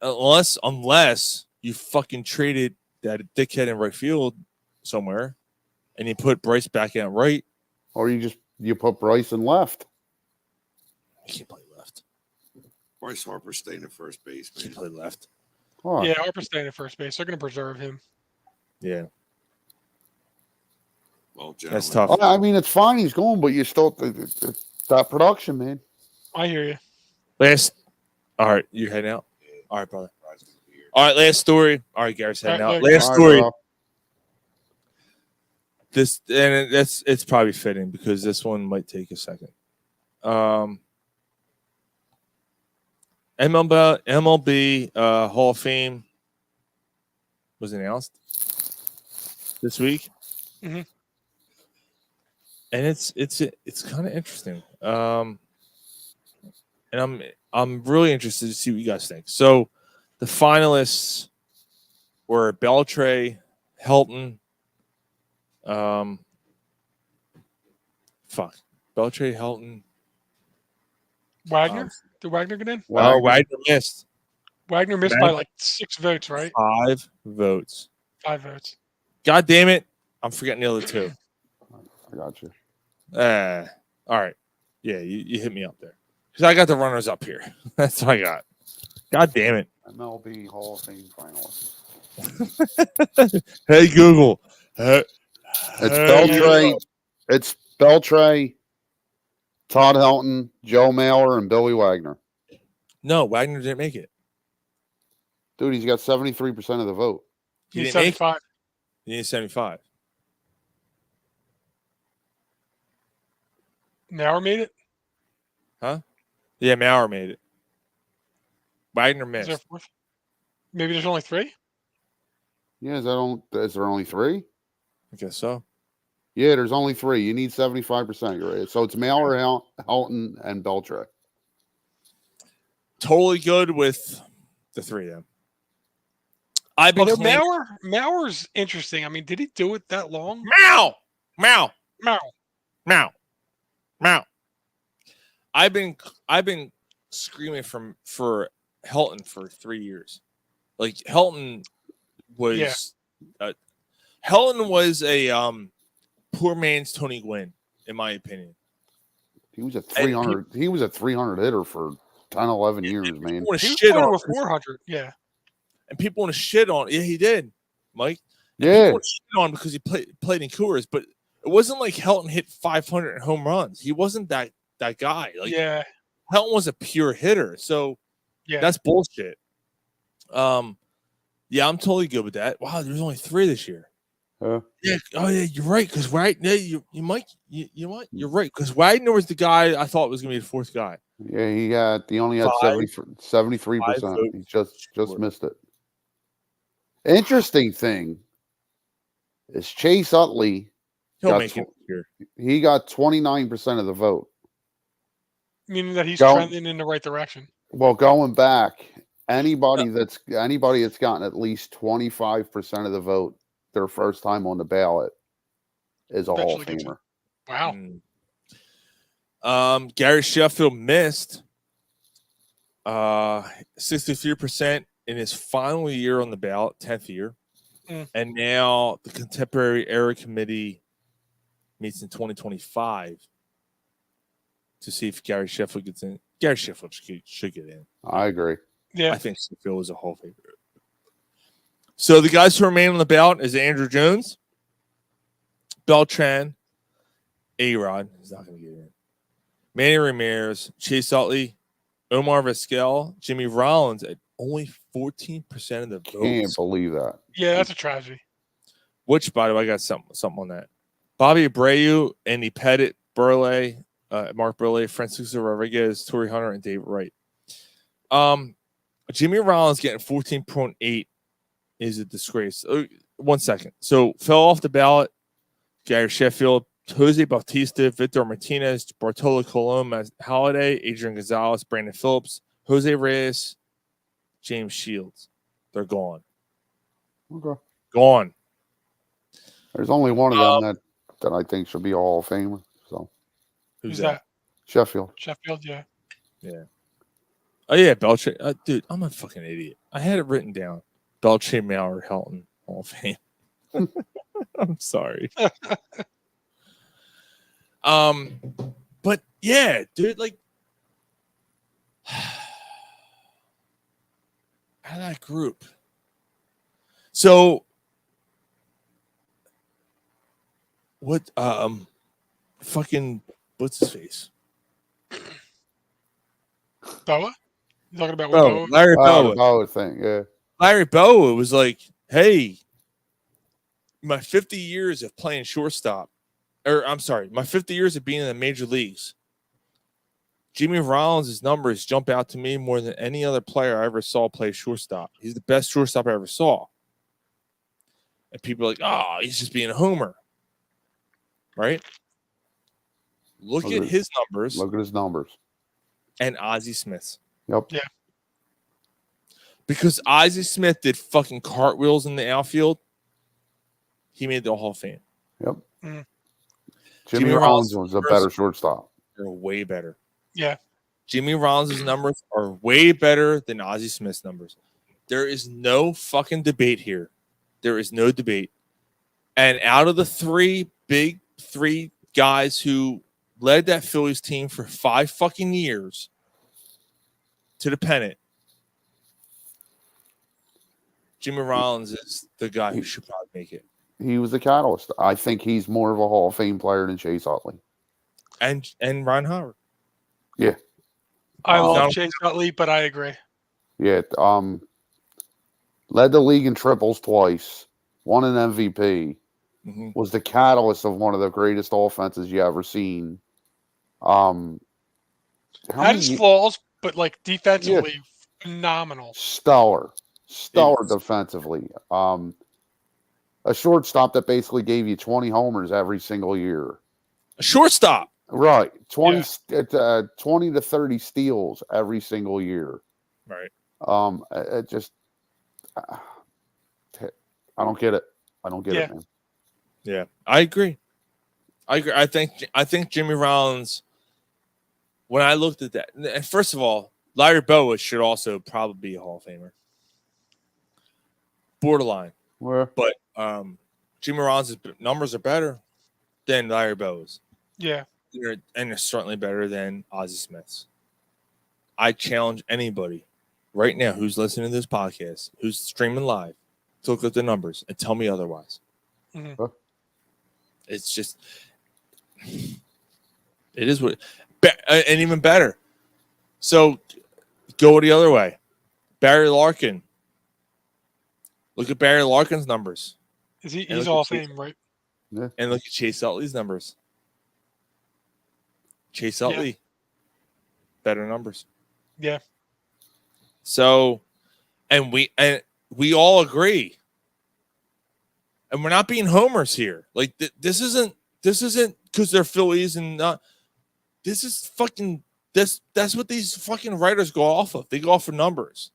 Unless you fucking traded that dickhead in right field somewhere, and you put Bryce back in right, or you put Bryce in left. He can't play left. Bryce Harper staying at first base. He play left. Oh. Yeah, Harper's staying at first base. They're going to preserve him. Yeah. Well, that's tough. I mean, it's fine. He's going, but you still that production, man. I hear you. All right, you heading out? All right, brother. All right, last story. All right, Gary's heading out. Look. Last story. It's probably fitting because this one might take a second. MLB Hall of Fame was announced this week, mm-hmm. and it's kind of interesting. And I'm really interested to see what you guys think. So, the finalists were Beltre, Helton, Beltre, Helton, Wagner. Did Wagner get in? Wagner missed. Wagner missed by like 6 votes, right? 5 votes. 5 votes. God damn it! I'm forgetting the other 2. I got you. All right. Yeah, you hit me up there. Because I got the runners up here. That's what I got. God damn it. MLB Hall of Fame finalist. Hey, Google. It's Beltre. It's Beltre, Todd Helton, Joe Mauer, and Billy Wagner. No, Wagner didn't make it. Dude, he's got 73% of the vote. He He's didn't make 75. He needs 75. Mauer made it? Huh? Yeah, Mauer made it. Wagner Is missed. there 4? Maybe there's only 3? Yeah, is there only 3? I guess so. Yeah, there's only 3. You need 75%. You're right. So it's Mauer, Helton, and Beltre. Totally good with the 3 of them. I've been Although Mauer's interesting. I mean, did he do it that long? Meow. I've been screaming for Helton for 3 years. Like Helton was a poor man's Tony Gwynn, in my opinion. He was a 300. He was a 300 hitter for 10, 11 years, man. He was over 400. Yeah. And people want to shit on. Yeah, he did, Mike. And yeah. People want to shit on because he played in Coors, but it wasn't like Helton hit 500 home runs. He wasn't that guy. Like, yeah. Helton was a pure hitter, so that's bullshit. Yeah, I'm totally good with that. Wow, there's only 3 this year. Yeah. Oh yeah, you're right. Because you might. You know what? You're right. Because Wagner was the guy I thought was going to be the 4th guy. Yeah, he only had 73%. He just missed it. Interesting thing is Chase Utley He'll got make it here. he got 29% of the vote. Meaning that he's Go- trending in the right direction. Well, going back, anybody that's gotten at least 25% of the vote their first time on the ballot is a Hall of Eventually gets Famer. Wow. Gary Sheffield missed 63% in his final year on the ballot, 10th year. And now the Contemporary Era Committee meets in 2025 to see if Gary Sheffield gets in. Gary Sheffield should get in. I agree. Yeah. I think Sheffield is a Hall of Famer. So the guys who remain on the ballot is Andrew Jones, Beltran, A-Rod. He's not going to get in. Manny Ramirez, Chase Utley, Omar Vizquel, Jimmy Rollins at only 14% of the votes. Can't believe that. Yeah, that's a tragedy. Which, by the way, I got something on that. Bobby Abreu, Andy Pettit, Burley, Mark Burley, Francisco Rodriguez, Torrey Hunter, and David Wright. Jimmy Rollins getting 14.8 is a disgrace. 1 second. So fell off the ballot. Gary Sheffield, Jose Bautista, Victor Martinez, Bartolo Colon, Matt Halliday, Adrian Gonzalez, Brandon Phillips, Jose Reyes, James Shields. They're gone. Okay. Gone. There's only one of them that I think should be a Hall of Famer. So Who's that? Sheffield. Sheffield, yeah. Yeah. Oh, yeah, Beltray. Dude, I'm a fucking idiot. I had it written down. Beltray, Maurer, Helton, Hall of Fame. I'm sorry. But yeah, dude, like out of that group. So what fucking what's his face? Boa? You talking about Boa, Boa? Larry Boa. The Boa thing, yeah. Larry Boa was like, hey, my 50 years of playing shortstop, or I'm sorry, my 50 years of being in the major leagues, Jimmy Rollins' numbers jump out to me more than any other player I ever saw play shortstop. He's the best shortstop I ever saw. And people are like, oh, he's just being a homer. Right? Look at his numbers. Look at his numbers. And Ozzie Smith's. Yep. Yeah. Because Ozzie Smith did fucking cartwheels in the outfield, he made the Hall of Fame. Yep. Mm. Jimmy Rollins was a better shortstop. They're way better. Yeah. Jimmy Rollins' numbers are way better than Ozzie Smith's numbers. There is no fucking debate here. There is no debate. And out of the three guys who led that Phillies team for 5 fucking years to the pennant, Jimmy Rollins is the guy who should probably make it. He was the catalyst. I think he's more of a Hall of Fame player than Chase Utley. And Ryan Howard. Yeah. I love Chase Utley, but I agree. Yeah. Led the league in triples twice, won an MVP, was the catalyst of one of the greatest offenses you ever seen. Had his flaws, but like defensively, phenomenal. Stellar defensively. A shortstop that basically gave you 20 homers every single year. A shortstop. Right. 20 to 30 steals every single year. Right. It just I don't get it. I don't get it, man. Yeah. I agree. I think Jimmy Rollins, when I looked at that, and first of all, Larry Bowa should also probably be a Hall of Famer. Borderline. Where? But Jimmy Rollins' numbers are better than Larry Bowa's. Yeah. And they're certainly better than Ozzie Smith's. I challenge anybody right now who's listening to this podcast, who's streaming live, to look at the numbers and tell me otherwise. Mm-hmm. It's just, it is what, and even better. So go the other way. Barry Larkin. Look at Barry Larkin's numbers. He's Hall of Fame, right? Yeah. And look at Chase Utley's numbers. Chase Utley, better numbers. Yeah. So, and we all agree And we're not being homers here. Like this isn't because they're Phillies and not. This is fucking this. That's what these fucking writers go off of. They go off of numbers.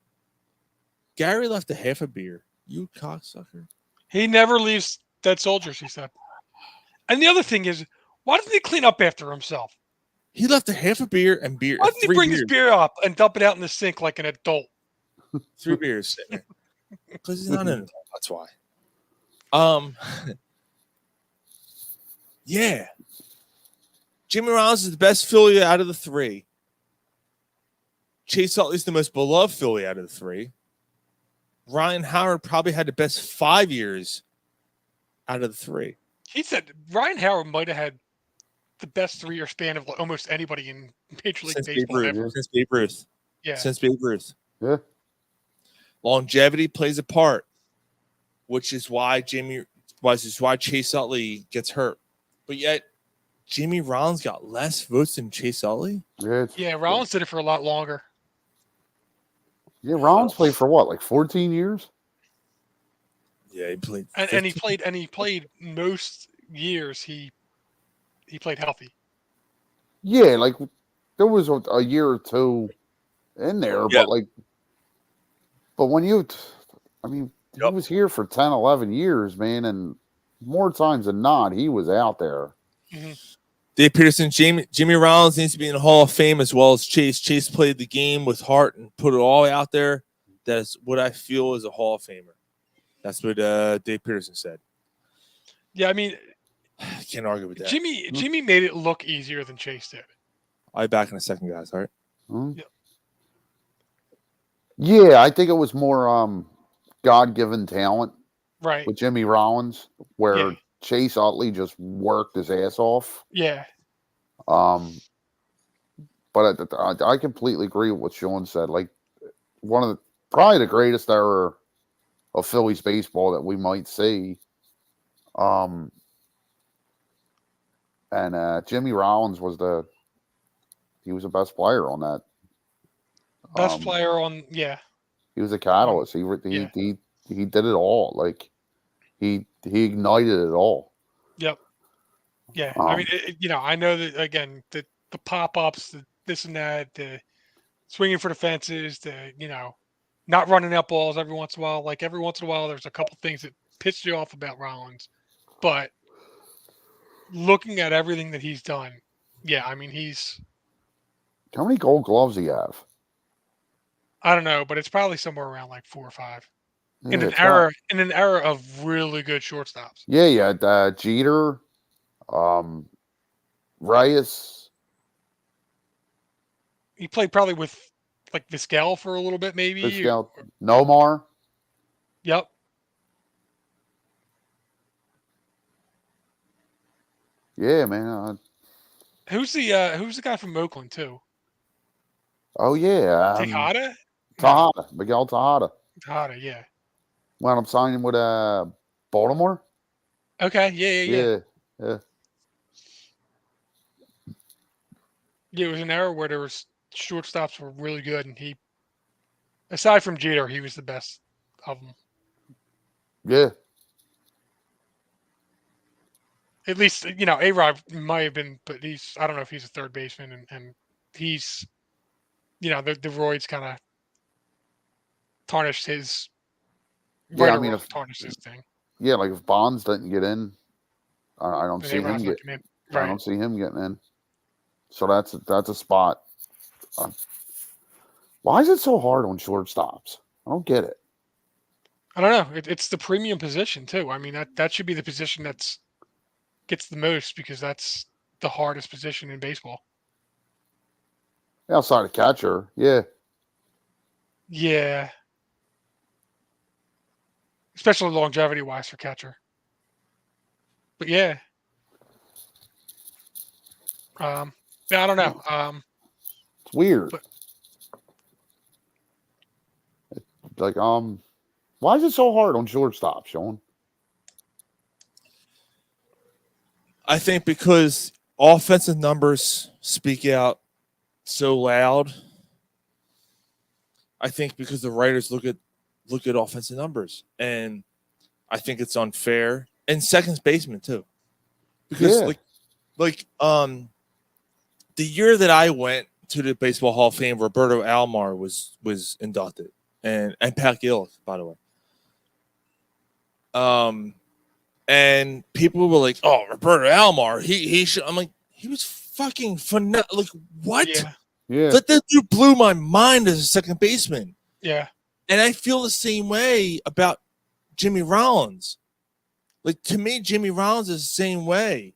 Gary left a half a beer. You cocksucker. He never leaves dead soldiers, he said. And the other thing is, why doesn't he clean up after himself? He left a half a beer and beer. Why doesn't he bring his beer up and dump it out in the sink like an adult? 3 beers. Because he's not an adult. That's why. Yeah. Jimmy Rollins is the best Philly out of the 3. Chase Utley's the most beloved Philly out of the 3. Ryan Howard probably had the best 5 years out of the 3. He said Ryan Howard might have had the best 3-year span of almost anybody in Major League Baseball ever. Since Babe Ruth. Yeah. Since Babe Ruth. Yeah. Longevity plays a part, which is why Chase Utley gets hurt. But yet, Jimmy Rollins got less votes than Chase Utley? Yeah, Rollins did it for a lot longer. Yeah, Rollins played for what, like 14 years? Yeah, he played. And he played most years he played healthy. Yeah, like there was a year or two in there, but when he was here for 10, 11 years, man, and more times than not, he was out there. Mm-hmm. Dave Peterson, Jimmy Rollins needs to be in the Hall of Fame as well as Chase. Chase played the game with heart and put it all out there. That's what I feel is a Hall of Famer. That's what Dave Peterson said. Yeah, I mean, I can't argue with that. Jimmy made it look easier than Chase did. I'll be back in a second, guys. All right. Hmm? Yeah, I think it was more God-given talent, right, with Jimmy Rollins, where Chase Utley just worked his ass off. Yeah. But I completely agree with what Sean said. Like probably the greatest era of Phillies baseball that we might see. And Jimmy Rollins was the best player on that. Best player on, yeah. He was a catalyst. He did it all. Like he ignited it all. Yep. Yeah. I mean, I know that again, the pop-ups, the this and that, the swinging for the fences, the not running out balls every once in a while. Like every once in a while, there's a couple things that pissed you off about Rollins, but looking at everything that he's done, yeah, I mean, how many Gold Gloves do you have? I don't know, but it's probably somewhere around like 4 or 5 Yeah, in an era of really good shortstops. Yeah, you had Jeter, Reyes. He played probably with like Vizquel for a little bit, maybe. Vizquel, Nomar. Yep. Yeah, man. Who's the guy from Oakland too? Oh yeah, Tejada. Miguel Tejada. Tejada, yeah. When I'm signing with Baltimore. Okay, yeah. Yeah. Yeah, it was an era where there was shortstops were really good, and he, aside from Jeter, he was the best of them. Yeah. At least, A-Rod might have been, but I don't know if he's a third baseman, and he's, the roids kind of tarnished his. Yeah, I mean, tarnished his thing. Yeah, like if Bonds didn't get in, I don't see him Right. I don't see him getting in. So that's a spot. Why is it so hard on shortstops? I don't get it. I don't know. It's the premium position too. I mean, that should be the position that's gets the most because that's the hardest position in baseball. Outside of catcher, yeah. Yeah. Especially longevity wise for catcher. But yeah. I don't know. It's weird. Like, why is it so hard on shortstop, Sean? I think because offensive numbers speak out so loud. I think because the writers look at offensive numbers, and I think it's unfair, and second baseman too, because the year that I went to the Baseball Hall of Fame, Roberto Alomar was inducted, and Pat Gillick, by the way. And people were like, "Oh, Roberto Alomar, he should." I'm like, he was fucking phenomenal. Like, what? Yeah. That dude blew my mind as a second baseman. Yeah. And I feel the same way about Jimmy Rollins. Like, to me, Jimmy Rollins is the same way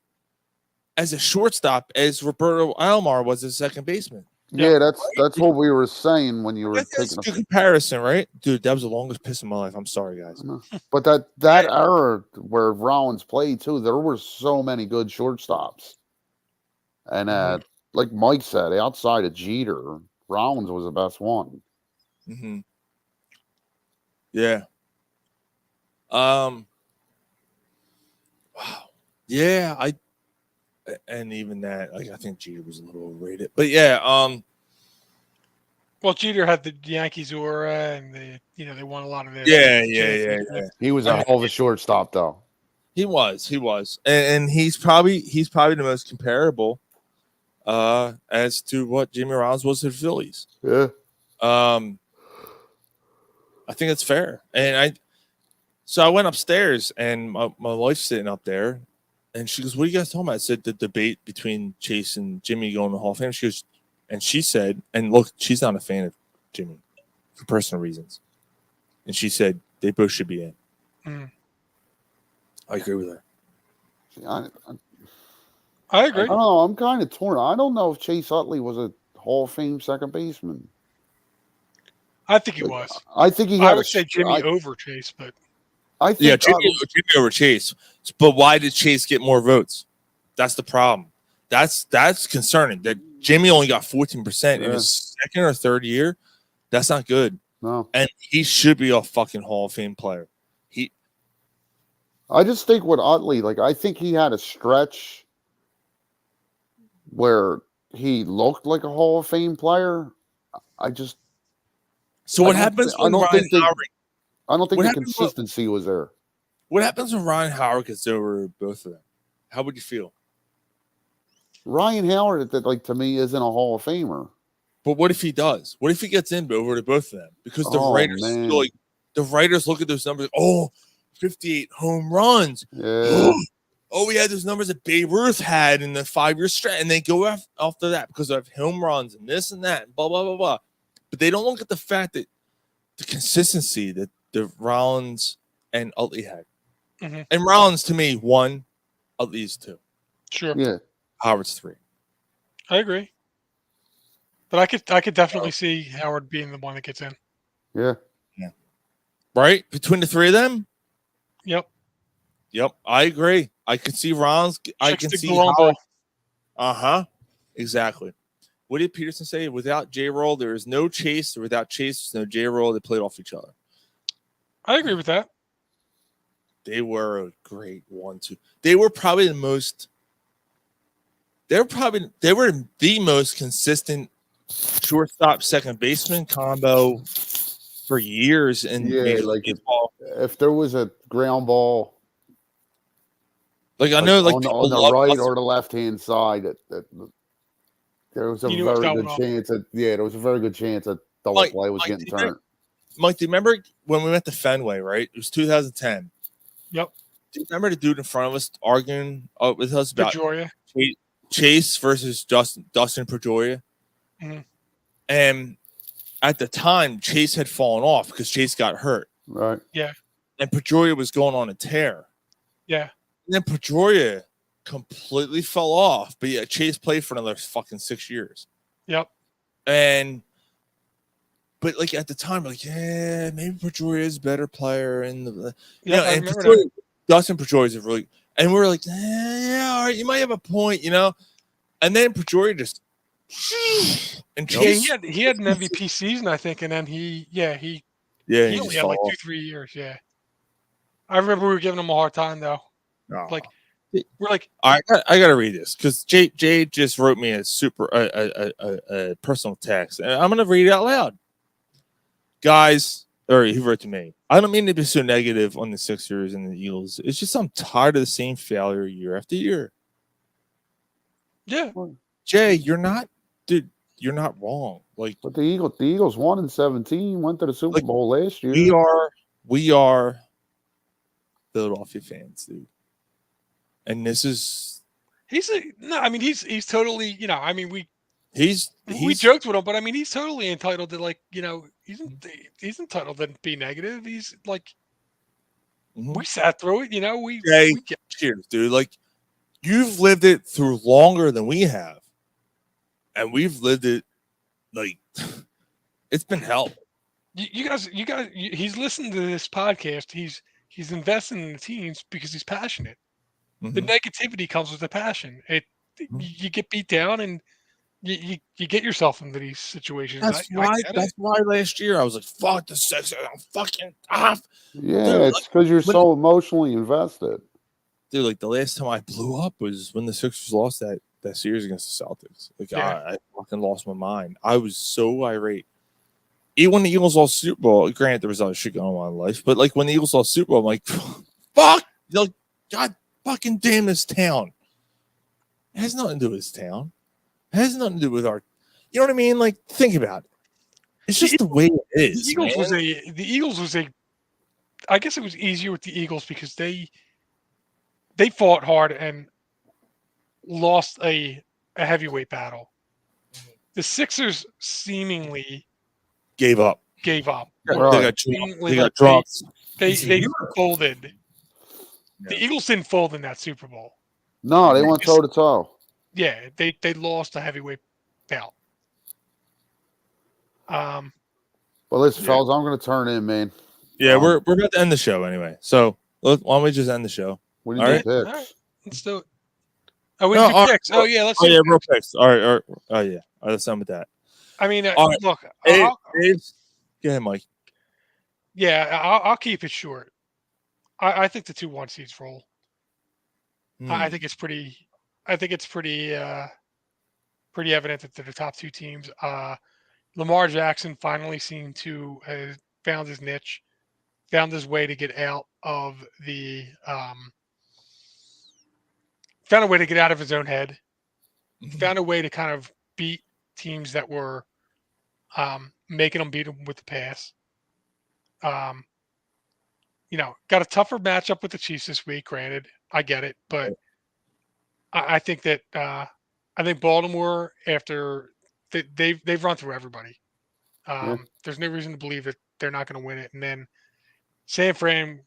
as a shortstop as Roberto Alomar was as a second baseman. Yeah, that's what we were saying when you were That's taking a good comparison, right? Dude, that was the longest piss in my life. I'm sorry, guys. But that era where Rollins played too, there were so many good shortstops. And like Mike said, outside of Jeter, Rollins was the best one. Mm-hmm. Yeah. Wow. Yeah, and even that, like, I think Jeter was a little overrated. But yeah, Well, Jeter had the Yankees aura, and they won a lot of their yeah. He was a hell of a shortstop, though. He was, and he's probably the most comparable, as to what Jimmy Rollins was to the Phillies. Yeah. I think it's fair, and I went upstairs, and my wife's sitting up there, and she goes, "What are you guys talking about?" I said the debate between Chase and Jimmy going to the Hall of Fame. She goes, and she said, and look, she's not a fan of Jimmy for personal reasons, and she said they both should be in. I agree with her. I agree. I don't know. I'm kind of torn. I don't know if Chase Utley was a Hall of Fame second baseman. I think he was. I think he. I would say Jimmy over Chase, but I think Jimmy over Chase. But why did Chase get more votes? That's the problem. That's concerning. That Jimmy only got 14% in his second or third year. That's not good. No, and he should be a fucking Hall of Fame player. I just think with Utley, like, I think he had a stretch where he looked like a Hall of Fame player. So what happens when Ryan Howard? I don't think the consistency was there. What happens when Ryan Howard gets over both of them? How would you feel? Ryan Howard, that to me, isn't a Hall of Famer. But what if he does? What if he gets in over to both of them? Because the writers look at those numbers. Oh, 58 home runs. Yeah. Oh, we had those numbers that Babe Ruth had in the 5-year stretch, and they go after that because of home runs and this and that, and blah blah blah blah. But they don't look at the fact that the consistency that the Rollins and Utley had. Mm-hmm. And Rollins, to me, 1, Utley's 2. Sure. Yeah. Howard's 3. I agree. But I could definitely see Howard being the one that gets in. Yeah. Right? Between the three of them? Yep. I agree. I can see Rollins. I can see Howard. Exactly. What did Peterson say? Without J-Roll, there is no Chase. Or without Chase, there's no J-Roll. They played off each other. I agree with that. They were a great 1-2. They were probably the most. They were the most consistent shortstop second baseman combo for years in Major League Baseball. If there was a ground ball, I know, on the right or the left hand side, that there was a very good chance that there was a very good chance that double play was getting turned. Mike, do you remember when we went to Fenway? Right, it was 2010. Yep. Do you remember the dude in front of us arguing with us about Pedroia? Chase versus Dustin Pedroia? Mm-hmm. And at the time, Chase had fallen off because Chase got hurt. Right. Yeah. And Pedroia was going on a tear. Yeah. And then Pedroia completely fell off. But yeah, Chase played for another fucking 6 years. Yep. But at the time, yeah, maybe Pedroia is a better player. And Dustin Pedroia is really, and we were like, yeah, all right, you might have a point, And then Pedroia just, and Chase, he had an MVP season, I think, and then he only had 2-3 years. Yeah, I remember we were giving him a hard time though. Oh. We're like, I gotta read this because Jay just wrote me a personal text, and I'm gonna read it out loud. Guys, or he wrote to me. I don't mean to be so negative on the Sixers and the Eagles. It's just I'm tired of the same failure year after year. Yeah, Jay, you're not, dude. You're not wrong. Like, but the Eagles won in 17, went to the Super Bowl last year. we are Philadelphia fans, dude. And this is he's totally, I mean, we he's joked with him, but I mean, he's totally entitled to, like, he's entitled to be negative. He's like, we sat through it, Jay, cheers, dude. Like, you've lived it through longer than we have, and we've lived it like it's been hell. You guys, he's listening to this podcast. He's investing in the teams because he's passionate. The negativity comes with the passion. You get beat down and you get yourself into these situations. That's why last year I was like, fuck the Sixers, I'm fucking off. Yeah, Dude, it's because you're so emotionally invested. Dude, like the last time I blew up was when the Sixers lost that series against the Celtics. Like, I fucking lost my mind. I was so irate. Even when the Eagles lost Super Bowl, granted there was other shit going on in life, but like when the Eagles lost Super Bowl, I'm like, fuck, like, God fucking damn this town. It has nothing to do with this town. It has nothing to do with our, you know what I mean? Like, think about it. It's just the way it is. The Eagles was a, I guess it was easier with the Eagles because they fought hard and lost a heavyweight battle. The Sixers seemingly gave up. Right. They got dropped. They folded. Yeah. The Eagles didn't fold in that Super Bowl. No, they went toe to toe. Yeah, they lost a heavyweight bout. But listen, fellas, I'm going to turn in, man. Yeah, we're about to end the show anyway. So why don't we just end the show? We need picks. All right, let's do it. Oh, we do picks. Oh yeah, let's. Real picks. All right. Oh yeah. All right, let's end with that. I mean, look. Go ahead, Mike. Yeah, I'll keep it short. I think the 2-1 seeds roll. I think it's pretty. Pretty evident that they're the top two teams. Lamar Jackson finally seemed to have found his niche, found his way to get out of the. Found a way to get out of his own head. Found a way to kind of beat teams that were making them beat him with the pass. Got a tougher matchup with the Chiefs this week. Granted, I get it, but I think that I think Baltimore, after they've run through everybody, there's no reason to believe that they're not going to win it. And then San Fran's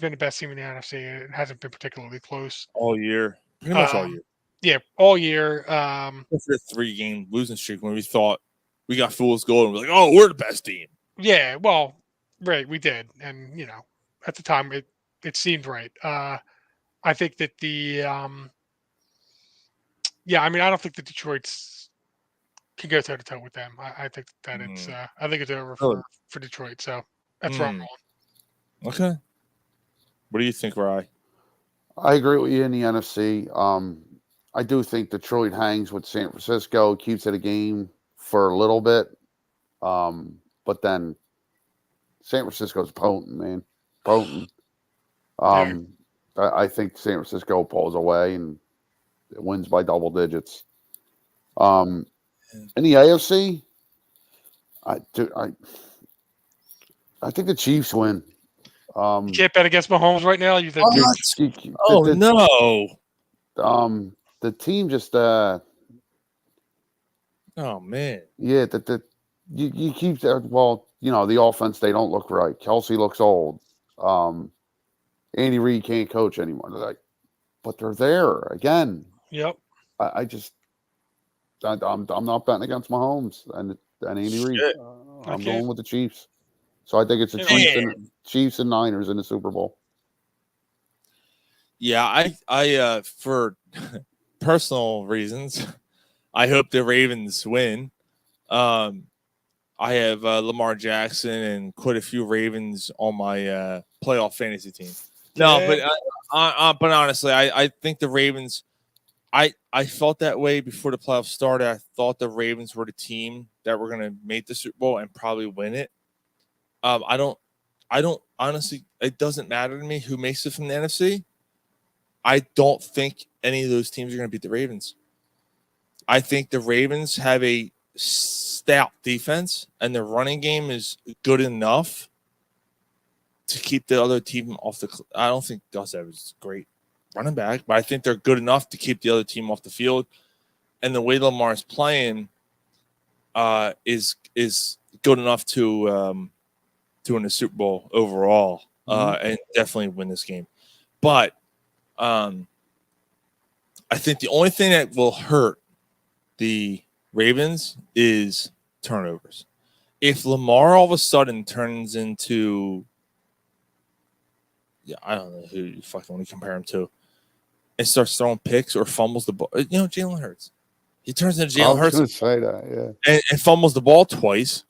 been the best team in the NFC. It hasn't been particularly close all year, pretty much all year. Yeah, all year. After a 3-game losing streak, when we thought we got fool's gold, and we're like, "Oh, we're the best team." Yeah, well, right, we did, and at the time it seemed right. I think that I don't think the Detroit's can go toe to toe with them. I think that it's over for Detroit. So that's where I'm going. Okay. What do you think, Rye? I agree with you in the NFC. I do think Detroit hangs with San Francisco, keeps it a game for a little bit. But then San Francisco's potent, man. Potent. I think San Francisco pulls away and it wins by double digits. In the AFC, I think the Chiefs win. You can't bet against Mahomes right now. You think? No. The team just. Oh man. Yeah. You keep that. Well, the offense, they don't look right. Kelsey looks old. Andy Reid can't coach anymore. But they're there again. Yep. I'm not betting against Mahomes and Andy Reid. I'm going with the Chiefs. So I think it's the Chiefs and Niners in the Super Bowl. Yeah, I for personal reasons, I hope the Ravens win. I have Lamar Jackson and quite a few Ravens on my playoff fantasy team. No, but honestly, I think the Ravens. I felt that way before the playoffs started. I thought the Ravens were the team that were going to make the Super Bowl and probably win it. I don't honestly. It doesn't matter to me who makes it from the NFC. I don't think any of those teams are going to beat the Ravens. I think the Ravens have a stout defense, and their running game is good enough to keep the other team off the. I don't think Gus Evans is great running back, but I think they're good enough to keep the other team off the field. And the way Lamar is playing is good enough to win the Super Bowl overall, and definitely win this game. But I think the only thing that will hurt the Ravens is turnovers. If Lamar all of a sudden turns into, I don't know who you fucking want to compare him to, and starts throwing picks or fumbles the ball, Jalen Hurts. He turns into Jalen Hurts. I was going to say that, yeah. And fumbles the ball twice,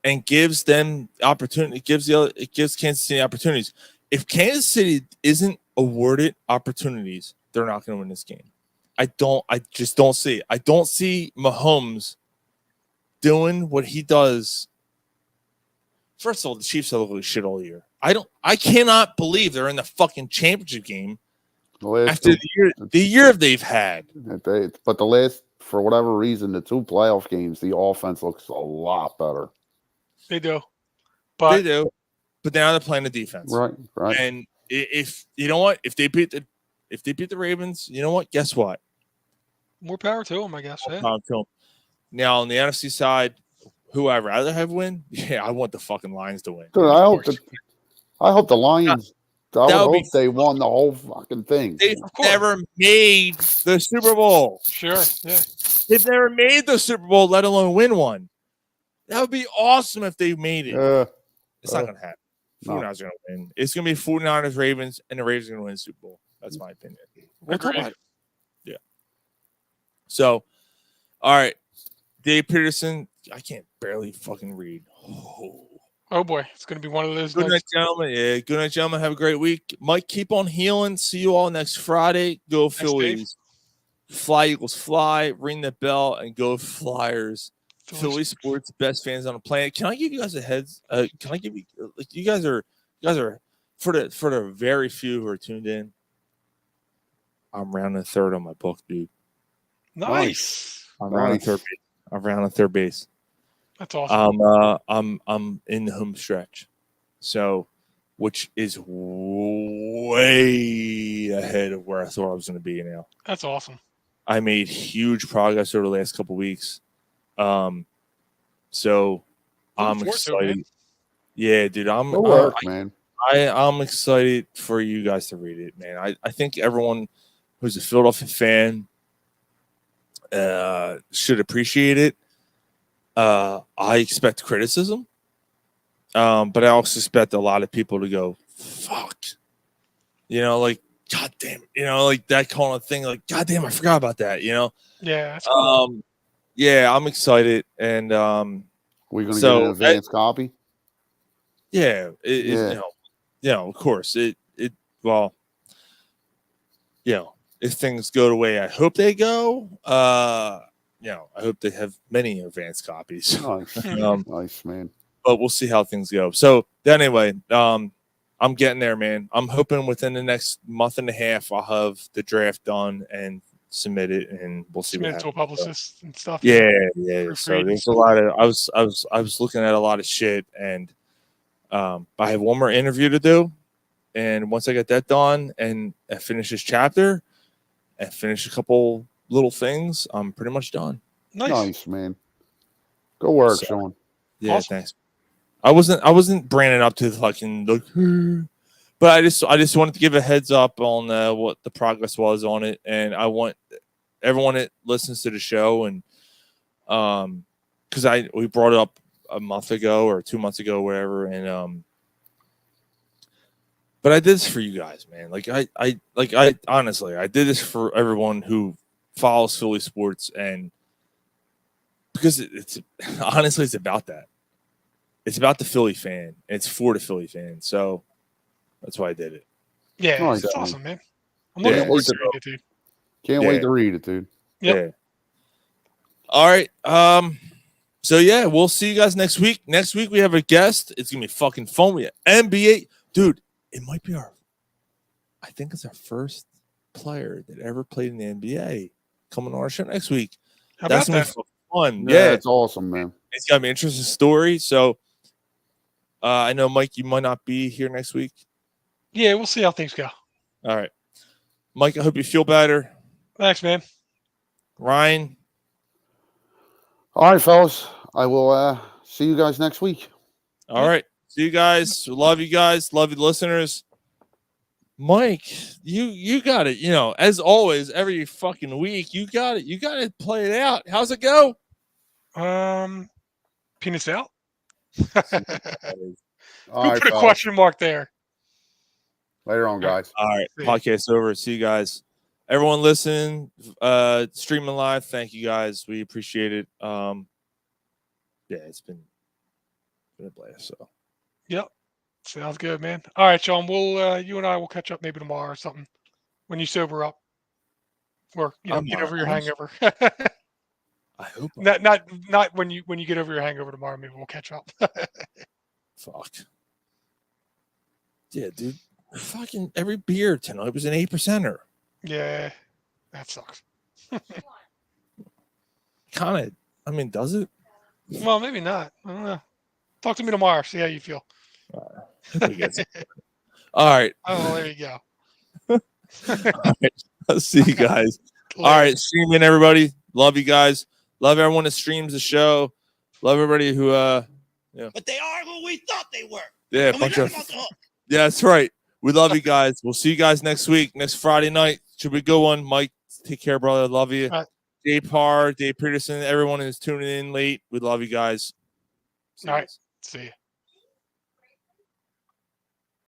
and gives them opportunity. It gives Kansas City opportunities. If Kansas City isn't awarded opportunities, they're not going to win this game. I just don't see it. I don't see Mahomes doing what he does. First of all, the Chiefs have looked like shit all year. I cannot believe they're in the fucking championship game after the year they've had. But the last, for whatever reason, the 2 playoff games, the offense looks a lot better. They do. But now they're playing the defense. Right. And if you know what, if they beat the Ravens, you know what? Guess what? More power to them, I guess. Yeah. Now on the NFC side, who I'd rather have win? Yeah, I want the fucking Lions to win. Dude, I hope the Lions. I would hope they won the whole fucking thing. They've never made the Super Bowl. Sure, yeah. They've never made the Super Bowl, let alone win one. That would be awesome if they made it. It's not going to happen. 49ers are going to win. It's going to be 49ers, Ravens, and the Ravens are going to win the Super Bowl. That's my opinion. Yeah. So, all right. Dave Peterson, I can't barely fucking read. Oh boy, it's going to be one of those. Good night, gentlemen. Yeah, good night, gentlemen. Have a great week. Mike, keep on healing. See you all next Friday. Go Phillies. Fly Eagles fly. Ring the bell and go Flyers. Philly sports, best fans on the planet. Can I give you guys a heads? Can I give you you guys are for the very few who are tuned in? I'm rounding third on my book, dude. Nice. I'm rounding third base. I'm rounding third base. That's awesome. I'm in the home stretch, so which is way ahead of where I thought I was going to be now. That's awesome. I made huge progress over the last couple weeks. So I'm excited. Yeah, dude, I'm excited for you guys to read it, man. I think everyone who's a Philadelphia fan should appreciate it. I expect criticism, but I also expect a lot of people to go, fuck, like, God damn, like that kind of thing, like, God damn, I forgot about that, Yeah, that's cool. Yeah, I'm excited, and we're gonna get an advance copy. Yeah, of course. If things go the way I hope they go, I hope they have many advance copies. Nice, nice, man. But we'll see how things go. So anyway, I'm getting there, man. I'm hoping within the next month and a half I'll have the draft done and submit it, and we'll see what happens. To a publicist and stuff. Yeah. So there's a lot of I was looking at a lot of shit, and I have one more interview to do, and once I get that done and I finish this chapter and finish a couple little things, I'm pretty much done. Nice, man. Go work, Sean. Yeah, awesome. Thanks. I wasn't branding up to the fucking look, but I just wanted to give a heads up on what the progress was on it, and I want everyone that listens to the show, and because we brought it up a month ago or 2 months ago, whatever, and but I did this for you guys, man. I honestly, I did this for everyone who follows Philly sports, and because it's honestly, it's about that. It's about the Philly fan. It's for the Philly fan. So that's why I did it. Yeah, it's awesome, man. I'm looking forward to reading it, dude. Can't wait to read it, dude. Yep. Yeah. All right. So yeah, we'll see you guys next week. Next week we have a guest. It's gonna be fucking fun. We have NBA, dude. It might be I think it's our first player that ever played in the NBA coming on our show next week. How That's about gonna that? be fun. Yeah, Yeah, it's awesome, man. it's gonna be an interesting story. So I know Mike, you might not be here next week. Yeah, we'll see how things go. All right, Mike. I hope you feel better. Thanks, man. Ryan. All right, fellas. I will see you guys next week. All right. See you guys. Love you guys. Love you, listeners. Mike, you got it. You know, as always, every fucking week, you got it. You got to play it out. How's it go? Penis out. All Who right, put a fellas. question mark there? Later on, guys. All right. Podcast over. See you guys. Everyone listening, streaming live. Thank you guys. We appreciate it. Yeah, it's been a blast. So. Yep. Sounds good, man. All right, Sean. We'll you and I will catch up maybe tomorrow or something when you sober up, or get over your hangover. I hope not when you get over your hangover tomorrow. Maybe we'll catch up. Fuck. Yeah, dude. Fucking every beer tonight was an 8%er. Yeah, that sucks. Kind of. I mean, does it? Well, maybe not. I don't know. Talk to me tomorrow. See how you feel. All right. Oh, there you go. All right. I'll see you guys. All right. Streaming, everybody. Love you guys. Love everyone that streams the show. Love everybody who, yeah. But they are who we thought they were. Yeah, And we got them off the hook. Yeah, that's right. We love you guys. We'll see you guys next week, next Friday night. Should we go on? Mike, take care, brother. Love you. Dave Parr, Dave Peterson, everyone is tuning in late. We love you guys. All right. See you.